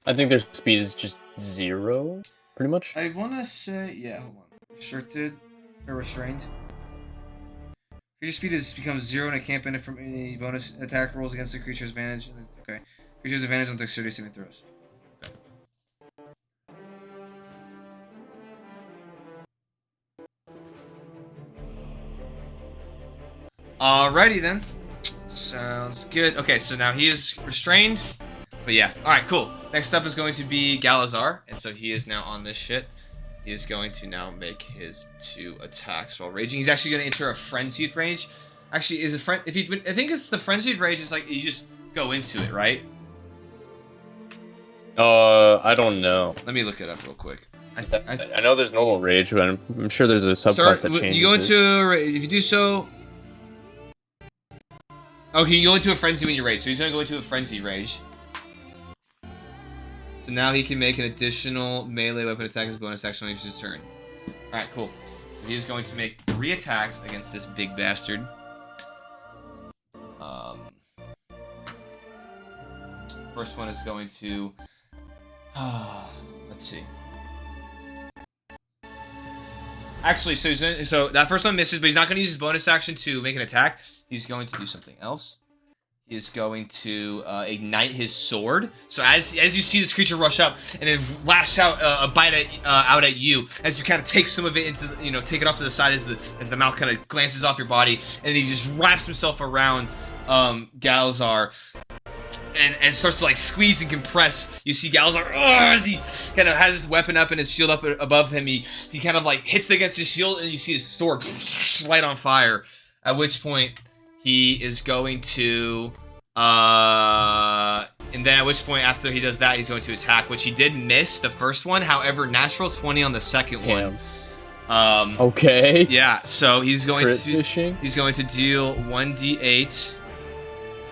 I think their speed is just 0, pretty much. I want to say, yeah, hold on. Restricted or restrained. Creature speed becomes 0 and it can't benefit from any bonus attack rolls against the creature's advantage. Okay. Creature's advantage on dexterity saving throws. Alrighty then. Sounds good. Okay, so now he is restrained. But yeah. Alright, cool. Next up is going to be Galazar. And so he is now on this shit. He is going to now make his 2 attacks while raging. He's actually going to enter a frenzied rage. Actually, is a I think it's the frenzied rage is like you just go into it, right? I don't know. Let me look it up real quick. I know there's normal rage, but I'm sure there's a subclass that changes. You go into if you do so. Okay, you go into a frenzy when you rage. So he's gonna go into a frenzy rage. So now he can make an additional melee weapon attack as a bonus action on his turn. Alright, cool. So he's going to make 3 attacks against this big bastard. First one is going to... let's see. Actually, so that first one misses, but he's not going to use his bonus action to make an attack. He's going to do something else. He is going to ignite his sword. So as you see this creature rush up and then lash out a bite out at you, as you kind of take some of it into take it off to the side as the mouth kind of glances off your body, and he just wraps himself around Galzar. And starts to like squeeze and compress. You see Galzar as he kind of has his weapon up and his shield up above him. He kind of like hits against his shield, and you see his sword light on fire. At which point he is going to and then at which point after he does that, he's going to attack, which he did miss the first one. However, natural 20 on the second one. Okay. Yeah. So he's going Crit to fishing. he's going to deal 1d8.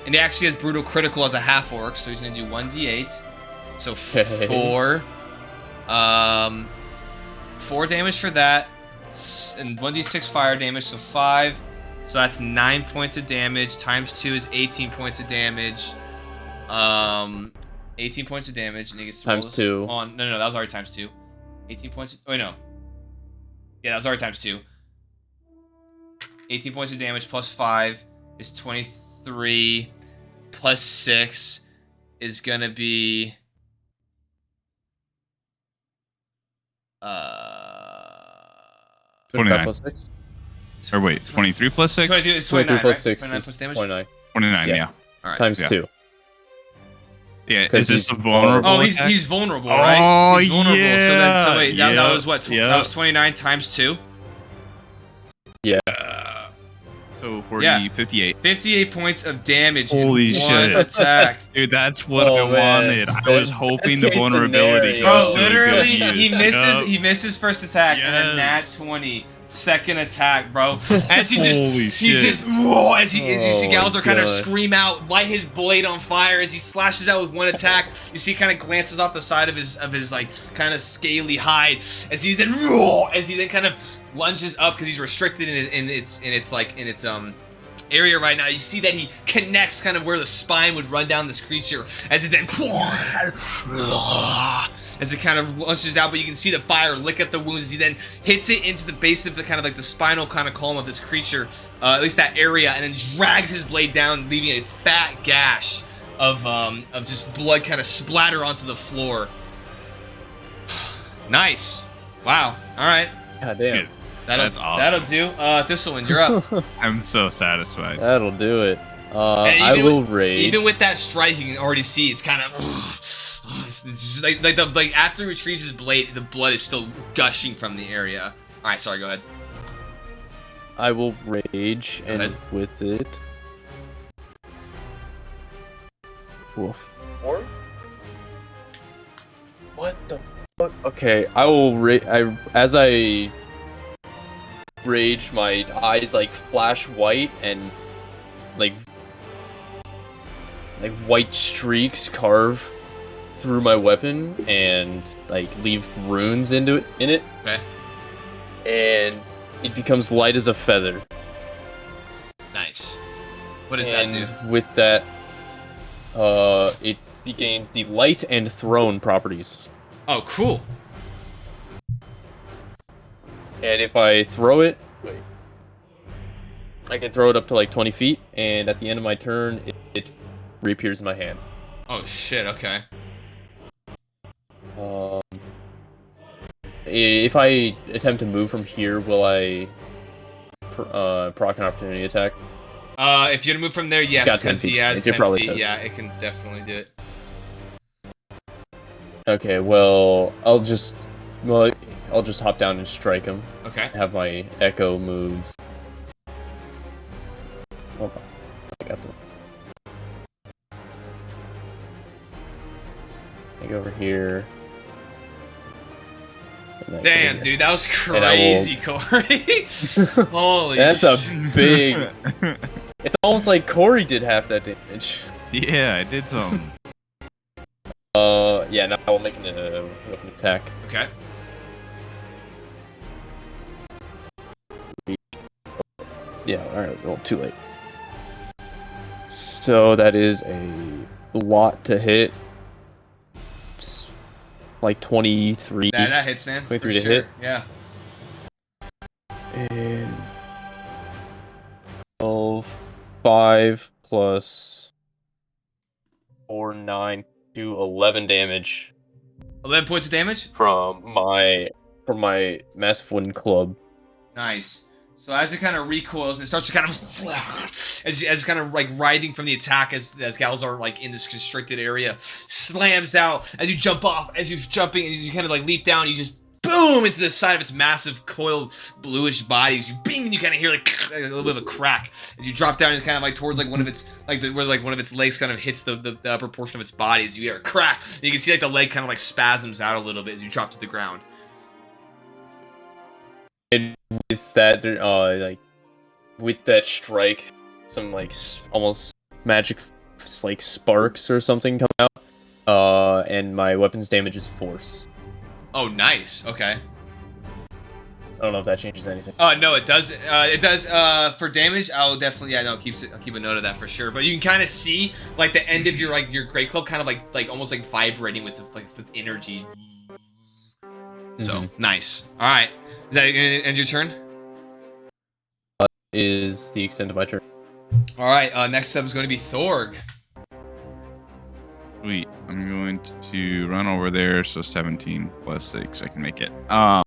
And he actually has brutal critical as a half orc, so he's gonna do 1d8. So 4. 4 damage for that, and 1d6 fire damage, so 5. So that's 9 points of damage. Times 2 is 18 points of damage. 18 points of damage, and he gets to roll Times this 2. on. No, that was already times 2. 18 points. Oh no. Yeah, that was already times 2. 18 points of damage plus 5 is 23. Plus 6 is gonna be 29 plus 6. Or wait, 23 plus 6? 22 is 23 29, plus right? 6 29 is plus damage? 29. 29, Yeah. yeah. All right. Times Yeah. 2. Yeah, 'Cause is this he's a vulnerable Oh, attack? he's vulnerable, right? Oh, He's vulnerable. So wait, that yeah, was what? yeah. That was 29 times 2. Yeah. So 40, Yeah. 58. 58 points of damage Holy in one shit. attack. Dude, that's what Oh, I man. wanted. I was hoping the Best case vulnerability scenario. Bro, goes to a literally, good he use. misses. Yup. He misses first attack, and then nat Yes. 20 second attack, bro. As he just, Holy he's shit. just, whoa, as you see Oh, Galzar kind of gosh. scream out, light his blade on fire as he slashes out with one attack. You see, he kind of glances off the side of his like kind of scaly hide as he then kind of lunges up because he's restricted in its area right now. You see that he connects kind of where the spine would run down this creature as it then as it kind of launches out, but you can see the fire lick at the wounds as he then hits it into the base of the kind of like the spinal kind of column of this creature, at least that area, and then drags his blade down, leaving a fat gash of just blood kind of splatter onto the floor. Nice. Wow. All right. God damn. Dude, that's awesome. That'll do. Thistlewind, you're up. I'm so satisfied. That'll do it. And I even will with- rage. Even with that strike, you can already see it's kind of it's just like after he retrieves his blade, the blood is still gushing from the area. All right, sorry, go ahead. I will rage, and ahead. with it. Wolf. What the fuck? Okay, I will as I rage, my eyes like flash white and like white streaks carve through my weapon and like leave runes in it. Okay. And it becomes light as a feather. Nice. What does that do? And with that, it gains the light and throne properties. Oh, cool. And if I throw it, I can throw it up to like 20 feet, and at the end of my turn, it reappears in my hand. Oh shit. Okay. If I attempt to move from here, will I proc an opportunity attack? If you're gonna move from there, yes, got 10 because he feet. has It 10 probably feet. does. Yeah, it can definitely do it. Okay, well, I'll just hop down and strike him. Okay. Have my echo move. Hold on. I got to. I go over here. And I go Damn, here. dude, that was And I will- crazy, Corey. Holy That's a shit. big. It's almost like Corey did half that damage. Yeah, I did some. Yeah, now I will make an weapon attack. Okay. Yeah, alright, well, too late. So that is a lot to hit. Like 23. That hits, man. 23 for to sure. hit? Yeah. 5 plus 4, 9 to 11 damage 11 points of damage. from my massive wooden club. Nice. So as it kind of recoils and it starts to kind of as it's kind of like writhing from the attack as Galazar like in this constricted area slams out as you jump off, as you're jumping and you kind of like leap down, you just boom into the side of its massive coiled bluish body. As you bing and you kind of hear like a little bit of a crack as you drop down and kind of like towards like one of its like where like one of its legs kind of hits the upper portion of its body. As you hear a crack, and you can see like the leg kind of like spasms out a little bit as you drop to the ground. And with that, like with that strike, some like almost magic like sparks or something come out. And my weapon's damage is force. Oh, nice. Okay. I don't know if that changes anything. No, it does. It does. For damage, I'll definitely. Yeah, no, I'll keep a note of that for sure. But you can kind of see like the end of your great club, kind of like almost like vibrating with with energy. So nice. All right. Is that gonna end your turn? Is the extent of my turn. All right. Next up is going to be Thorg. Sweet. I'm going to run over there, so 17 plus 6, I can make it. I'm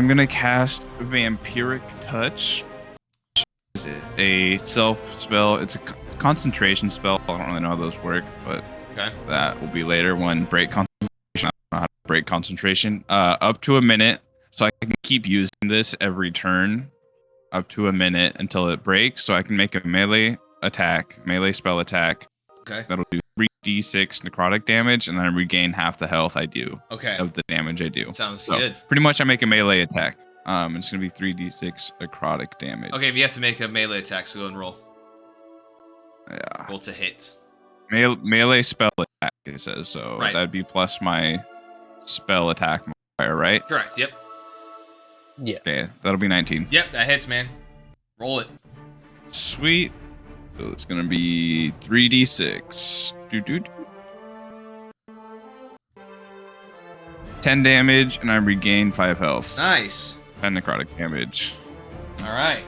gonna cast Vampiric Touch. Is it a self spell? It's a concentration spell. I don't really know how those work, but Okay. that will be later when break concentration. I don't know how to break concentration. Up to a minute, so I can keep using this every turn, up to a minute until it breaks. So I can make a melee spell attack. Okay. That'll do 3d6 necrotic damage, and then I regain half the health I do Okay. of the damage I do. Sounds So, good. pretty much I make a melee attack. It's gonna be 3d6 necrotic damage. Okay, but you have to make a melee attack, so go and roll. Yeah. Roll to hit. Melee spell attack, it says. So Right. that'd be plus my spell attack modifier, right? Correct. Yep. Yeah. Okay, that'll be 19. Yep. That hits, man. Roll it. Sweet. So it's gonna be 3d6. 10 damage, and I regain 5 health. Nice. 10 necrotic damage. All right.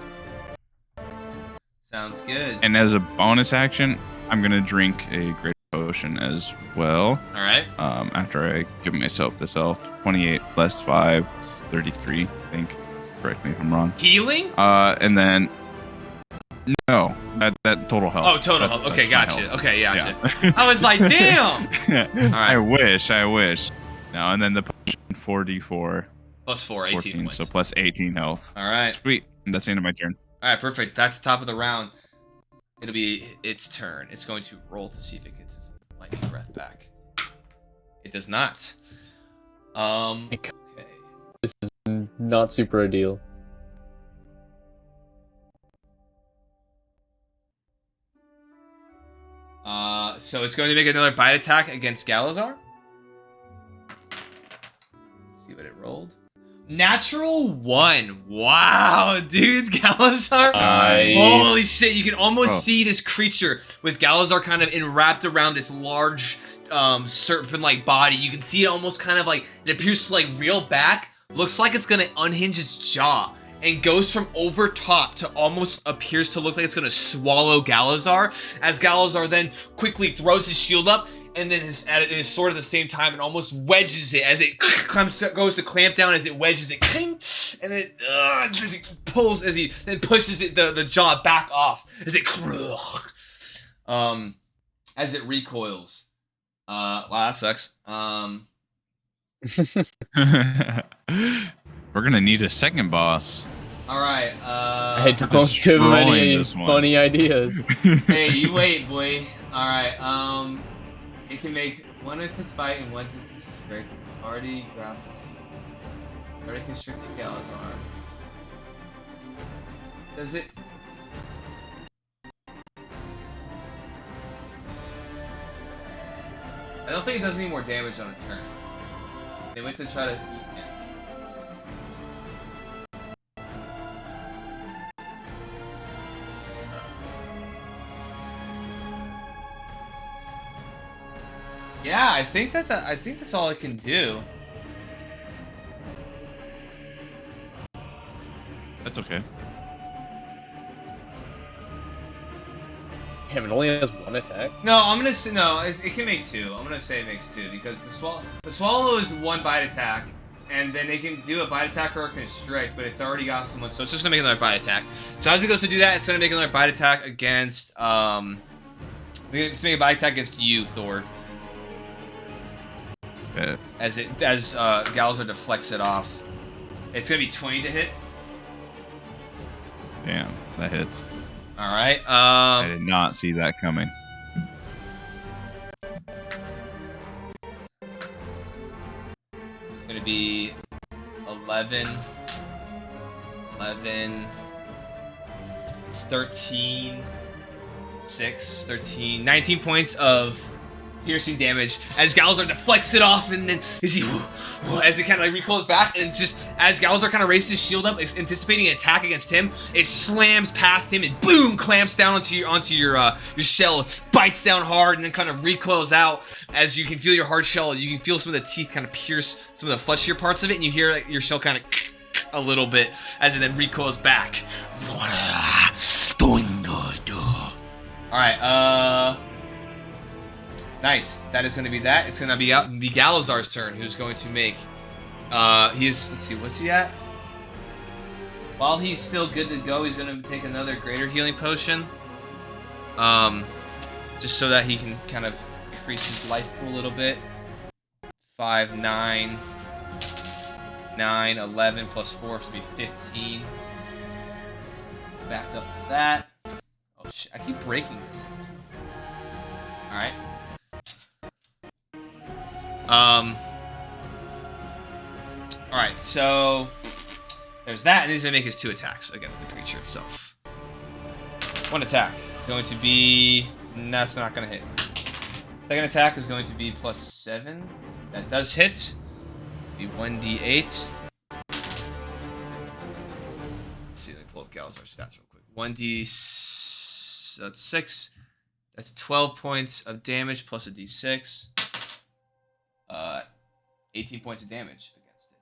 Sounds good. And as a bonus action, I'm gonna drink a great potion as well. All right. After I give myself this health. 28 plus 5, 33, I think. Correct me if I'm wrong. Healing? And then no, that total health. Oh, total That's- health. Okay, that's my gotcha. health. Okay, gotcha. Yeah. I was like, damn. I wish. No, and then the potion 4d4. Plus 4, 18 14, points. so plus 18 health. All right. Sweet. And that's the end of my turn. All right, perfect. That's the top of the round. It'll be its turn. It's going to roll to see if it gets its lightning breath back. It does not. Okay. This is not super ideal. So it's going to make another bite attack against Galazar. Let's see what it rolled. Natural 1. Wow, dude, Galazar. Nice. Holy shit, you can almost Oh. see this creature with Galazar kind of enwrapped around its large serpent-like body. You can see it almost kind of like, it appears to like reel back. Looks like it's gonna unhinge its jaw and goes from over top to almost appears to look like it's gonna swallow Galazar, as Galazar then quickly throws his shield up and then his sword at the same time and almost wedges it as it goes to clamp down, as it wedges it, and it as it pulls, as he then pushes it the jaw back off as it recoils. Wow, that sucks. We're gonna need a second boss. All right. I don't give destroying any this one. funny ideas. Hey, you wait, boy. All right. It can make one with its fight and one to constrict. It's already grappled. Already constricted Galazar. Does it? I don't think it does any more damage on a turn. They went to try to eat him. Yeah, I think that's all it can do. That's okay. Damn, it only has one attack? No, I'm gonna say no. It can make 2. I'm gonna say it makes 2 because the swallow is 1 bite attack, and then it can do a bite attack or a constrict, but it's already got someone, so it's just gonna make another bite attack. So as it goes to do that, it's gonna make another bite attack against it's making a bite attack against you, Thor. Yeah. As Galzar deflects it off. It's gonna be 20 to hit. Damn, that hits. All right. I did not see that coming. It's gonna be 11. It's 13. 6, 13, 19 points of piercing damage as Galzar deflects it off, and then as it kind of like recoils back, and just as Galzar kind of raises his shield up, anticipating an attack against him, it slams past him and boom, clamps down onto your shell, bites down hard, and then kind of recoils out as you can feel your hard shell. You can feel some of the teeth kind of pierce some of the fleshier parts of it, and you hear like, your shell kind of a little bit as it then recoils back. All right, nice. That is going to be that. It's going to be Galazar's turn, who's going to make. Let's see, what's he at? While he's still good to go, he's going to take another greater healing potion. Just so that he can kind of increase his life pool a little bit. 5, 9, 11 plus 4, so it'll be 15. Back up to that. Oh shit, I keep breaking this. Alright. Alright, so there's that, and he's gonna make his 2 attacks against the creature itself. 1 attack is going to be. That's not gonna hit. Second attack is going to be +7. That does hit. Be 1d8. Let's see, let me pull up Galazar's stats real quick. that's 6. That's 12 points of damage plus a d6. 18 points of damage against it.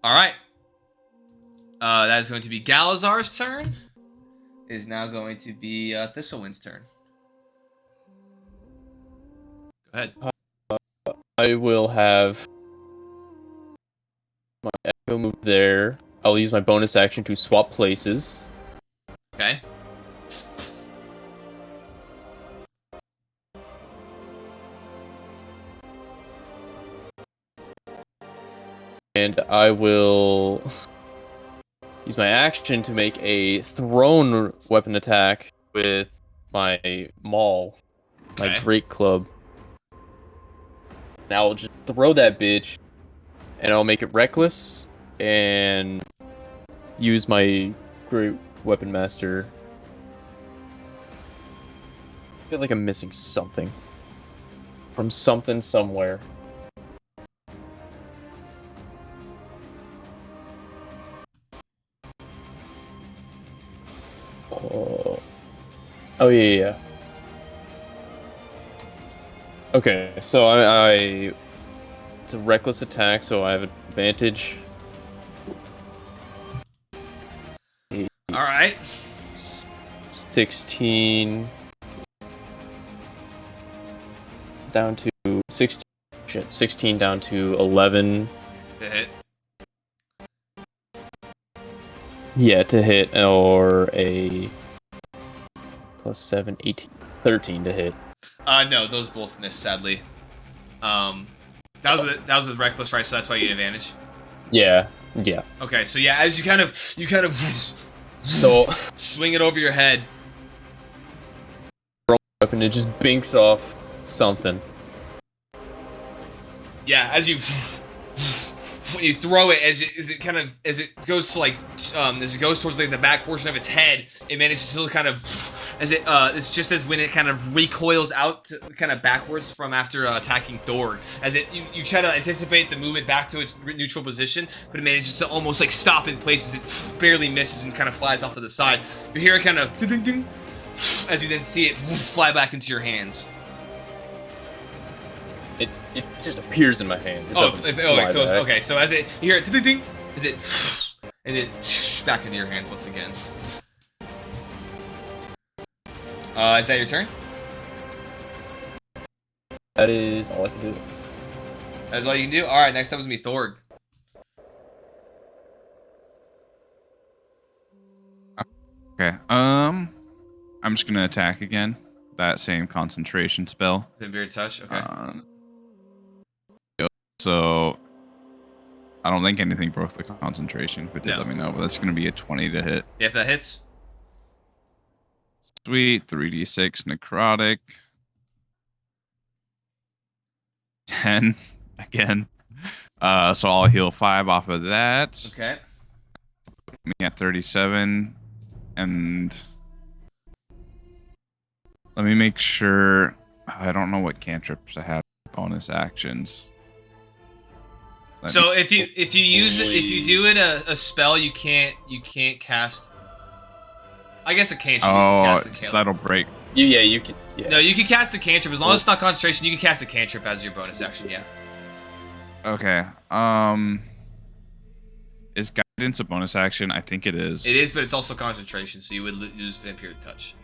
Alright. That is going to be Galazar's turn. It is now going to be Thistlewind's turn. Go ahead. I will have my echo move there. I'll use my bonus action to swap places. Okay. And I will use my action to make a thrown weapon attack with my maul, my Okay. great club. Now I'll just throw that bitch, and I'll make it reckless, and use my great weapon master. I feel like I'm missing something. From something somewhere. Oh yeah. Okay, so I it's a reckless attack, so I have advantage. All right. 16 down to 16. Shit, 16 down to 11. To hit. Yeah, to hit, or a +7, 18, 13 to hit. No, those both missed, sadly. That was with reckless, right? So that's why you get advantage. Yeah. Okay, so yeah, as you kind of So swing it over your head. weapon, it just binks off something. Yeah, as you when you throw it, as it goes to as it goes towards like the back portion of its head, it manages to kind of it's just as when it kind of recoils out to, kind of backwards from after attacking Thor. As you try to anticipate the movement back to its neutral position, but it manages to almost like stop in place as it barely misses and kind of flies off to the side. You hear it kind of ding ding ding, as you then see it fly back into your hands. It just appears in my hands. It So doesn't fly back. okay. So as you hear it ding ding, as it and then back into your hands once again. Is that your turn? That is all I can do. That's all you can do? Alright, next up is me, Thord. Okay. I'm just gonna attack again. That same concentration spell. Then Beard Touch, okay. So I don't think anything broke the concentration. If it did, No. let me know. But that's gonna be a 20 to hit. Yep, that hits. Sweet. 3d6 necrotic. 10 again. So I'll heal 5 off of that. Okay. Me at 37. And let me make sure. I don't know what cantrips I have bonus actions. So if you use it, if you do it a spell, you can't cast. I guess a cantrip. You can cast a cantrip. That'll break. You can. Yeah. No, you can cast a cantrip as long as it's not concentration. You can cast a cantrip as your bonus action. Yeah. Okay. Is guidance a bonus action? I think it is. It is, but it's also concentration, so you would lose Vampiric Touch.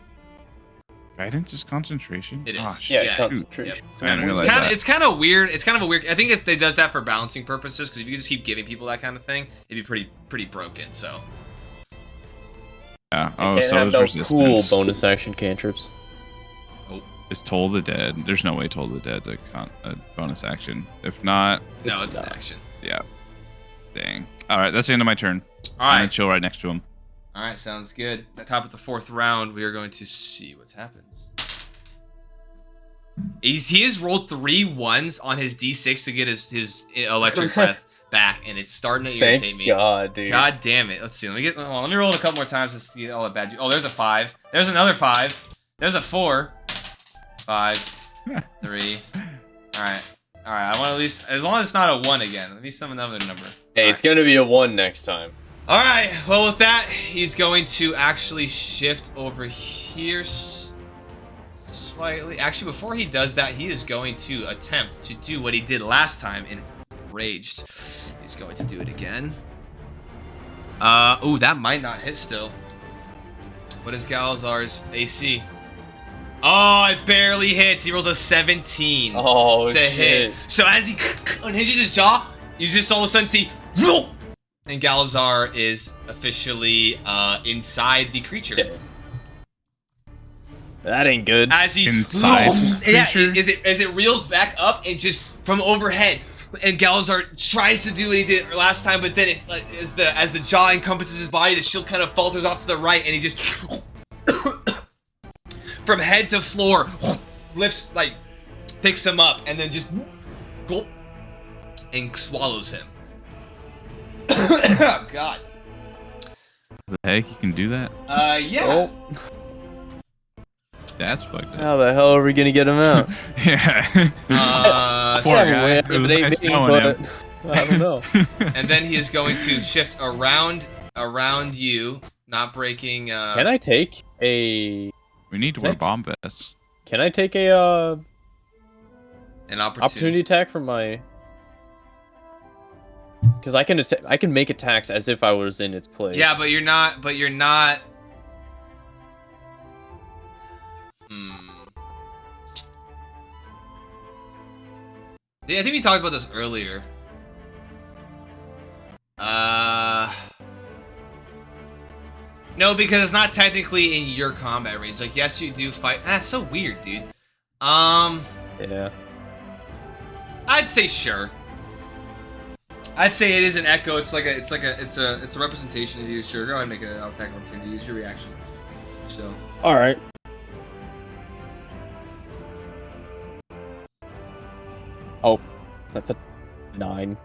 Guidance is concentration. It is. Yeah, concentration. Yep. It's kind of weird. It's kind of a weird. I think it does that for balancing purposes, because if you just keep giving people that kind of thing, it'd be pretty broken. So. Yeah. Oh, so have no cool bonus action cantrips. Oh. Is Toll the Dead? There's no way Toll the Dead's a bonus action. If not, no, it's an action. Yeah. Dang. All right, that's the end of my turn. All right. I'm gonna chill right next to him. All right, sounds good. At the top of the 4th round, we are going to see what happens. He has rolled 3 1s on his D6 to get his electric breath back, and it's starting to irritate me. God, dude. God damn it. Let's see. Let me roll it a couple more times to see all the bad. Oh, there's a 5. There's another 5. There's a 4. 5. 3. All right. I want at least, as long as it's not a 1 again. Let me summon another number. Hey, it's gonna be a 1 next time. All right. Well, with that, he's going to actually shift over here slightly. Actually, before he does that, he is going to attempt to do what he did last time in Raged. He's going to do it again. Ooh, that might not hit still. What is Galazar's AC? Oh, it barely hits. He rolls a 17 to hit. So as he unhinges his jaw, you just all of a sudden see, and Galazar is officially inside the creature. Yeah. That ain't good. As he inside as it reels back up and just from overhead, and Galazar tries to do what he did last time, but then as the jaw encompasses his body, the shield kind of falters off to the right, and he just from head to floor lifts, picks him up, and then just gulp and swallows him. Oh God. The heck, you can do that? Yeah. Oh. That's fucked up. How the hell are we gonna get him out? Yeah. Poor guy. It was nice knowing him. I don't know. And then he is going to shift around you, not breaking. Can I take a? We need to wear bomb vests. Can I take a an opportunity attack from my? Because I can make attacks as if I was in its place. Yeah, but you're not. Yeah, I think we talked about this earlier. No, because it's not technically in your combat range. Like, yes, you do fight. That's so weird, dude. Yeah. I'd say sure. I'd say it is an echo. It's a representation of you. Sure, go ahead and make an attack opportunity. Use your reaction. So. All right. Oh, that's a 9.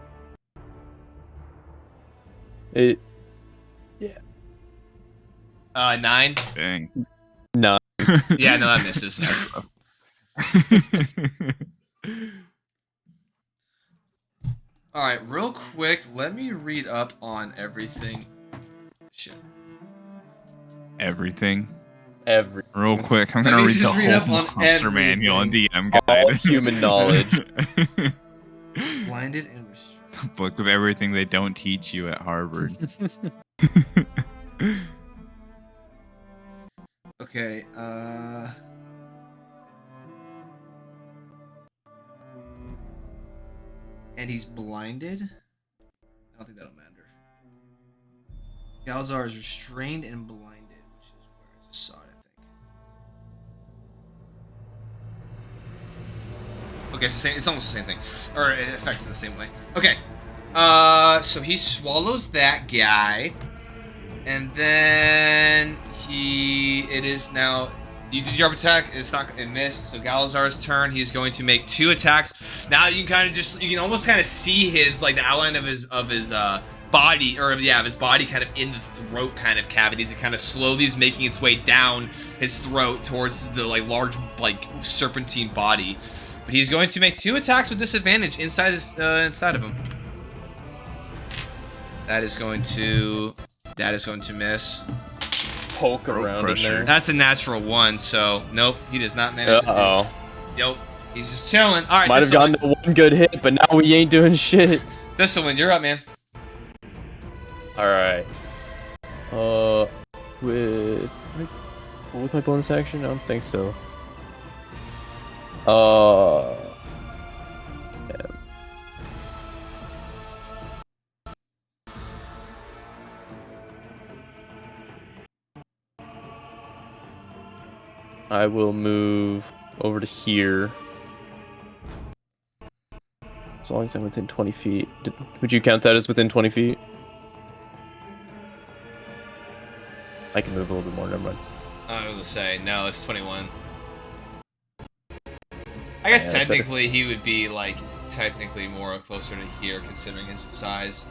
Yeah. 9. Dang. 9. Yeah, no, that misses. All right, real quick, let me read up on everything. Shit. Everything. Real quick, I'm gonna read the whole monster manual and DM guide. All human knowledge. Blinded and restrained. Book of everything they don't teach you at Harvard. Okay, and he's blinded? I don't think that'll matter. Galzar is restrained and blinded, which is where it's a sod, I think. Okay, it's the same. It's almost the same thing, or it affects it the same way. Okay, so he swallows that guy, and then it is now. You did your attack. It missed. So Galazar's turn. He's going to make 2 attacks. Now you can almost kind of see his the outline of his body, or of his body kind of in the throat kind of cavities. It kind of slowly is making its way down his throat towards the large serpentine body. But he's going to make 2 attacks with disadvantage inside of him. That is going to miss. Poke around in there. That's a natural 1, so nope, he does not manage Uh-oh. to do. Nope, he's just chilling. All right, Might have gotten the 1 good hit, but now we ain't doing shit. Thistlewind, you're up, man. Alright. With my bonus action? I don't think so. Yeah. I will move over to here. As long as I'm within 20 feet. Would you count that as within 20 feet? I can move a little bit more, never mind. I was gonna say, no, it's 21. I guess technically he would be technically more closer to here considering his size.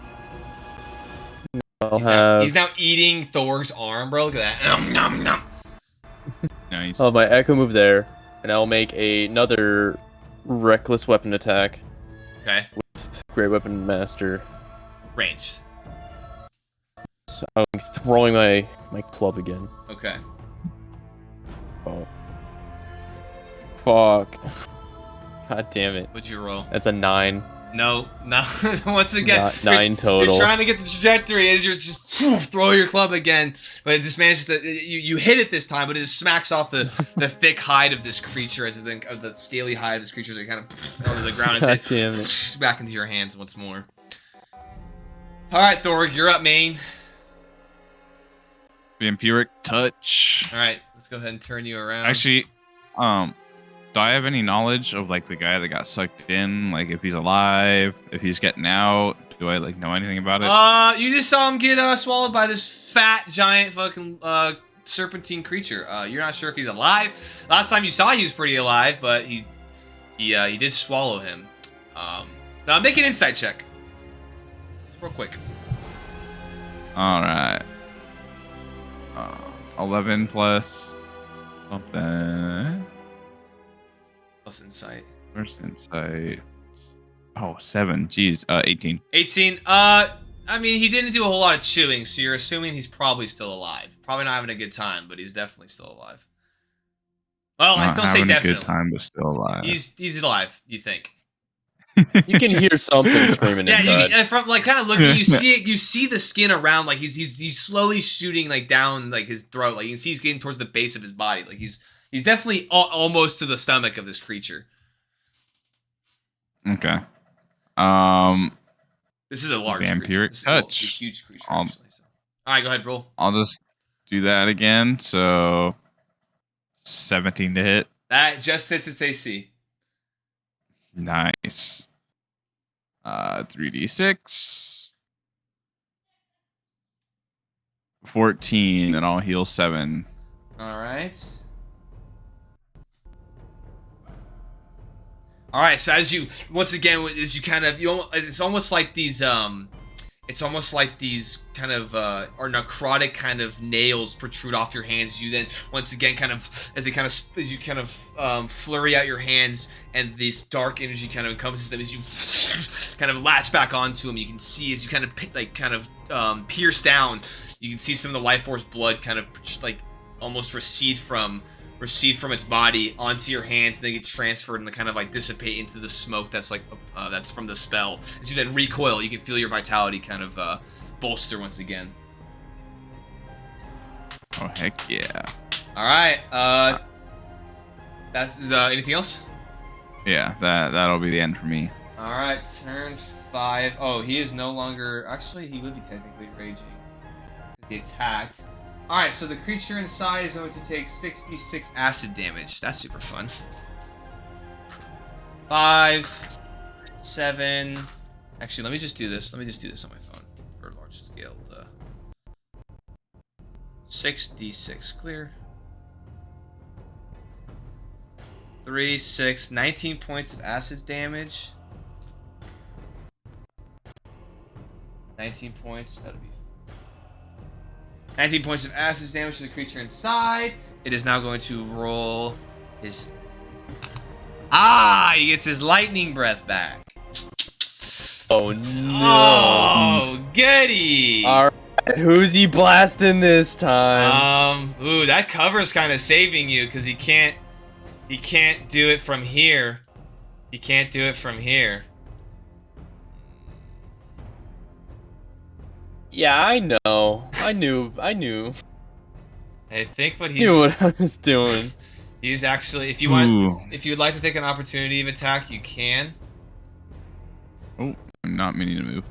He's now eating Thorg's arm, bro. Look at that. Nom, nom, nom. Nice. Oh, my echo move there, and I'll make another reckless weapon attack. Okay. With Great Weapon Master. Ranged. So I'm throwing my club again. Okay. Oh. Fuck. God damn it. What'd you roll? That's a 9. No. Once again, 9 total. You're trying to get the trajectory as you're just throw your club again, but it just manages to you hit it this time, but it just smacks off the thick hide of this creature as the scaly hide of this creature as it kind of onto the ground and damn it. Back into your hands once more. All right, Thorg, you're up, main. Vampiric touch. All right, let's go ahead and turn you around. Actually, do I have any knowledge of the guy that got sucked in? If he's alive, if he's getting out? Do I know anything about it? You just saw him get swallowed by this fat giant fucking serpentine creature. You're not sure if he's alive. Last time you saw he was pretty alive, but he did swallow him. Now make an insight check. Just real quick. All right. 11 plus something. Plus insight. Where's insight? Oh, 7. Jeez. 18. 18. I mean, he didn't do a whole lot of chewing, so you're assuming he's probably still alive. Probably not having a good time, but he's definitely still alive. Well, I don't say definitely. Having a good time, but still alive. He's alive. You think? You can hear something screaming inside. Yeah, from kind of looking, you see it. You see the skin around, he's slowly shooting down his throat. You can see he's getting towards the base of his body. He's definitely almost to the stomach of this creature. Okay. This is a large Vampiric creature. This touch. Is a huge creature, actually. So. All right, go ahead, roll. I'll just do that again. So 17 to hit. That just hits its AC. Nice. 3d6. 14, and I'll heal 7. All right. All right. So as you it's almost like these kind of or necrotic kind of nails protrude off your hands. You then once again as you flurry out your hands, and this dark energy kind of encompasses them as you kind of latch back onto them. You can see as you kind of pierce down. You can see some of the life force blood kind of almost recede from recede from its body onto your hands, and they get transferred and they kind of like dissipate into the smoke that's like that's from the spell. As you then recoil, you can feel your vitality kind of bolster once again. Oh heck yeah! All right. That's anything else? Yeah, that'll be the end for me. All right, turn 5. Oh, he is no longer. Actually, he would be technically raging. He attacked. All right, so the creature inside is going to take 66 acid damage. That's super fun. 5, 7. Actually, let me just do this. Let me just do this on my phone for large scale. 6d6 clear. 3, 6, 19 points of acid damage. 19 points. That'll be 19 points of acid damage to the creature inside. It is now going to roll his. He gets his lightning breath back. Oh no! Oh, goody! All right, who's he blasting this time? Ooh, that cover's kind of saving you because he can't do it from here. He can't do it from here. Yeah, I know. I knew. I think what he's Knew what I was doing. he's actually, if you would like to take an opportunity of attack, you can. Oh, I'm not meaning to move.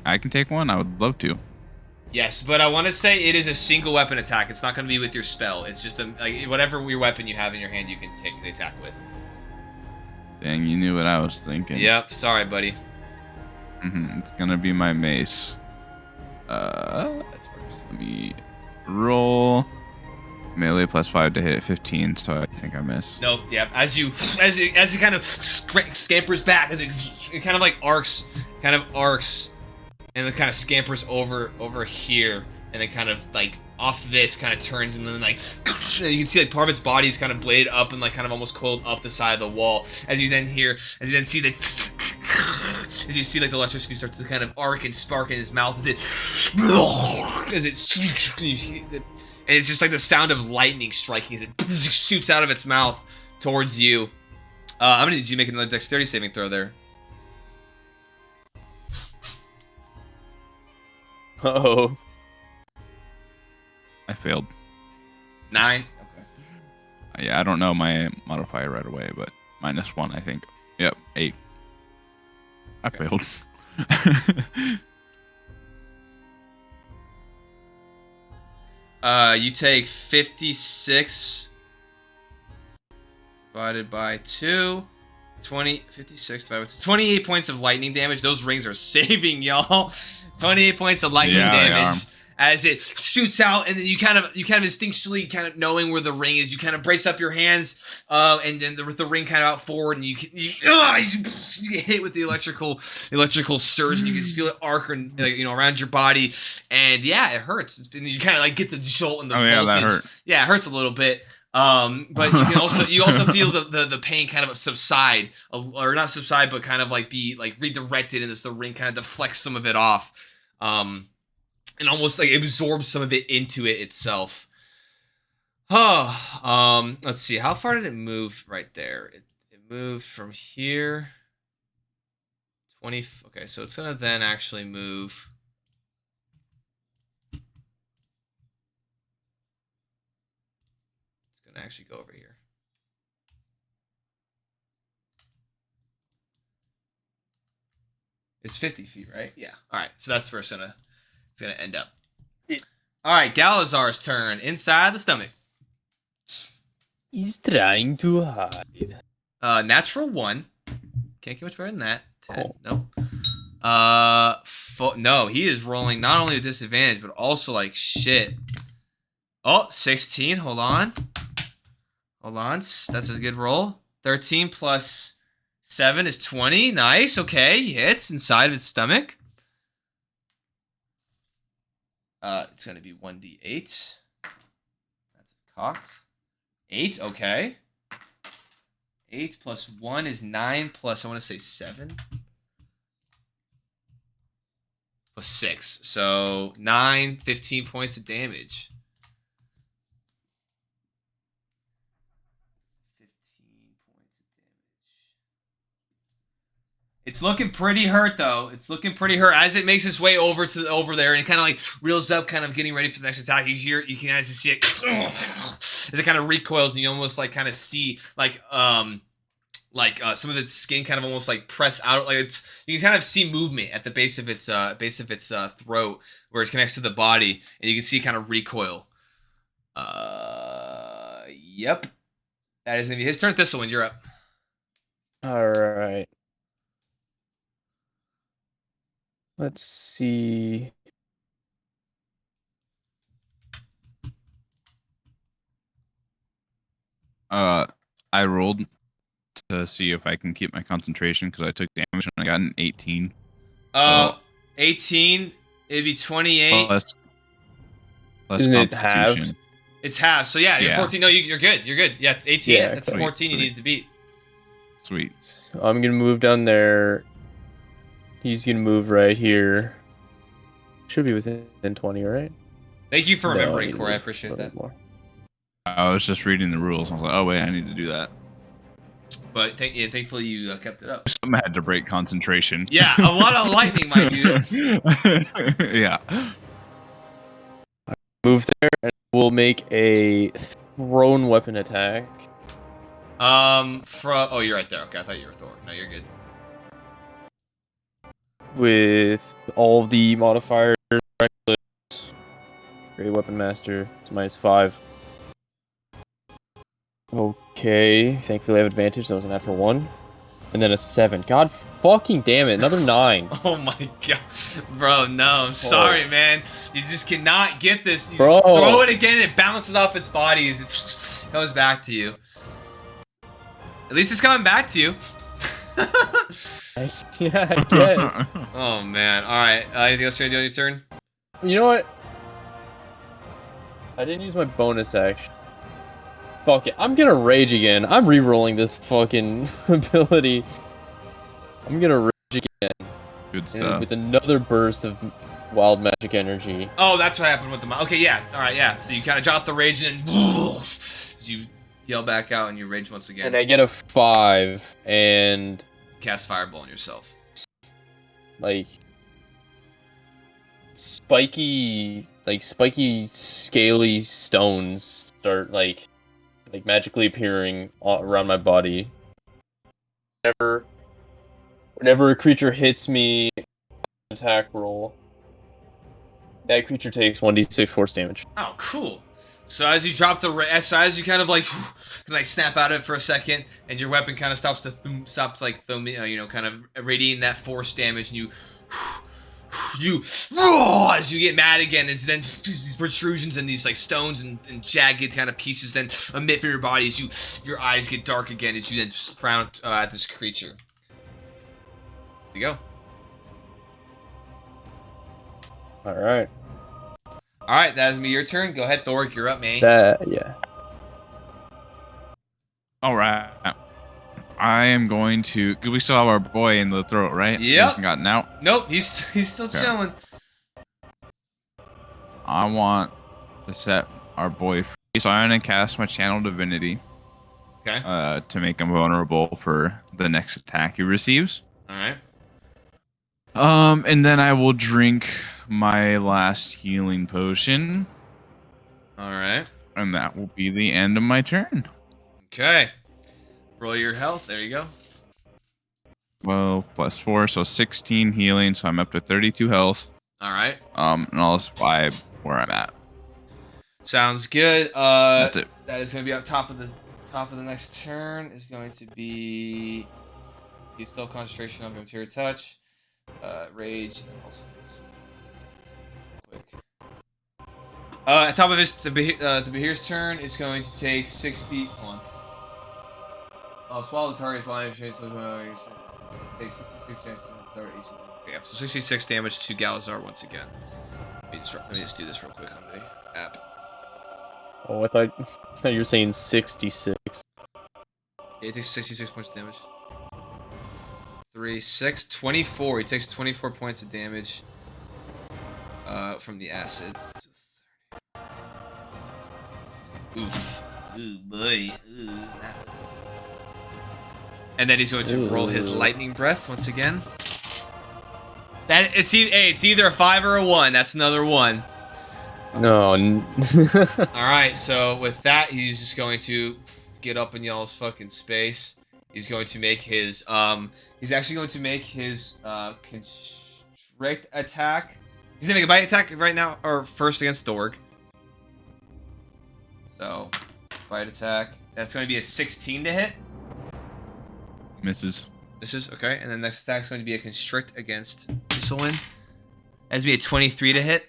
I can take one. I would love to. Yes, but I want to say it is a single weapon attack. It's not going to be with your spell. It's just like whatever your weapon you have in your hand, you can take the attack with. Dang, you knew what I was thinking. Yep. Sorry, buddy. It's gonna be my mace. That's worse. Let me roll. Melee +5 to hit 15, so I think I miss. Nope. Yeah. As it kind of scampers back, as it kind of like arcs, and then kind of scampers over here, and then kind of like off this kind of turns, and then like you can see like part of its body is kind of bladed up and like kind of almost coiled up the side of the wall. As you then see the like the electricity starts to kind of arc and spark in his mouth and it's just like the sound of lightning striking as it shoots out of its mouth towards you. I'm gonna need you to make another dexterity saving throw there. Oh. I failed. 9. Okay. Yeah, I don't know my modifier right away, but -1, I think. Yep, 8. I failed. You take 56 divided by 2. 56 divided by 2. 28 points of lightning damage. Those rings are saving y'all. 28 points of lightning damage as it shoots out, and then you kind of instinctually kind of knowing where the ring is, you kind of brace up your hands, and then with the ring kind of out forward, and you get hit with the electrical surge, and you can just feel it arc and around your body, and yeah, it hurts. And you kind of like get the jolt and the voltage. Yeah, that hurt. Yeah, it hurts a little bit. But you can also feel the pain kind of subside, or not subside, but kind of like be like redirected, and as the ring kind of deflects some of it off, and almost like absorbs some of it into it itself. Let's see, how far did it move right there? It moved from here 20. Okay, so it's gonna then actually move. Gonna actually go over here. It's 50 feet, right? Yeah. All right. So that's where it's gonna end up. All right. Galazar's turn. Inside the stomach. He's trying to hide. Natural 1. Can't get much better than that. 10. Oh. Nope. No, he is rolling not only a disadvantage, but also like shit. Oh, 16. Hold on. That's a good roll. 13 plus 7 is 20. Nice. Okay. He hits inside of his stomach. It's going to be 1d8. That's cocked. 8. Okay. 8 plus 1 is 9 plus, I want to say 7. Plus 6. So 9, 15 points of damage. It's looking pretty hurt though. It's looking pretty hurt as it makes its way over there and kind of like reels up, kind of getting ready for the next attack. You can actually see it as it kind of recoils, and you almost like kind of see like some of its skin kind of almost like press out. Like you can kind of see movement at the base of its throat where it connects to the body, and you can see it kind of recoil. Yep, that is gonna be his turn. Thistlewind, you're up. All right. Let's see. I rolled to see if I can keep my concentration because I took damage and I got an 18. 18. It'd be 28. Plus Isn't it halved? Constitution. It's half. So yeah, you're 14. No, you're good. You're good. Yeah, it's 18. Yeah, That's a 14 you needed to beat. Sweet. So I'm gonna move down there. He's gonna move right here. Should be within 20, right? Thank you for No, remembering, need to Corey. I move appreciate a that. little more. I was just reading the rules. I was like, oh wait, I need to do that. But thankfully you kept it up. Something had to break concentration. Yeah, a lot of lightning, my dude. Yeah. Move there, and we'll make a thrown weapon attack. Oh, you're right there. Okay, I thought you were Thor. No, you're good. With all of the modifiers, reckless, great weapon master, it's -5. Okay, thankfully I have advantage. That was an natural 1, and then a 7. God fucking damn it! Another 9. Oh my god, bro. No, I'm sorry, man. You just cannot get this. You Bro. just throw it again. It bounces off its body as it comes back to you. At least it's coming back to you. Yeah, I guess. Oh man. All right. Anything else you're gonna do on your turn? You know what? I didn't use my bonus action. Fuck it. I'm gonna rage again. I'm re-rolling this fucking ability. I'm gonna rage again. Good And stuff. with another burst of wild magic energy. Oh, that's what happened with the. Okay, yeah. All right, yeah. So you kind of drop the rage and you yell back out and you rage once again. And I get a 5 and Cast fireball on yourself. like spiky scaly stones start like magically appearing around my body. Whenever a creature hits me, attack roll, that creature takes 1d6 force damage. Oh, cool. So as you drop the, as you kind of like snap out of it for a second, and your weapon kind of stops kind of radiating that force damage, and you as you get mad again, as then these protrusions and these like stones and jagged kind of pieces then emit from your body as your eyes get dark again as you then frown at this creature. There you go. All right. All right, that is me. Your turn. Go ahead, Thor. You're up, man. Yeah. All right. I am going to. Cause we still have our boy in the throat, right? He Yep. hasn't gotten out. Nope, he's still Okay. chilling. I want to set our boy free, so I'm gonna cast my channel divinity. Okay. To make him vulnerable for the next attack he receives. All right. And then I will drink my last healing potion, All right. and that will be the end of my turn. Okay. Roll your health. There you go. 12 plus 4, so 16 healing, so I'm up to 32 health. All right. And I'll just vibe where I'm at. Sounds good. That's it. That is going to be up top of the next turn. Is going to be. You still have concentration on material touch, rage, and also quick. At top of his the Behir's turn is going to take 60. Hold on. Swallow the target's body shades. Takes 66 damage to start each of them. Okay, so 66 damage to Galazar once again. Let me just do this real quick on the app. Oh, I thought you were saying 66. Yeah, he takes 66 points of damage. 3, 6, 24. He takes 24 points of damage from the acid. Oof. Ooh, boy. Ooh. And then he's going to roll his lightning breath once again. That it's either a 5 or a 1. That's another 1. No. All right. So with that, he's just going to get up in y'all's fucking space. He's going to make his He's actually going to make his constrict attack. He's gonna make a bite attack right now, or first against Dorg. So, bite attack. That's going to be a 16 to hit. Misses. This is okay, and then next attack is going to be a constrict against Thistlewind. That's be a 23 to hit.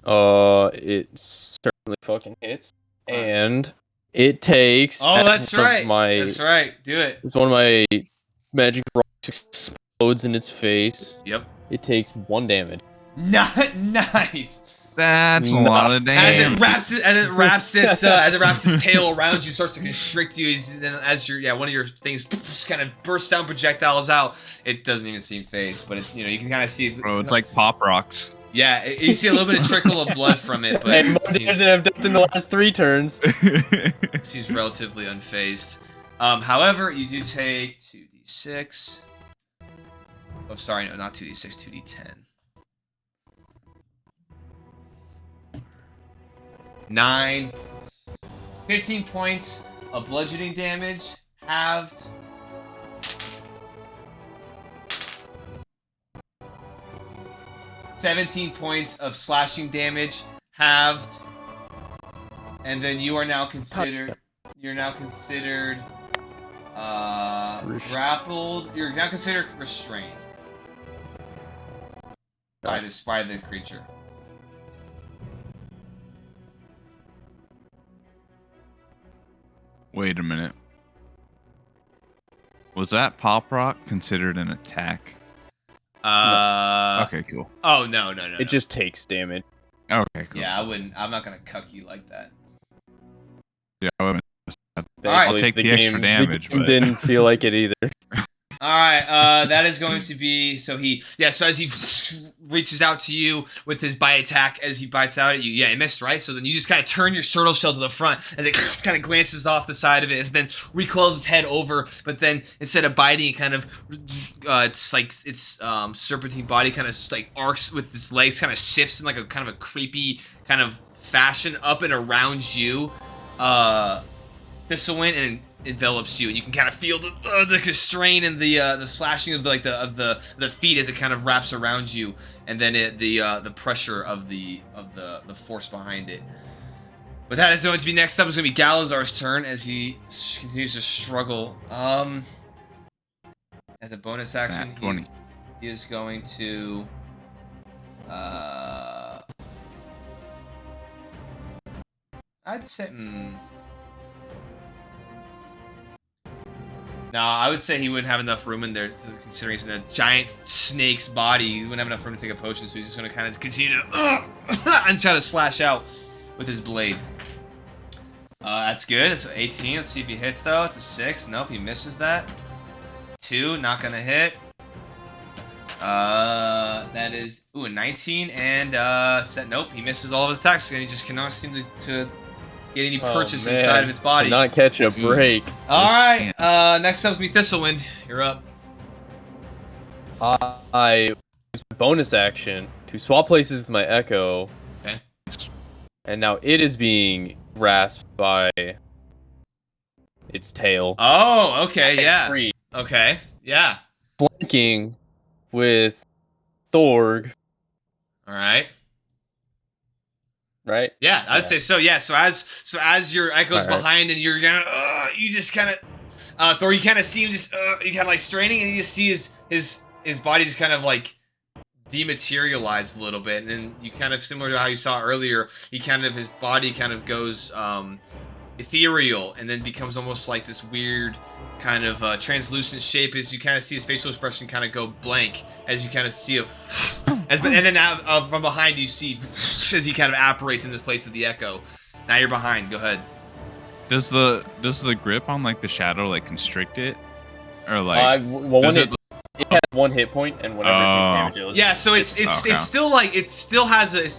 It certainly fucking hits, and it takes. Oh, that's right. That's right. Do it. It's one of my magic rocks explodes in its face. Yep. It takes 1 damage. Nice. That's a lot of damage. As it wraps its tail around you, starts to constrict you. Then as one of your things just kind of bursts down projectiles out. It doesn't even seem phased, but it's, you can kind of see. Bro, it's like pop rocks. Yeah, you see a little bit of trickle of blood from it, but And more damage than I've done in the last 3 turns. it seems relatively unfazed. However, you do take 2d6. Oh, sorry, no, not 2d6, 2d10. 9, 15 points of bludgeoning damage, halved. $17 points of slashing damage, halved. And then you are now considered. You're now considered grappled. You're now considered restrained by the creature. Wait a minute. Was that pop rock considered an attack? Okay, cool. Oh no. It just takes damage. Okay, cool. Yeah, I wouldn't. I'm not gonna cuck you like that. Yeah, I wouldn't. Alright. I'll take the extra damage, The game but didn't feel like it either. All right, that is going to be so as he reaches out to you with his bite attack, as he bites out at you, it missed, right? So then you just kind of turn your turtle shell to the front as it kind of glances off the side of it, as then recoils its head over, but then instead of biting, it kind of it's like its serpentine body kind of like arcs with its legs, kind of shifts in like a kind of a creepy kind of fashion up and around you, Thistlewind, and envelops you, and you can kind of feel the strain and the slashing of the feet as it kind of wraps around you, and then the pressure of the force behind it. But that is going to be next up. Is going to be Galazar's turn as he continues to struggle. As a bonus action, he is going to I'd say no, I would say he wouldn't have enough room in there, considering it's in a giant snake's body. He wouldn't have enough room to take a potion, so he's just going to kind of continue to and try to slash out with his blade. That's good. It's 18. Let's see if he hits, though. It's a 6. Nope, he misses that. 2, not going to hit. That is a 19, and nope, he misses all of his attacks, and he just cannot seem to get any purchase inside of its body. Not catch a break. Alright, next up is me, Thistlewind. You're up. I use my bonus action to swap places with my Echo. Okay. And now it is being grasped by its tail. Oh, okay, yeah. Free. Okay, yeah. Flanking with Thorg. Alright. Right? Yeah, I'd say so. Yeah, so as your Echo's behind and you're gonna, you just kind of, Thor, you kind of see him just, you kind of like straining, and you just see his body just kind of like dematerialize a little bit, and then you kind of, similar to how you saw earlier, his body kind of goes ethereal, and then becomes almost like this weird kind of translucent shape, as you kind of see his facial expression kind of go blank, as you kind of see and then now from behind you see as he kind of apparates in this place of the Echo. Now you're behind. Go ahead. Does the grip on like the shadow like constrict it, or like? Well, when it has 1 hit point, and whenever it takes damage, it yeah. So it's still like it still has a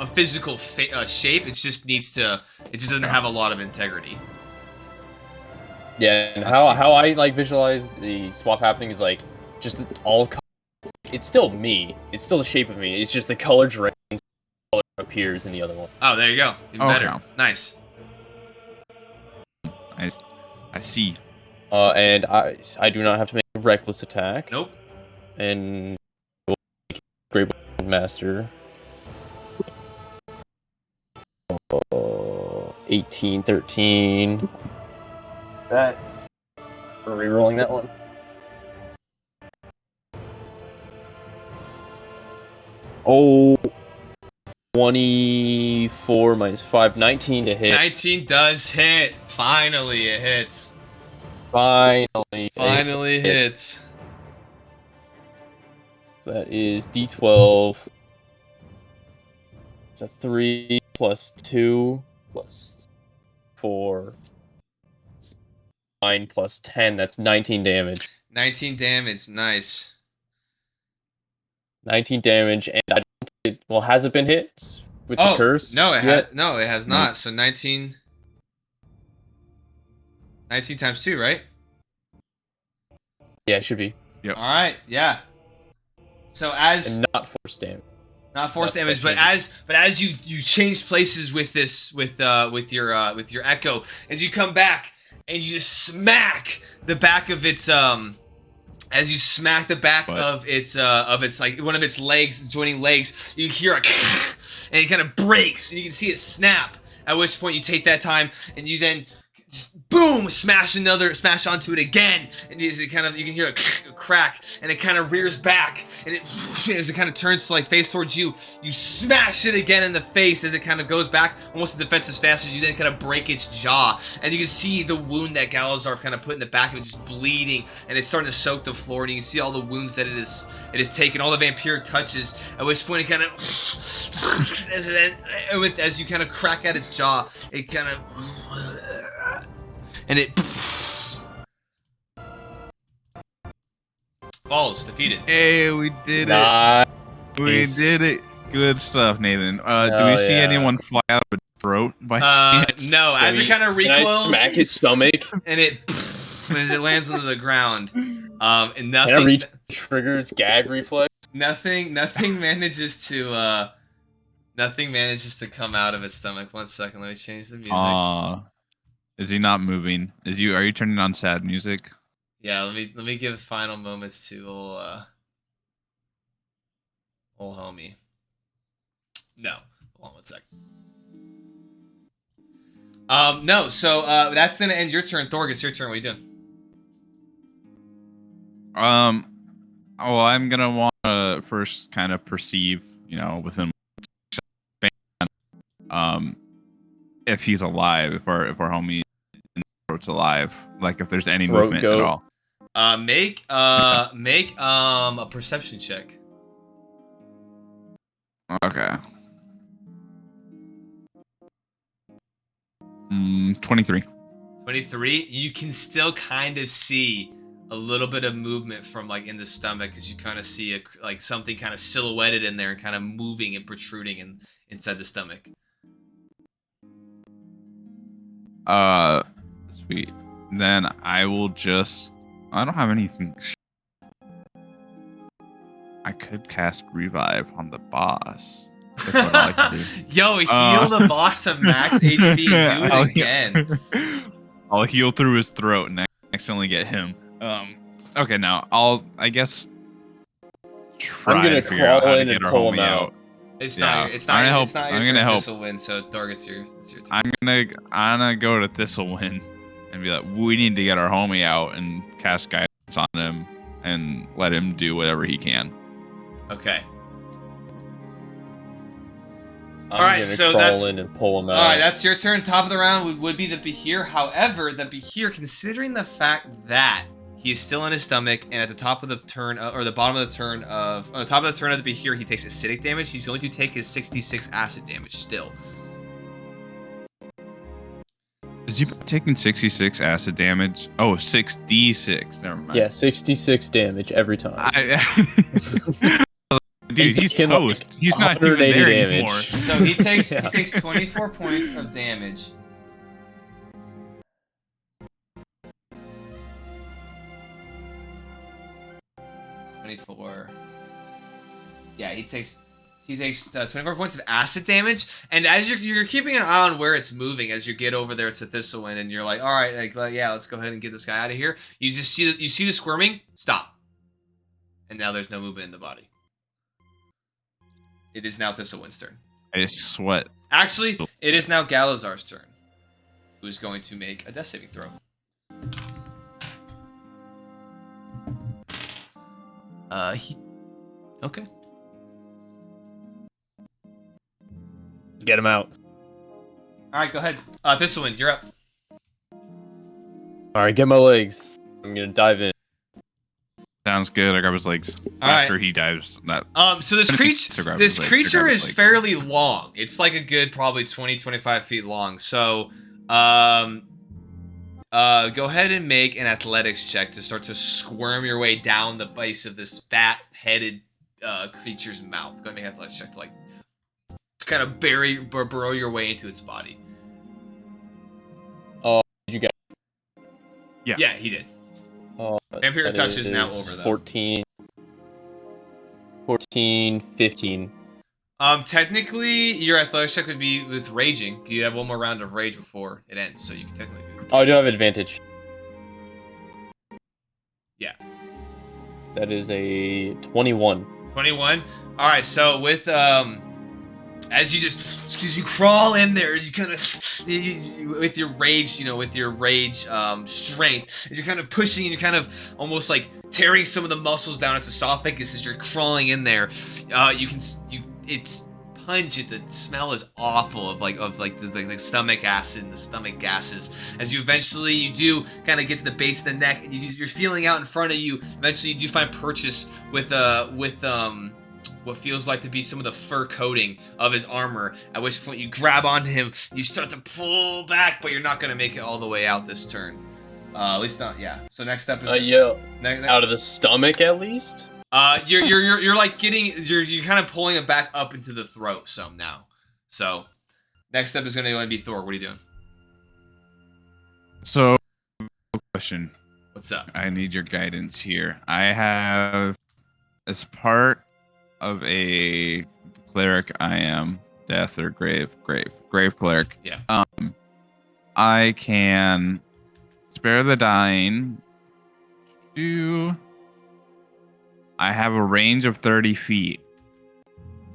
physical shape. It just doesn't have a lot of integrity. Yeah, and Let's how see. how I like visualize the swap happening is like just all. It's still me. It's still the shape of me. It's just the color drains, color appears in the other one. Oh, there you go. Even Okay. better. Nice. I see. And I do not have to make a reckless attack. Nope. And Great Master. 18, 13. That. We're re-rolling that one. Oh, 24 minus 5, 19 to hit. 19 does hit. Finally, it hits. Finally. Finally hits. So that is D12. It's a 3 plus 2 plus 4. 9 plus 10. That's 19 damage. 19 damage. Nice. 19 damage, and I don't think well, has it been hit with the curse? No, it yet? has. No, it has not. So 19. 19 times 2, right? Yeah, it should be. Yep. All right. Yeah. So as And not force damage. not force That damage, but as you change places with this with your echo, as you come back and you just smack the back of its as you smack the back of its like one of its legs, joining legs, you hear a and it kind of breaks and you can see it snap. At which point you take that time and you then just boom smash onto it again, and you can hear a crack, and it kind of rears back, and it as it kind of turns to like face towards you, you smash it again in the face as it kind of goes back almost a defensive stance, as you then kind of break its jaw, and you can see the wound that Galazar kind of put in the back of it just bleeding, and it's starting to soak the floor, and you can see all the wounds that it has taken, all the vampiric touches. At which point it kind of as you kind of crack at its jaw, it kind of and it falls, defeated. Hey, we did Nice. it. We did it. Good stuff, Nathan. Do we Hell see yeah. anyone fly out of a throat by chance? No, as it kind of Can I recoils smack his stomach? and it as it lands onto the ground, and Can I nothing reach triggers gag reflex? nothing manages to come out of its stomach. 1 second, let me change the music. Is he not moving? Are you turning on sad music? Yeah, let me give final moments to old homie. No, hold on 1 second. No, so that's gonna end your turn. Thorg, it's your turn. What are you doing? Oh, I'm gonna want to first kind of perceive, within if he's alive, if our homie in the throat's alive, like if there's any Throat movement goat. at all. Make a perception check. Okay. 23. 23. You can still kind of see a little bit of movement from like in the stomach, because you kind of see like something kind of silhouetted in there and kind of moving and protruding inside the stomach. Sweet. Then I will just. I don't have anything. I could cast revive on the boss. That's what I like to do. Yo, heal the boss to max HP and do it again. I'll heal through his throat and accidentally get him. Okay, now I guess try I'm gonna to figure out how crawl to in get and our pull him homie out. It's Yeah. not. It's not. I'm gonna It's not your I'm turn. gonna help. Thistlewin, so Thorg, it's your turn. I'm gonna go to Thistlewin and be like, we need to get our homie out and cast guidance on him and let him do whatever he can. Okay. I'm Alright, gonna so crawl that's- in and pull him out. All right, that's your turn. Top of the round would be the Behir. However, the Behir, considering the fact that he is still in his stomach, and at the top of the turn, or the bottom of the turn on the top of the turn of the Behir, he takes acidic damage. He's going to take his 66 acid damage still. Is he taking 66 acid damage? Oh, 6d6. Never mind. Yeah, 66 damage every time. Dude, he's taking, like, toast. He's not even 180 there damage. anymore. So he takes Yeah. he takes 24 points of damage. D4. Yeah, he takes 24 points of acid damage, and as you're keeping an eye on where it's moving, as you get over there to Thistlewind, and you're like, all right, like yeah, let's go ahead and get this guy out of here. You just see that you see the squirming, stop, and now there's no movement in the body. It is now Thistlewind's turn. I sweat. Actually, it is now Galazar's turn, who's going to make a death saving throw. Okay. Let's get him out. All right, go ahead. Thistlewind, you're up. All right, get my legs. I'm gonna dive in. Sounds good. I grab his legs All after right. he dives. That So this creature is fairly long. It's like a good probably 20-25 feet long. So go ahead and make an athletics check to start to squirm your way down the base of this fat-headed creature's mouth. Go ahead and make an athletics check to like kind of burrow your way into its body. Did you get? Yeah, he did. Vampire That touch is now over, though. 14, 15. Technically, your athletics check would be with raging. You have one more round of rage before it ends, so you can technically do it. Oh, I do have advantage. Yeah. That is a 21. 21. All right. So with as you crawl in there, you kind of with your rage, with your rage strength, you're kind of pushing and you're kind of almost like tearing some of the muscles down its esophagus as you're crawling in there. It's pungent. The smell is awful of the stomach acid and the stomach gases. As you do kind of get to the base of the neck, and you're feeling out in front of you. Eventually, you do find purchase with what feels like to be some of the fur coating of his armor, at which point you grab onto him, you start to pull back, but you're not going to make it all the way out this turn. At least not, yeah. So next step is... out of the stomach, at least? You're like you're kind of pulling it back up into the throat some now. So, next step is going to be Thor. What are you doing? So, question. What's up? I need your guidance here. I have, as part of a cleric, I am death or grave cleric. Yeah. I can spare the dying. I have a range of 30 feet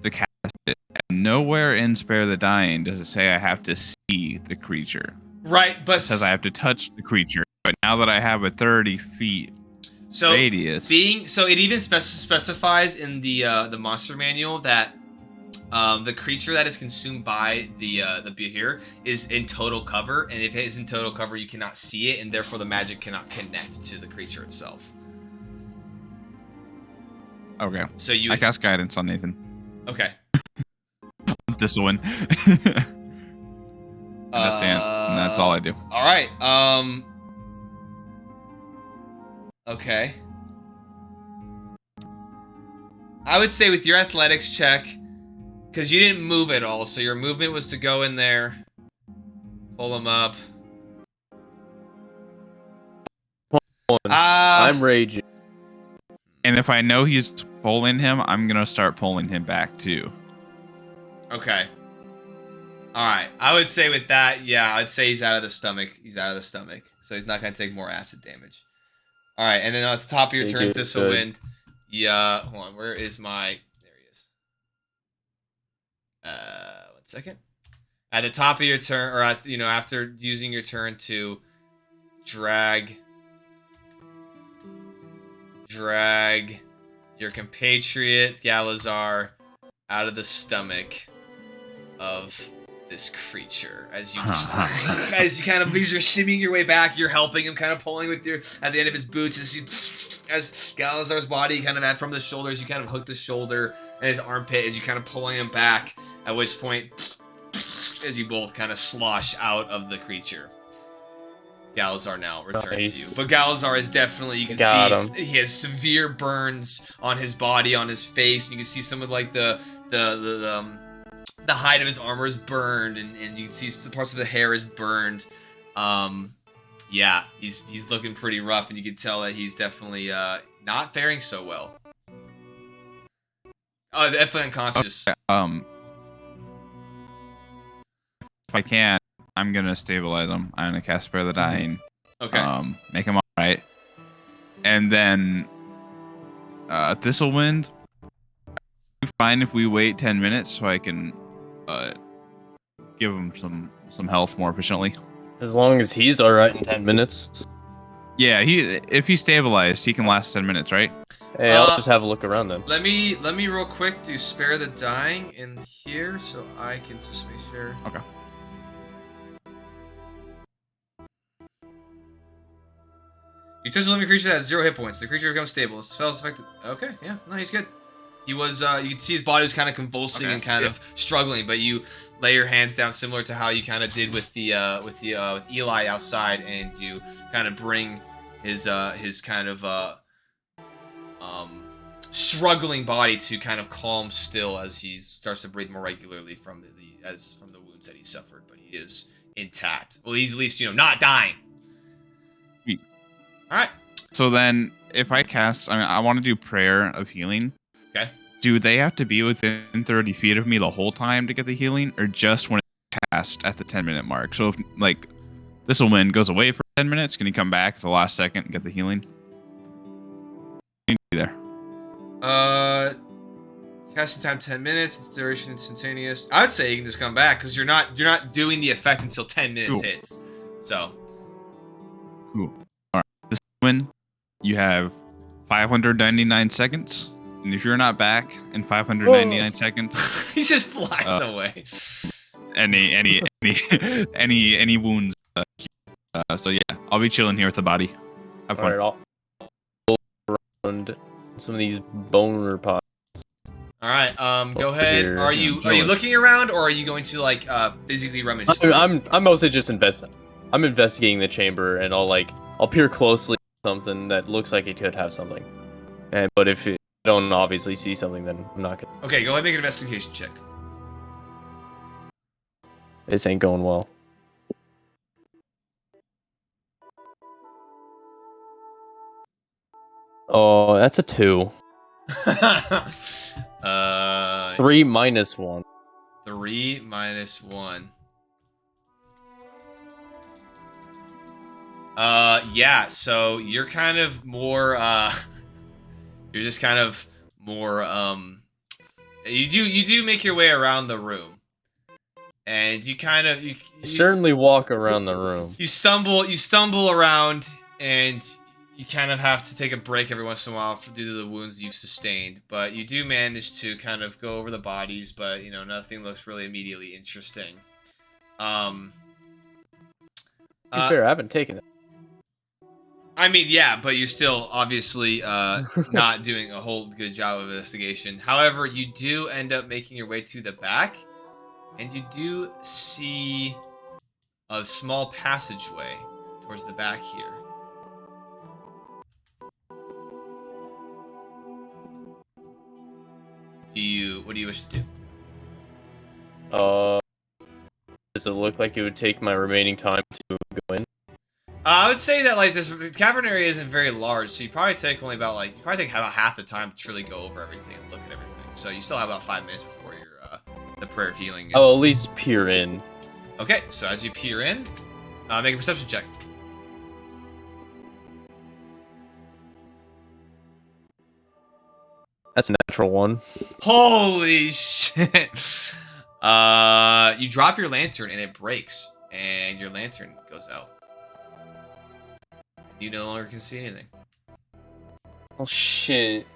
to cast it. And nowhere in Spare the Dying does it say I have to see the creature. Right, but it says I have to touch the creature. But now that I have a 30 feet radius, it even specifies in the monster manual that the creature that is consumed by the Behir is in total cover, and if it is in total cover, you cannot see it, and therefore the magic cannot connect to the creature itself. Okay. So I cast guidance on Nathan. Okay. This one. And that's all I do. All right. Okay. I would say with your athletics check, because you didn't move at all, so your movement was to go in there, pull him up. I'm raging. And if I know he's pulling him, I'm gonna start pulling him back too. Okay. Alright. I would say with that, yeah, I'd say he's out of the stomach. So he's not gonna take more acid damage. Alright, and then at the top of your turn, Thistlewind. Yeah, hold on, where is my... There he is. 1 second. At the top of your turn, or after using your turn to drag your compatriot Galazar out of the stomach of this creature as you as you're shimmying your way back, you're helping him, kind of pulling with at the end of his boots as Galazar's body kind of from the shoulders, you kind of hook the shoulder and his armpit as you kind of pulling him back, at which point as you both kind of slosh out of the creature. Galazar now returns to you. But Galazar is definitely, you can see he has severe burns on his body, on his face. You can see some of like the hide of his armor is burned, and you can see some parts of the hair is burned. Yeah, he's looking pretty rough, and you can tell that he's definitely not faring so well. Definitely unconscious. If I can, I'm gonna stabilize him. I'm gonna cast Spare the Dying. Okay. Make him alright. And then Thistlewind. Fine if we wait 10 minutes so I can give him some health more efficiently. As long as he's all right in 10 minutes. Yeah, if he's stabilized, he can last 10 minutes, right? Hey, I'll just have a look around then. Let me real quick do Spare the Dying in here so I can just make sure. Okay. You touch a living creature that has 0 hit points. The creature becomes stable. The spell is affected. Okay, yeah, no, he's good. He was, you can see his body was kind of convulsing and kind of struggling, but you lay your hands down similar to how you kind of did with the Eli outside, and you kind of bring his kind of struggling body to kind of calm still as he starts to breathe more regularly from the wounds that he suffered, but he is intact. Well, he's at least not dying. Sweet. All right. So then, if I cast, I want to do Prayer of Healing. Okay. Do they have to be within 30 feet of me the whole time to get the healing, or just when it's cast at the 10-minute mark? So if Thistlewind goes away for 10 minutes, can he come back at the last second and get the healing? There. Casting time 10 minutes. Its duration instantaneous. I would say you can just come back because you're not doing the effect until 10 minutes Cool. hits. So. Cool. All right. Thistlewind, you have 599 seconds. And if you're not back in 599 seconds, he just flies away. Any wounds. So yeah, I'll be chilling here with the body. Have fun. Alright, I'll around some of these boner pods. All right. Go ahead. Here, Are you looking around, or are you going to physically rummage? I'm mostly just I'm investigating the chamber, and I'll peer closely at something that looks like it could have something. But if I don't obviously see something, then I'm not gonna. Okay, go ahead and make an investigation check. This ain't going well. Oh, that's a 2. 3 minus 1. 3 minus 1. Yeah, so you're kind of more, you're just kind of more, you do make your way around the room. And you kind of, you certainly walk around the room. You stumble around, and you kind of have to take a break every once in a while due to the wounds you've sustained. But you do manage to kind of go over the bodies, but nothing looks really immediately interesting. To be fair, I haven't taken it. I mean, yeah, but you're still obviously not doing a whole good job of investigation. However, you do end up making your way to the back, and you do see a small passageway towards the back here. What do you wish to do? Does it look like it would take my remaining time to go in? I would say that this cavern area isn't very large, so you probably take about half the time to truly go over everything and look at everything. So you still have about 5 minutes before your the prayer of healing is. Oh, at least peer in. Okay, so as you peer in, make a perception check. That's a natural 1. Holy shit! You drop your lantern and it breaks, and your lantern goes out. You no longer can see anything. Oh shit.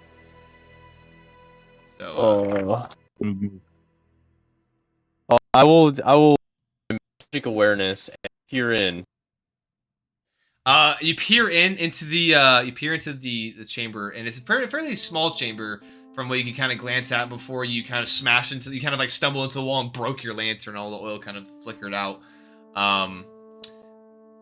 So. I will magic awareness and peer in. You peer into the chamber, and it's a fairly small chamber from what you can kind of glance at before you kind of stumble into the wall and broke your lantern. All the oil kind of flickered out.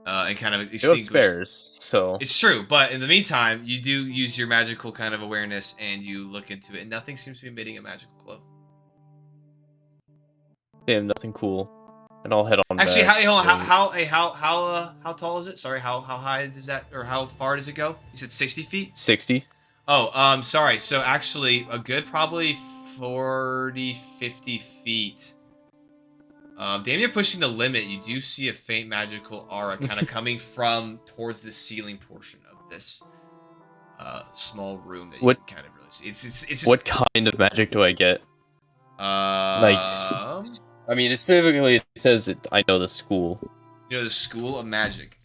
And kind of extinguished. Spares, so it's true, but in the meantime, you do use your magical kind of awareness, and you look into it, and nothing seems to be emitting a magical glow. Damn, nothing cool. And I'll head on. Actually, back. how tall is it? Sorry, how high is that, or how far does it go? You said 60 feet. 60. Oh, sorry. So actually, a good probably 40, 50 feet. Damn, you're pushing the limit. You do see a faint magical aura kind of coming from towards the ceiling portion of this small room that you can kind of really see. It's just, what kind of magic do I get? I mean, specifically, it says I know the school. You know, the School of Magic.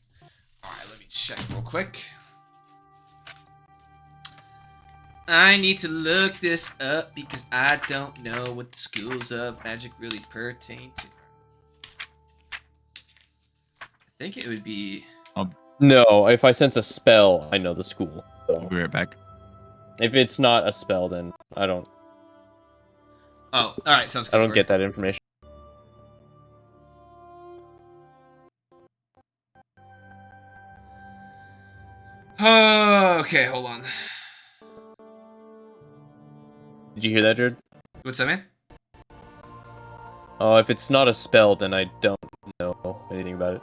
Alright, let me check real quick. I need to look this up because I don't know what the schools of magic really pertain to. I think it would be... No, if I sense a spell, I know the school. So. I'll be right back. If it's not a spell, then I don't. Oh, alright, sounds good. I don't get that information. Okay, hold on. Did you hear that, Jared? What's that, man? If it's not a spell, then I don't know anything about it.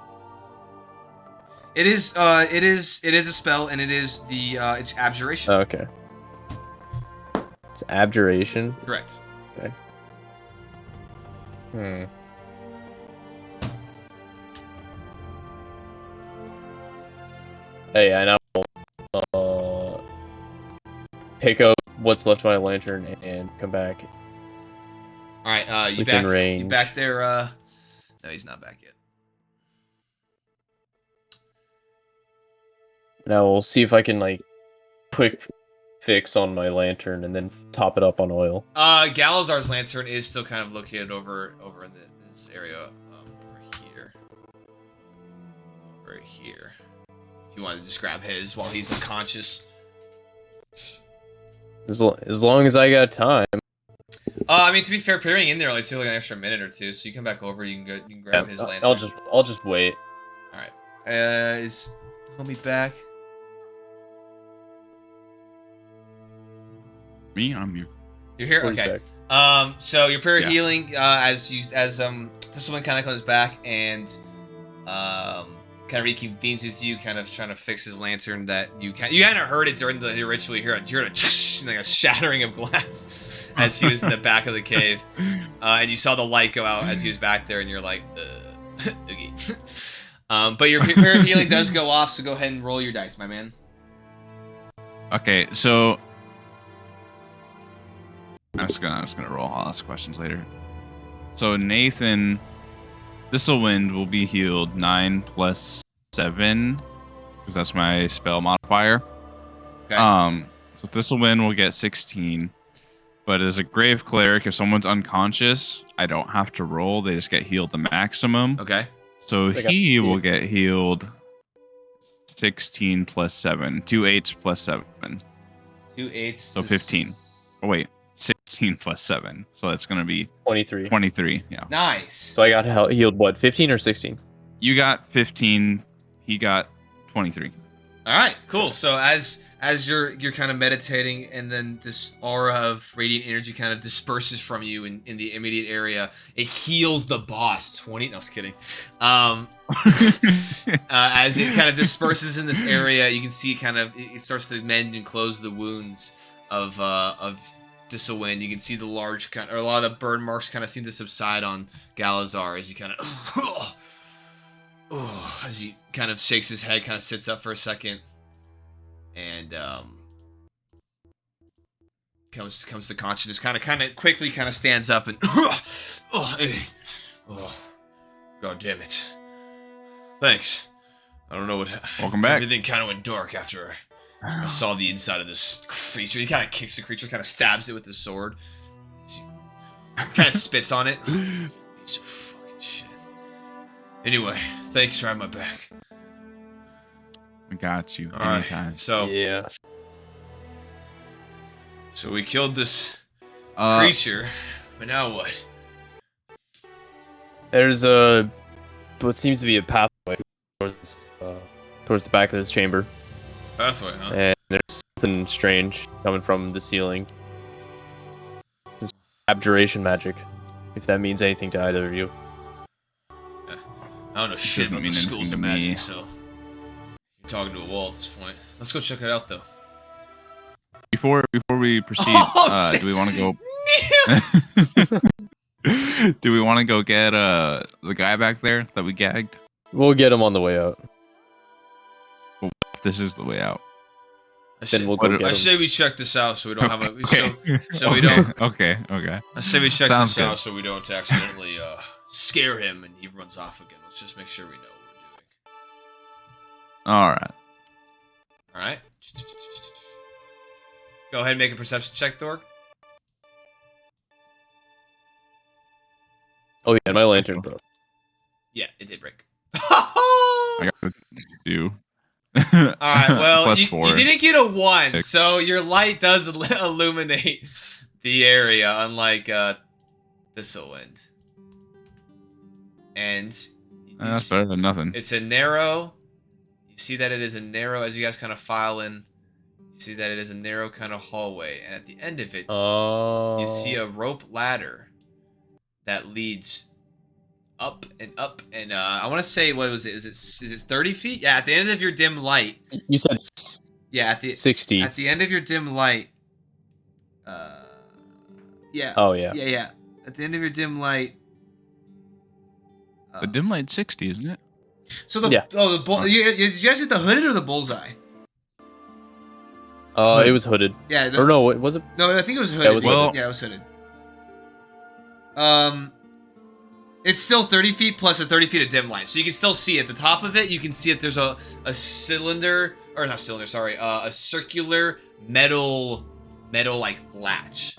It is a spell, and it is it's abjuration. Oh, okay. It's abjuration. Correct. Okay. Hmm. Hey, I know. Pick up what's left of my lantern and come back. All right, you Within back? range. You back there? No, he's not back yet. Now we'll see if I can like quick fix on my lantern and then top it up on oil. Galazar's lantern is still kind of located over in this area over here. If you want to just grab his while he's unconscious. As long as I got time. I mean, to be fair, peering in there only took like an extra minute or two, so you come back over, you can grab his lantern. I'll just wait. All right. Is homie back? Me? I'm here. You're here? Where's Okay. back? So your prayer healing, as this one kind of comes back and kind of reconvenes with you, kind of trying to fix his lantern that you kind of heard it during the ritual. You heard like a shattering of glass as he was in the back of the cave, and you saw the light go out as he was back there, and you're like, okay. But your prayer healing does go off, so go ahead and roll your dice, my man. Okay, so I'm just gonna roll. I'll ask questions later. So Nathan, Thistlewind will be healed 9 plus 7, because that's my spell modifier. Okay. So Thistlewind will get 16. But as a Grave Cleric, if someone's unconscious, I don't have to roll. They just get healed the maximum. Okay. So he will get healed 16 plus 7. 2 8s plus 7. 2 8s. So 15. Oh, wait. 16 plus 7. So that's going to be 23. 23. Yeah. Nice. So I got healed what? 15 or 16? You got 15. He got 23. All right, cool. So as you're kind of meditating, and then this aura of radiant energy kind of disperses from you in the immediate area, it heals the boss. 20. No, I was kidding. As it kind of disperses in this area, you can see it starts to mend and close the wounds of Thistlewind. You can see the large a lot of the burn marks kind of seem to subside on Galazar as he kind of as he kind of shakes his head, kind of sits up for a second, and comes to consciousness. Kind of quickly stands up and God damn it! Thanks. I don't know what. Welcome back. Everything kind of went dark after I saw the inside of this creature. He kind of kicks the creature, kind of stabs it with his sword. Kind of spits on it. Piece of fucking shit. Anyway, thanks for having my back. I got you. All right. Anytime. So Yeah. So we killed this creature, but now what? There's what seems to be a pathway towards the back of this chamber. Pathway, huh? And there's something strange coming from the ceiling. There's abjuration magic, if that means anything to either of you. I don't know shit about the mean schools of anything to me. magic, so you're talking to a wall at this point. Let's go check it out, though. Before we proceed, Oh, shit. do we want to go Do we want to go get the guy back there that we gagged? We'll get him on the way out. This is the way out. Then we'll go I get him. say we check this out so we don't have a so we Okay, don't. Okay. I say we check Sounds this out good. so we don't accidentally scare him and he runs off again. Let's just make sure we know what we're doing. All right. All right. Go ahead and make a perception check, Dork. Oh yeah, my lantern broke. Yeah, it did break. I got 2. All right. Well, Plus you 4. didn't get a 1, so your light does illuminate the area, unlike Thistlewind. And That's better than nothing. it's a narrow. You see that it is a narrow as you guys kind of file in. You see that it is a narrow kind of hallway, and at the end of it, Oh. you see a rope ladder that leads up and up, and I want to say, what was it? Is it 30 feet? Yeah, at the end of your dim light. You said Yeah, at the 60. At the end of your dim light. Yeah. Oh yeah. Yeah. At the end of your dim light. The dim light 60, isn't it? So the Yeah. the bull. Did you guys get the hooded or the bullseye? It was hooded. Yeah. Or no, it was it? No, I think it was hooded. was hooded. Yeah, it was hooded. It's still 30 feet plus a 30 feet of dim light, so you can still see at the top of it. You can see it. There's a cylinder, or not cylinder. Sorry, a circular metal like latch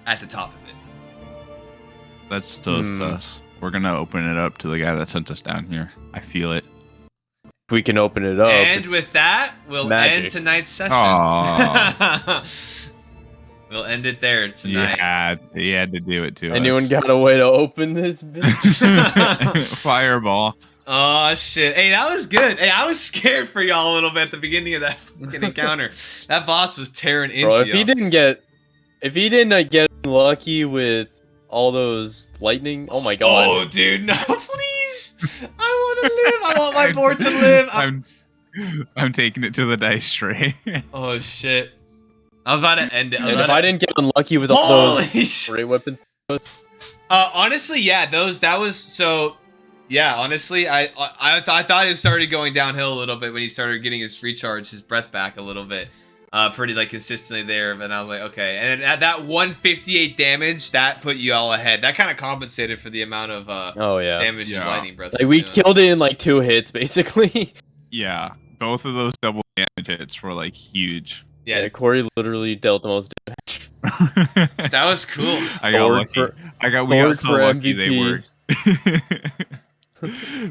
at the top of it. That's still us. We're gonna open it up to the guy that sent us down here. I feel it. If we can open it up. And it's with that, we'll magic. end tonight's session. We'll end it there tonight. He had to do it to Anyone us. got a way to open this bitch? Fireball. Oh shit! Hey, that was good. Hey, I was scared for y'all a little bit at the beginning of that fucking encounter. That boss was tearing into Bro, if y'all. he didn't get lucky with all those lightning, oh my god. Oh, dude, no, please! I want to live. I want my board to live. I'm taking it to the dice tray. Oh shit! I was about to end it. And if I didn't get unlucky with all Holy those shit! ray weapons, Honestly, yeah, that was so. Yeah, honestly, I thought it started going downhill a little bit when he started getting his his breath back a little bit, pretty like consistently there. But I was like, okay, and then at that 158 damage, that put you all ahead. That kind of compensated for the amount of oh yeah. damage his Yeah. lightning breath. Like was we doing. killed it in like 2 hits basically. Yeah, both of those double damage hits were like huge. Yeah, Corey literally dealt the most damage. that was cool. I got Thor lucky. for- we got Thor so for lucky they MVP. worked.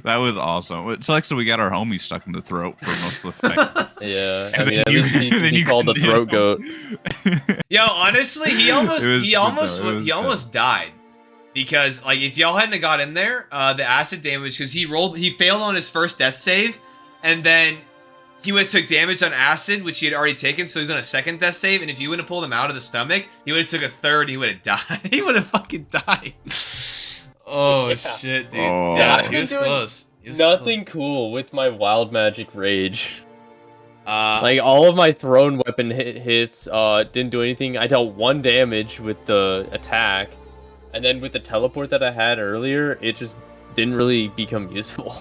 That was awesome. It sucks that we got our homies stuck in the throat for most of the fight. Yeah, I And mean then at least he then can be called the couldn't throat goat. Yo, honestly, he almost It was he good, almost though. It was he almost died. Because like if y'all hadn't got in there, the acid damage, because he failed on his first death save, and then he would have took damage on acid, which he had already taken, so he's on a second death save, and if you would have pulled him out of the stomach, he would have took a third, and he would have died. He would have fucking died. Oh Yeah. shit, dude. Oh. Yeah, I've he been was doing close. He was Nothing cool with my wild magic rage. close. Like all of my thrown weapon hits didn't do anything. I dealt 1 damage with the attack, and then with the teleport that I had earlier, it just didn't really become useful.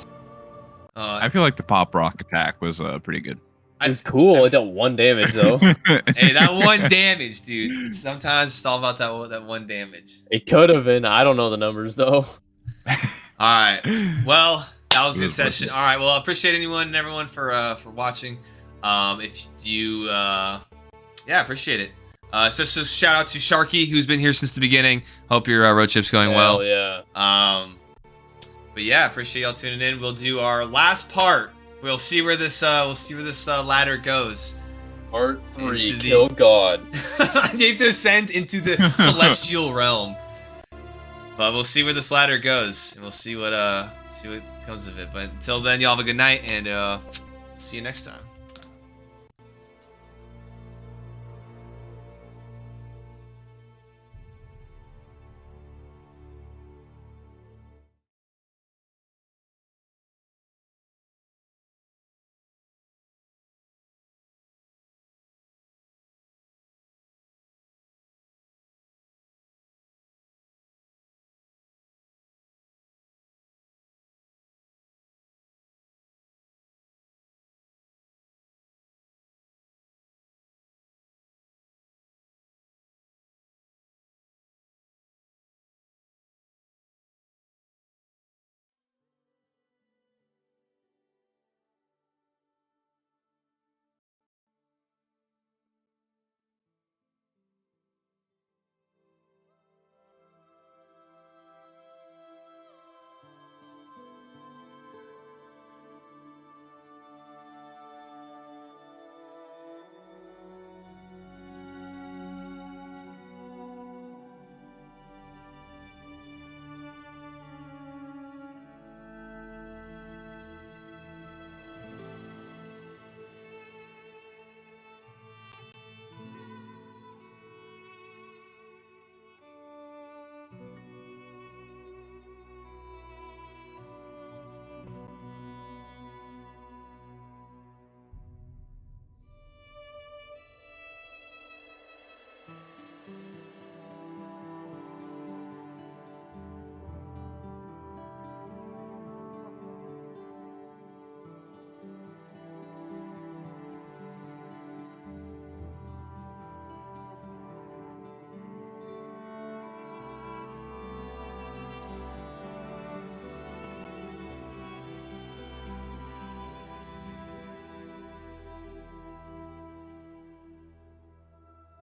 I feel like the pop rock attack was pretty good. It was cool. It dealt 1 damage though. Hey, that 1 damage, dude. Sometimes it's all about that 1 damage. It could have been. I don't know the numbers though. All right. Well, that was a It good was session. All right. Well, I appreciate anyone and everyone for watching. If you, yeah, appreciate it. Special shout out to Sharky, who's been here since the beginning. Hope your road trip's going well. Hell yeah. But yeah, appreciate y'all tuning in. We'll do our last part. We'll see where this ladder goes. Part 3. Into the- Kill God. You have to ascend into the celestial realm. But we'll see where this ladder goes, and we'll see what comes of it. But until then, y'all have a good night, and see you next time.